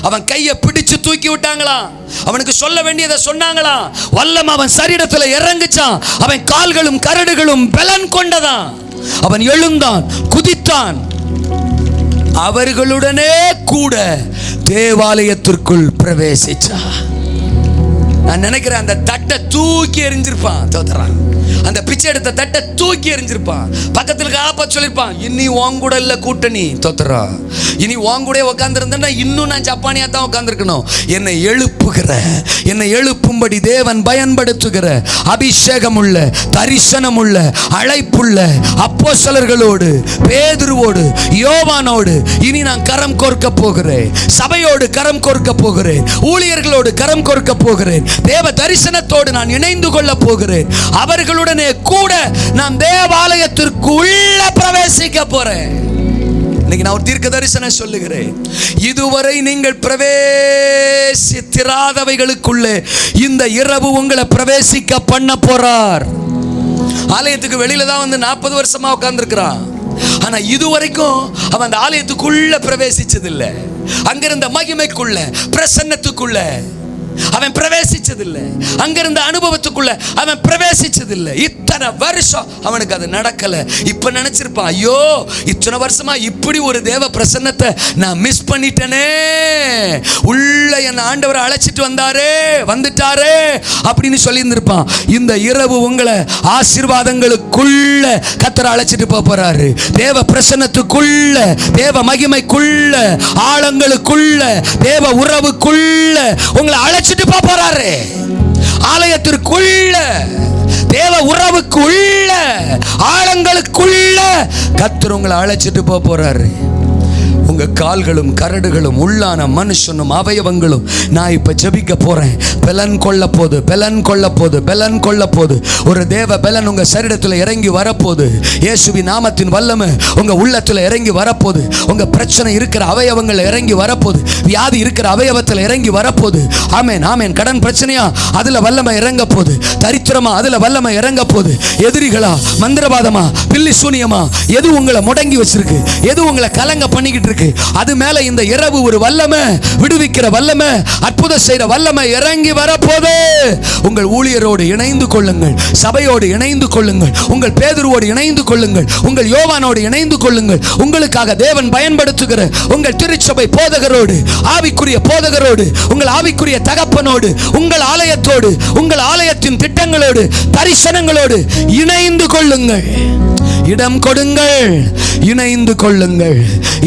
அவன் கையை பிடிச்சு தூக்கி விட்டாங்களாம், அவனுக்கு சொல்ல வேண்டியதை சொன்னாங்களாம், வல்லம் அவன் சரீரத்தில் இறங்குச்சான், அவன் கால்களும் கரடுகளும் பலன் கொண்டதான், அவன் எழுந்தான், குதித்தான், அவர்களுடனே கூட தேவாலயத்திற்குள் பிரவேசிச்சான். நான் நினைக்கிறேன் அந்த தட்டை தூக்கி எறிஞ்சிருப்பான். தோத்துறான். அந்த பிச்சை எடுத்த தட்டை தூக்கி எறிஞ்சிருப்பான். பக்கத்துல காப்பா சொல்லிருப்பான், இனி உன் கூட இல்ல கூட்டணி. தோத்துறா. இனி உன் கூட உட்கார்ந்துருந்தா இன்னும் நான் ஜப்பானியா தான் உட்கார்ந்துருக்கணும். என்னை எழுப்புகிற, என்னை எழுப்பும்படி தேவன் பயன்படுத்துகிற அபிஷேகம் உள்ள, தரிசனம் உள்ள, அழைப்புள்ள அப்போஸ்தலர்களோடு, பேதுருவோடு, யோவானோடு இனி நான் கரம் கோர்க்க போகிறேன். சபையோடு கரம் கோர்க்க போகிறேன். ஊழியர்களோடு கரம் கோர்க்க போகிறேன். தேவ தரிசனத்தோடு நான் இணைந்து கொள்ள போகிறேன். அவர்களுடனே கூட நான் தேவாலயத்திற்கு உள்ள பிரவேசிக்க போறேன். இன்னைக்கு நான் ஒரு தீர்க்க தரிசனம் சொல்லுகிறேன். இதுவரை நீங்கள் பிரவேசித்திராதவைகளுக்குள்ளே இந்த இரவு உங்களை பிரவேசிக்க பண்ண போறார். ஆலயத்துக்கு வெளியில தான் வந்து 40 வருஷமா உட்கார்ந்துருக்கிறான். ஆனா இதுவரைக்கும் அவன் அந்த ஆலயத்துக்குள்ள பிரவேசிச்சதில்லை. அங்கிருந்த மகிமைக்குள்ள, பிரசன்னத்துக்குள்ள அவன் பிரவேசிச்சதில்லை. அங்கிருந்த அனுபவத்துக்குள்ள அவன் பிரவேசிச்சதில்லை. இத்தனை வருஷம் அவனுக்கு அது நடக்கல. இப்ப நினைச்சிருப்பான், ஐயோ இத்தனை வருஷமா இப்படி ஒரு தேவ பிரசன்னத்தை நான் மிஸ் பண்ணிட்டேனே, உள்ள என் ஆண்டவரை அழைச்சிட்டு வந்துட்டாரே அப்படின்னு சொல்லி இருந்திருப்பான். இந்த இரவு உங்களை ஆசீர்வாதங்களுக்குள்ள கர்த்தர் அழைச்சிட்டு போறாரு. தேவ பிரசன்னத்துக்குள்ள, தேவ மகிமைக்குள்ள, ஆழங்களுக்குள்ள, தேவ உறவுக்குள்ள உங்களை அழைச்சிட்டு போறாரு. ஆலயத்திற்குள்ள, தேவ உறவுக்குள்ள, ஆழங்களுக்குள்ள கர்த்தர் உங்களை அழைச்சிட்டு போறாரு. உங்க கால்களும் கரடுகளும் உள்ளான மனுஷனும் அவயவங்களும் நான் இப்ப ஜெபிக்க போறேன். பலன் கொள்ள போது, பலன் கொள்ள போது, பலன் கொள்ள போது. ஒரு தேவ பலன் உங்க சரீரத்தில் இறங்கி வரப்போது. இயேசுவின் நாமத்தின் வல்லமை உங்க உள்ளத்துல இறங்கி வரப்போது. உங்க பிரச்சனை இருக்கிற அவயவங்கள் இறங்கி வரப்போது. வியாதி இருக்கிற அவயவத்தில் இறங்கி வரப்போது. ஆமென், ஆமென். கடன் பிரச்சனையா, அதுல வல்லமை இறங்க போது. தரித்திரமா, அதுல வல்லமை இறங்க போது. எதிரிகளா, மந்திரவாதமா, பில்லி சூனியமா, எது உங்களை முடங்கி வச்சிருக்கு, எது உங்களை கலங்க பண்ணிக்கிட்டு இருக்கு, அது மேல இந்த இரவு ஒரு வல்லமை, விடுவிக்கிற வல்லமை, அற்புதம் செய்யற வல்லமை இறங்கி வரப்போது. உங்கள் ஊழியரோடு இணைந்து கொள்ளுங்கள், சபையோடு இணைந்து கொள்ளுங்கள், உங்கள் பேதுருவோடு இணைந்து கொள்ளுங்கள், உங்கள் யோவானோடு இணைந்து கொள்ளுங்கள். உங்களுக்காக தேவன் பயன்படுத்துகிற உங்கள் திருச்சபை போதகரோடு, ஆவிக்குரிய போதகரோடு, உங்கள் ஆவிக்குரிய தகப்பனோடு, உங்கள் ஆலயத்தோடு, உங்கள் ஆலயத்தின் திட்டங்களோடு, தரிசனங்களோடு இணைந்து கொள்ளுங்கள். இடம் கொடுங்கள், இணைந்து கொள்ளுங்கள்.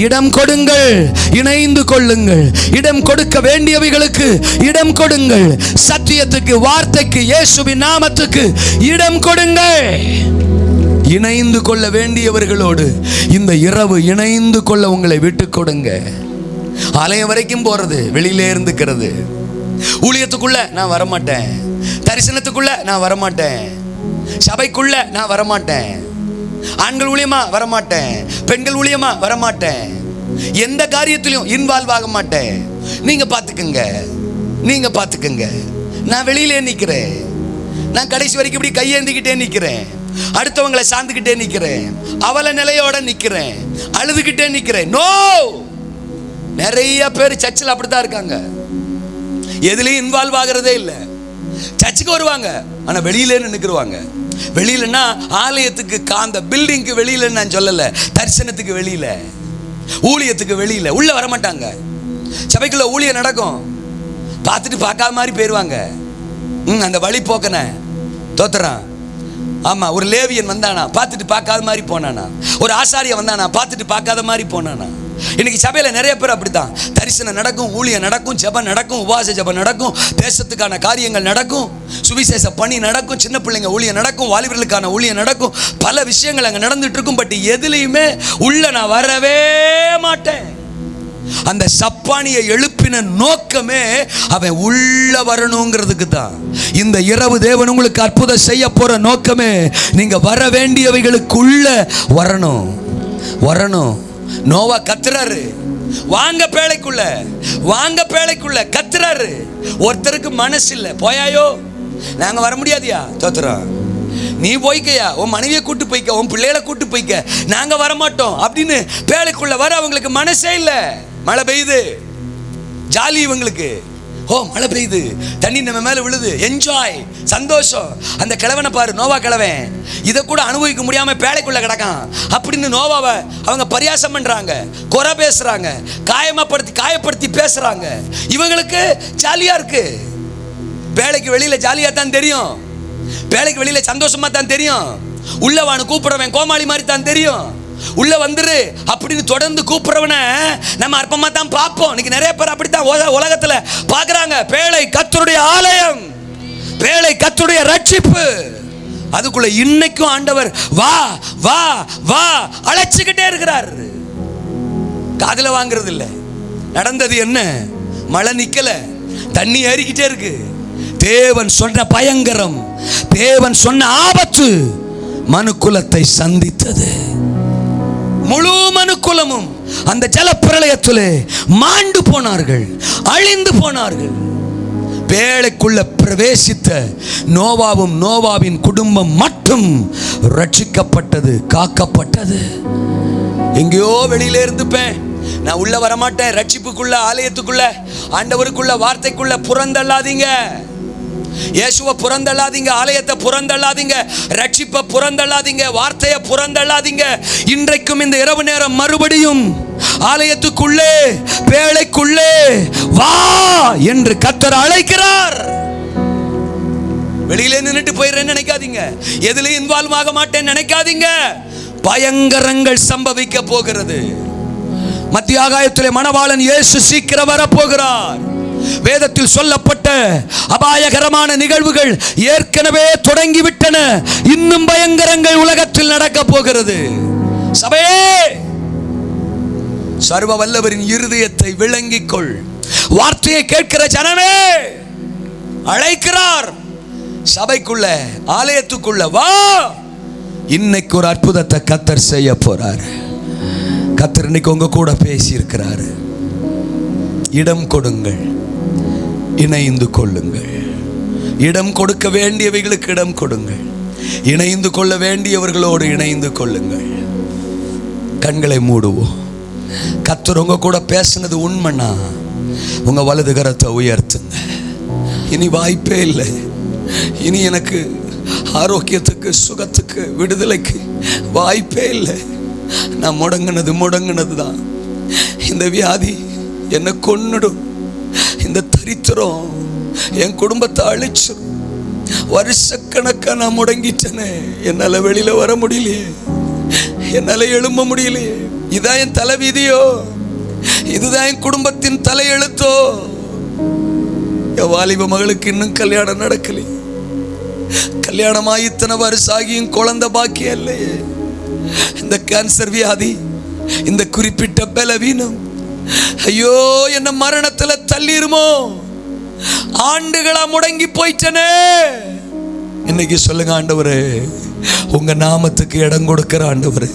இடம் கொடுங்கள், இணைந்து கொள்ளுங்கள். இடம் கொடுக்க வேண்டியவைகளுக்கு இடம் கொடுங்கள். சத்தியத்துக்கு, வார்த்தைக்கு, இயேசுவின் நாமத்துக்கு இடம் கொடுங்கள். இணைந்து கொள்ள வேண்டியவர்களோடு இந்த இரவு இணைந்து கொள்ள உங்களை விட்டு கொடுங்க. ஆலயம் வரைக்கும் போறது, வெளியிலே இருந்துக்கிறது. ஊழியத்துக்குள்ள நான் வரமாட்டேன், தரிசனத்துக்குள்ள நான் வரமாட்டேன், சபைக்குள்ள நான் வரமாட்டேன், ஆண்கள் ஊழியமா வரமாட்டேன், பெண்கள் ஊழியமா வரமாட்டேன், எந்த காரியத்திலையும் இன்வால்வ் ஆக மாட்டேன். நீங்க பார்த்துக்குங்க. நான் வெளியிலே நிற்கிறேன், நான் கடைசி வரைக்கும் இப்படி கையேந்திக்கிட்டே நிற்கிறேன், அடுத்தவங்களை சார்ந்துக்கிட்டே நிற்கிறேன், அவல நிலையோட நிற்கிறேன், அழுதுகிட்டே நிற்கிறேன். நோ, நிறைய பேர் சர்ச்சில் அப்படித்தான் இருக்காங்க. எதுலையும் இன்வால்வ் ஆகிறதே இல்லை. சர்ச்சுக்கு வருவாங்க, ஆனால் வெளியிலே நிற்கிறவாங்க. வெளியிலன்னா ஆலயத்துக்கு, காந்த பில்டிங்க்கு வெளியில நான் சொல்லல, தரிசனத்துக்கு வெளியில, ஊழியத்துக்கு வெளியில, உள்ள வரமாட்டாங்க. சபைக்குள்ள ஊழியம் நடக்கும், பார்த்துட்டு பார்க்காத மாதிரி போயிடுவாங்க. அந்த வழி போக்கன தோத்துறான். ஆமா, ஒரு லேவியன் வந்தானா, பார்த்துட்டு பார்க்காத மாதிரி போனானா. ஒரு ஆசாரியை வந்தானா, பார்த்துட்டு பார்க்காத மாதிரி போனானா. இன்னைக்கு சபையில் நிறைய பேர் அப்படித்தான். தரிசனம் நடக்கும், ஊழியம் நடக்கும், ஜெபம் நடக்கும், உபவாச ஜெபம் நடக்கும், தேசத்துக்கான காரியங்கள் நடக்கும், சுவிசேஷ பணி நடக்கும், சின்ன பிள்ளைங்க ஊழியம் நடக்கும், வாலிபர்களுக்கான ஊழியம் நடக்கும், பல விஷயங்கள் அங்கே நடந்துட்டு இருக்கும். பட் எதுலையுமே உள்ள நான் வரவே மாட்டேன். அந்த சப்பானியை எழுப்பின நோக்கமே அவன் உள்ள வரணுங்கிறதுக்கு தான். இந்த இரவு தேவன் உங்களுக்கு அற்புதம் செய்ய போற நோக்கமே நீங்க வர வேண்டியவைகளுக்குள்ள வரணும். நோவா கத்துறாரு, வாங்க பேழைக்குள்ள கத்துறாரு. ஒருத்தருக்கு மனசு இல்லை, போயாயோ நாங்க வர முடியாதியா, தோத்துறோம், நீ போய்க்கையா, உன் மனைவியை கூட்டு போய்க்க, உன் பிள்ளைகளை கூட்டு போய்க்க, நாங்க வரமாட்டோம் அப்படின்னு பேழைக்குள்ள வர அவங்களுக்கு மனசே இல்லை. மழை பெய்யுது, ஜாலி இவங்களுக்கு. ஓ, மழை பெய்யுது, தண்ணி நம்ம மேல விழுது, என்ஜாய், சந்தோஷம். அந்த கிழவனை பாரு, நோவா கிழவன், இதை கூட அனுபவிக்க முடியாம பேழைக்குள்ள கிடக்கான் அப்படின்னு நோவாவை அவங்க பரியாசம் பண்றாங்க, குறை பேசுறாங்க, காயப்படுத்தி பேசுறாங்க. இவங்களுக்கு ஜாலியா இருக்கு. பேழைக்கு வெளியில ஜாலியா தான் தெரியும், பேழைக்கு வெளியில சந்தோஷமா தான் தெரியும். உள்ளவானு கூப்பிடுறவன் கோமாளி மாதிரி தான் தெரியும். உள்ள வந்துரு அப்படின்னு தொடர்ந்து கூப்பிடுறவன நம்ம அற்பமா தான் பார்ப்போம். இன்னைக்கு நிறைய பேர் அப்படித்தான் உலகத்துல பாக்குறாங்க. பேழை கர்த்தருடைய ஆலயம், பேழை கர்த்தருடைய ரட்சிப்பு. அதுக்குள்ள இன்னைக்கும் ஆண்டவர் வா வா வா அழைச்சுக்கிட்டே இருக்கிறார். காதுல வாங்குறது இல்லை. நடந்தது என்ன? மழை நிக்கல, தண்ணி ஏறிக்கிட்டே இருக்கு. தேவன் சொன்ன பயங்கரம், தேவன் சொன்ன ஆபத்து மனுக்குலத்தை சந்தித்தது. முழு மனுக்குலமும் அந்த ஜலப்பிரளயத்திலே மாண்டு போனார்கள், அழிந்து போனார்கள். பேழைக்குள்ள பிரவேசித்த நோவாவும் நோவாவின் குடும்பம் மட்டும் ரட்சிக்கப்பட்டது, காக்கப்பட்டது. எங்கேயோ வெளியில இருந்துப்பேன், நான் உள்ள வரமாட்டேன். ரட்சிப்புக்குள்ள, ஆலயத்துக்குள்ள, ஆண்டவருக்குள்ள, வார்த்தைக்குள்ள புறந்தள்ளாதீங்க. இயேசுவை புறந்தள்ளாதீங்க, ஆலயத்தை புறந்தள்ளாதீங்க, ரட்சிப்பை புறந்தள்ளாதீங்க, வார்த்தையை புறந்தள்ளாதீங்க. இன்றைக்கும் இந்த இரவு நேரம் மறுபடியும் ஆலயத்துக்குள்ளே, பேழைக்குள்ளே வா என்று கர்த்தர் அழைக்கிறார். வெளியிலே நின்னுட்டு போயிடுறேன்னு நினைக்காதீங்க, எதுலயும் இன்வால்வ் ஆக மாட்டேன்னு நினைக்காதீங்க. பயங்கரங்கள் சம்பவிக்க போகிறது. மத்திய ஆகாயத்திலே மணவாளன் இயேசு சீக்கிரம் வரப்போகிறார். வேதத்தில் சொல்லப்பட்ட அபாயகரமான நிகழ்வுகள் ஏற்கனவே தொடங்கிவிட்டன. இன்னும் பயங்கரங்கள் உலகத்தில் நடக்க போகிறது. சபையே, சர்வ வல்லவரின் இருதயத்தை விளங்கிக் கொள். வார்த்தையை கேட்கிற ஜனமே, அழைக்கிறார். சபைக்குள்ள, ஆலயத்துக்குள்ள வா. இன்னைக்கு ஒரு அற்புதத்தை கர்த்தர் செய்ய போறார். கர்த்தர் இன்னைக்கு உங்க கூட பேசி இருக்கிறாரு. இடம் கொடுங்கள், இணைந்து கொள்ளுங்கள். இடம் கொடுக்க வேண்டியவைகளுக்கு இடம் கொடுங்கள், இணைந்து கொள்ள வேண்டியவர்களோடு இணைந்து கொள்ளுங்கள். கண்களை மூடுவோம். கர்த்தர் உங்க கூட பேசுனது உண்மைன்னா உங்க வலது கரத்தை உயர்த்துங்க. இனி வாய்ப்பே இல்லை. இனி எனக்கு ஆரோக்கியத்துக்கு, சுகத்துக்கு, விடுதலைக்கு வாய்ப்பே இல்லை. நான் முடங்கினது தான். இந்த வியாதி என்னை கொன்னுடும், இந்த தரித்திரம் என் குடும்பத்தை அழிச்சிடும். வருஷக்கணக்கா நான் முடங்கிட்டேனே, என்னால வெளியில வர முடியலையே, என்னால எழும்ப முடியலையே. இதான் என் தலைவிதியோ, இதுதான் என் குடும்பத்தின் தலையெழுத்தோ. என் வாலிப மகளுக்கு இன்னும் கல்யாணம் நடக்கலையே, கல்யாணமாகி இத்தனை வருஷம் ஆகியும் குழந்தை பாக்கியம் இல்லையே. இந்த கேன்சர் வியாதி, இந்த குறிப்பிட்ட பலவீனம், ஐயோ என்ன மரணத்துல தள்ளிருமோ. ஆண்டுகளா முடங்கி போயிட்டனே. இன்னைக்கு சொல்லுங்க, ஆண்டவரே உங்க நாமத்துக்கு இடம் கொடுக்கிற ஆண்டவரே,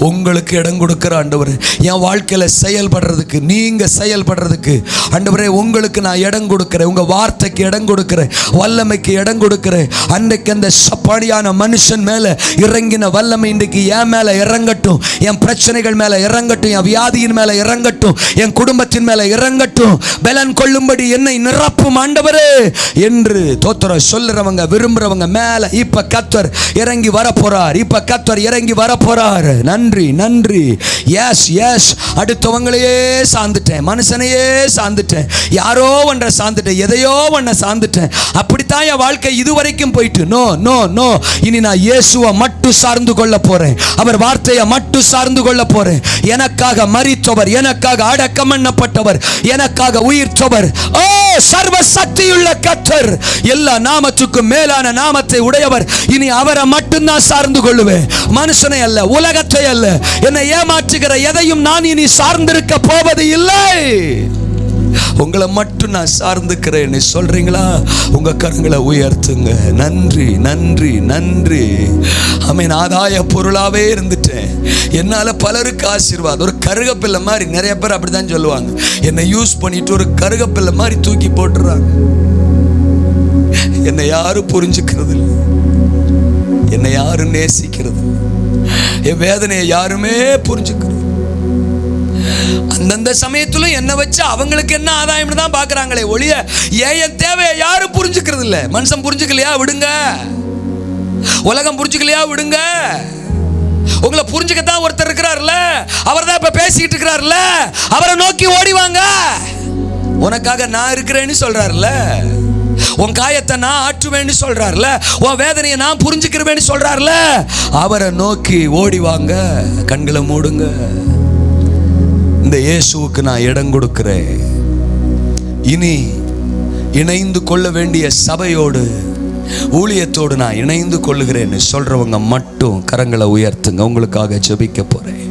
உங்களுக்கு இடம் கொடுக்கிற ஆண்டவரே, என் வாழ்க்கையில செயல்படுறதுக்கு, நீங்க செயல்படுறதுக்கு ஆண்டவரே உங்களுக்கு நான் இடம் கொடுக்கிறேன். உங்க வார்த்தைக்கு இடம் கொடுக்கிறேன், வல்லமைக்கு இடம் கொடுக்கிறேன். அன்றைக்கு அந்த சப்பாடியான மனுஷன் மேல இறங்கின வல்லமை இன்றைக்கு என் மேல இறங்கட்டும், என் பிரச்சனைகள் மேல இறங்கட்டும், என் வியாதியின் மேல இறங்கட்டும், என் குடும்பத்தின் மேல இறங்கட்டும். பலன் கொள்ளும்படி என்னை நிரப்பும் ஆண்டவரே என்று தோத்திரம் சொல்லுறவங்க, விரும்புறவங்க மேல இப்ப கர்த்தர் இறங்கி வரப்போறார். இப்ப கர்த்தர் இறங்கி வரப்போறார். நன்றி நன்றி. S S. அடுத்தவங்களையே சார்ந்துட்டேன், மனுஷனையே சார்ந்துட்டேன், யாரோ ஒன்றை சார்ந்துட்டேன், எதையோ ஒன்றை சார்ந்துட்டேன். அப்படித்தான் என் வாழ்க்கை இதுவரைக்கும் போயிட்டு. No no no. இனி நான் இயேசுவை மட்டும் சார்ந்து கொள்ள போறேன், அவர் வார்த்தையை மட்டும் சார்ந்து கொள்ள போறேன். எனக்காக மரித்தவர், எனக்காக அடக்கம் பண்ணப்பட்டவர், எனக்காக உயிர்த்தவர், ஓ சர்வ சக்தியுள்ள கர்த்தர், எல்லா நாமத்துக்கும் மேலான நாமத்தை உடையவர். இனி அவரை மட்டும்தான் சார்ந்து கொள்ளுவேன், மனுஷனை அல்ல, உலகத்தை அல்ல. என்னை ஏமாற்றுகிற எதையும் நான் இனி சார்ந்திருக்க போவது இல்லை. உங்களை மட்டும் நான் சார்ந்துக்கிறேன்னு சொல்றீங்களா? உங்க கரங்களை உயர்த்துங்க. நன்றி நன்றி நன்றி. ஆமென். ஆதாய பொருளாவே இருந்துட்டேன், என்னால பலருக்கு ஆசீர்வாதம். ஒரு கருகப்பிள்ளை மாதிரி, நிறைய பேர் அப்படிதான் சொல்லுவாங்க, என்னை யூஸ் பண்ணிட்டு ஒரு கருகப்பிள்ளை மாதிரி தூக்கி போட்டுறாங்க. என்னை யாரும் புரிஞ்சுக்கிறது இல்லை, என்னை யாரும் நேசிக்கிறது, என் வேதனையை யாருமே புரிஞ்சுக்கிறது. அந்தந்த சமயத்துல என்ன வச்சு அவங்களுக்கு என்ன ஆதாயம்னு தான் பாக்குறாங்களே ஒழிய என் தேவையை யாரும் புரிஞ்சுக்கிறது இல்ல. மனுஷன் புரிஞ்சுக்கலையா விடுங்க, உலகம் புரிஞ்சுக்கலையா விடுங்க. உங்களை புரிஞ்சுக்கத்தான் ஒருத்தர் இருக்கிறார்ல, அவர் தான் இப்ப பேசிக்கிட்டு இருக்கிறார்ல, அவரை நோக்கி ஓடிவாங்க. உனக்காக நான் இருக்கிறேன்னு சொல்றாருல, உன் காயத்தை நான் ஆற்றுவேன்னு சொல்றாருல, உன் வேதனையை நான் புரிஞ்சுக்கிறவேன்னு சொல்றாருல, அவரை நோக்கி ஓடிவாங்க. கண்களை மூடுங்க. இந்த இயேசுவுக்கு நான் இடம் கொடுக்கிறேன். இனி இணைந்து கொள்ள வேண்டிய சபையோடு, ஊழியத்தோடு நான் இணைந்து கொள்ளுகிறேன்னு சொல்றவங்க மட்டும் கரங்களை உயர்த்துங்க. உங்களுக்காக ஜெபிக்க போறேன்.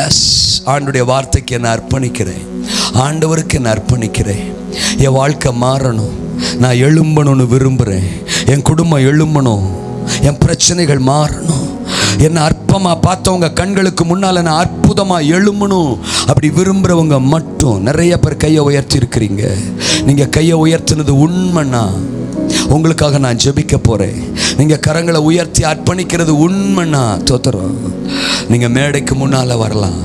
எஸ், ஆண்டவருடைய வார்த்தைக்கு என்ன அர்ப்பணிக்கிறேன், ஆண்டவருக்கு என்ன அர்ப்பணிக்கிறேன். என் வாழ்க்கை மாறணும், நான் எழும்பணும்னு விரும்புகிறேன். என் குடும்பம் எழும்பணும், என் பிரச்சனைகள் மாறணும். என்னை அற்பமாக பார்த்தவங்க கண்களுக்கு முன்னால் நான் அற்புதமாக எழும்பணும் அப்படி விரும்புகிறவங்க மட்டும் நிறைய பேர் கையை உயர்த்தி இருக்கிறீங்க. நீங்கள் கையை உயர்த்தினது உண்மைன்னா உங்களுக்காக நான் ஜெபிக்க போகிறேன். நீங்கள் கரங்களை உயர்த்தி அர்ப்பணிக்கிறது உண்மைன்னா தோத்துறோம், நீங்கள் மேடைக்கு முன்னால் வரலாம்.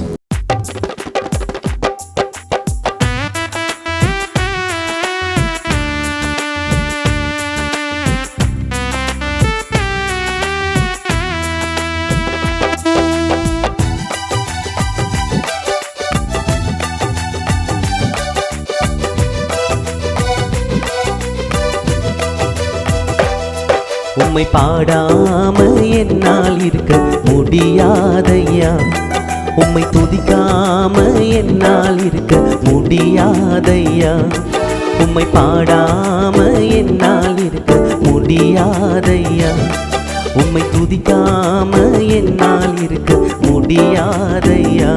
உம்மை பாடாம என்னால் இருக்க முடியாதையா, உம்மை துதிக்காம என்னால் இருக்க முடியாதையா, உம்மை பாடாம என்னால் இருக்க முடியாதையா, உம்மை துதிக்காம என்னால் இருக்க முடியாதையா.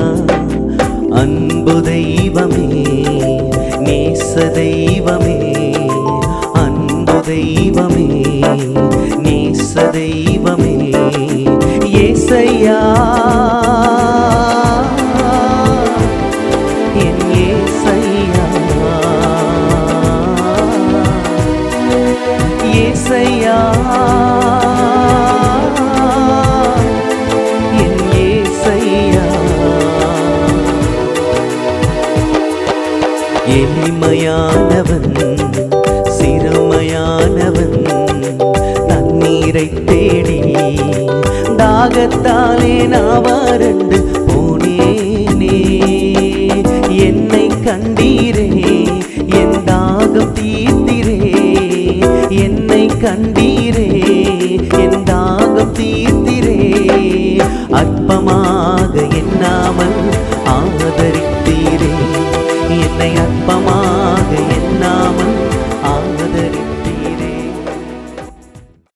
அன்பு தெய்வமே, நேச தெய்வமே, அன்பு தெய்வமே, நேச தெய்வமே, ஏசையா, என் ஏசையா, ஏசையா, என் ஏசையா. எளிமையானவன், சிறுமையானவன், தண்ணீரை தேடி தாகத்தாலே நான் வறண்டு போனேனே. என்னை கண்டீரே, என் தாகம் தீர்த்தீரே, என்னை கண்டீரே, என் தாகம் தீர்த்தீரே. அற்பமாக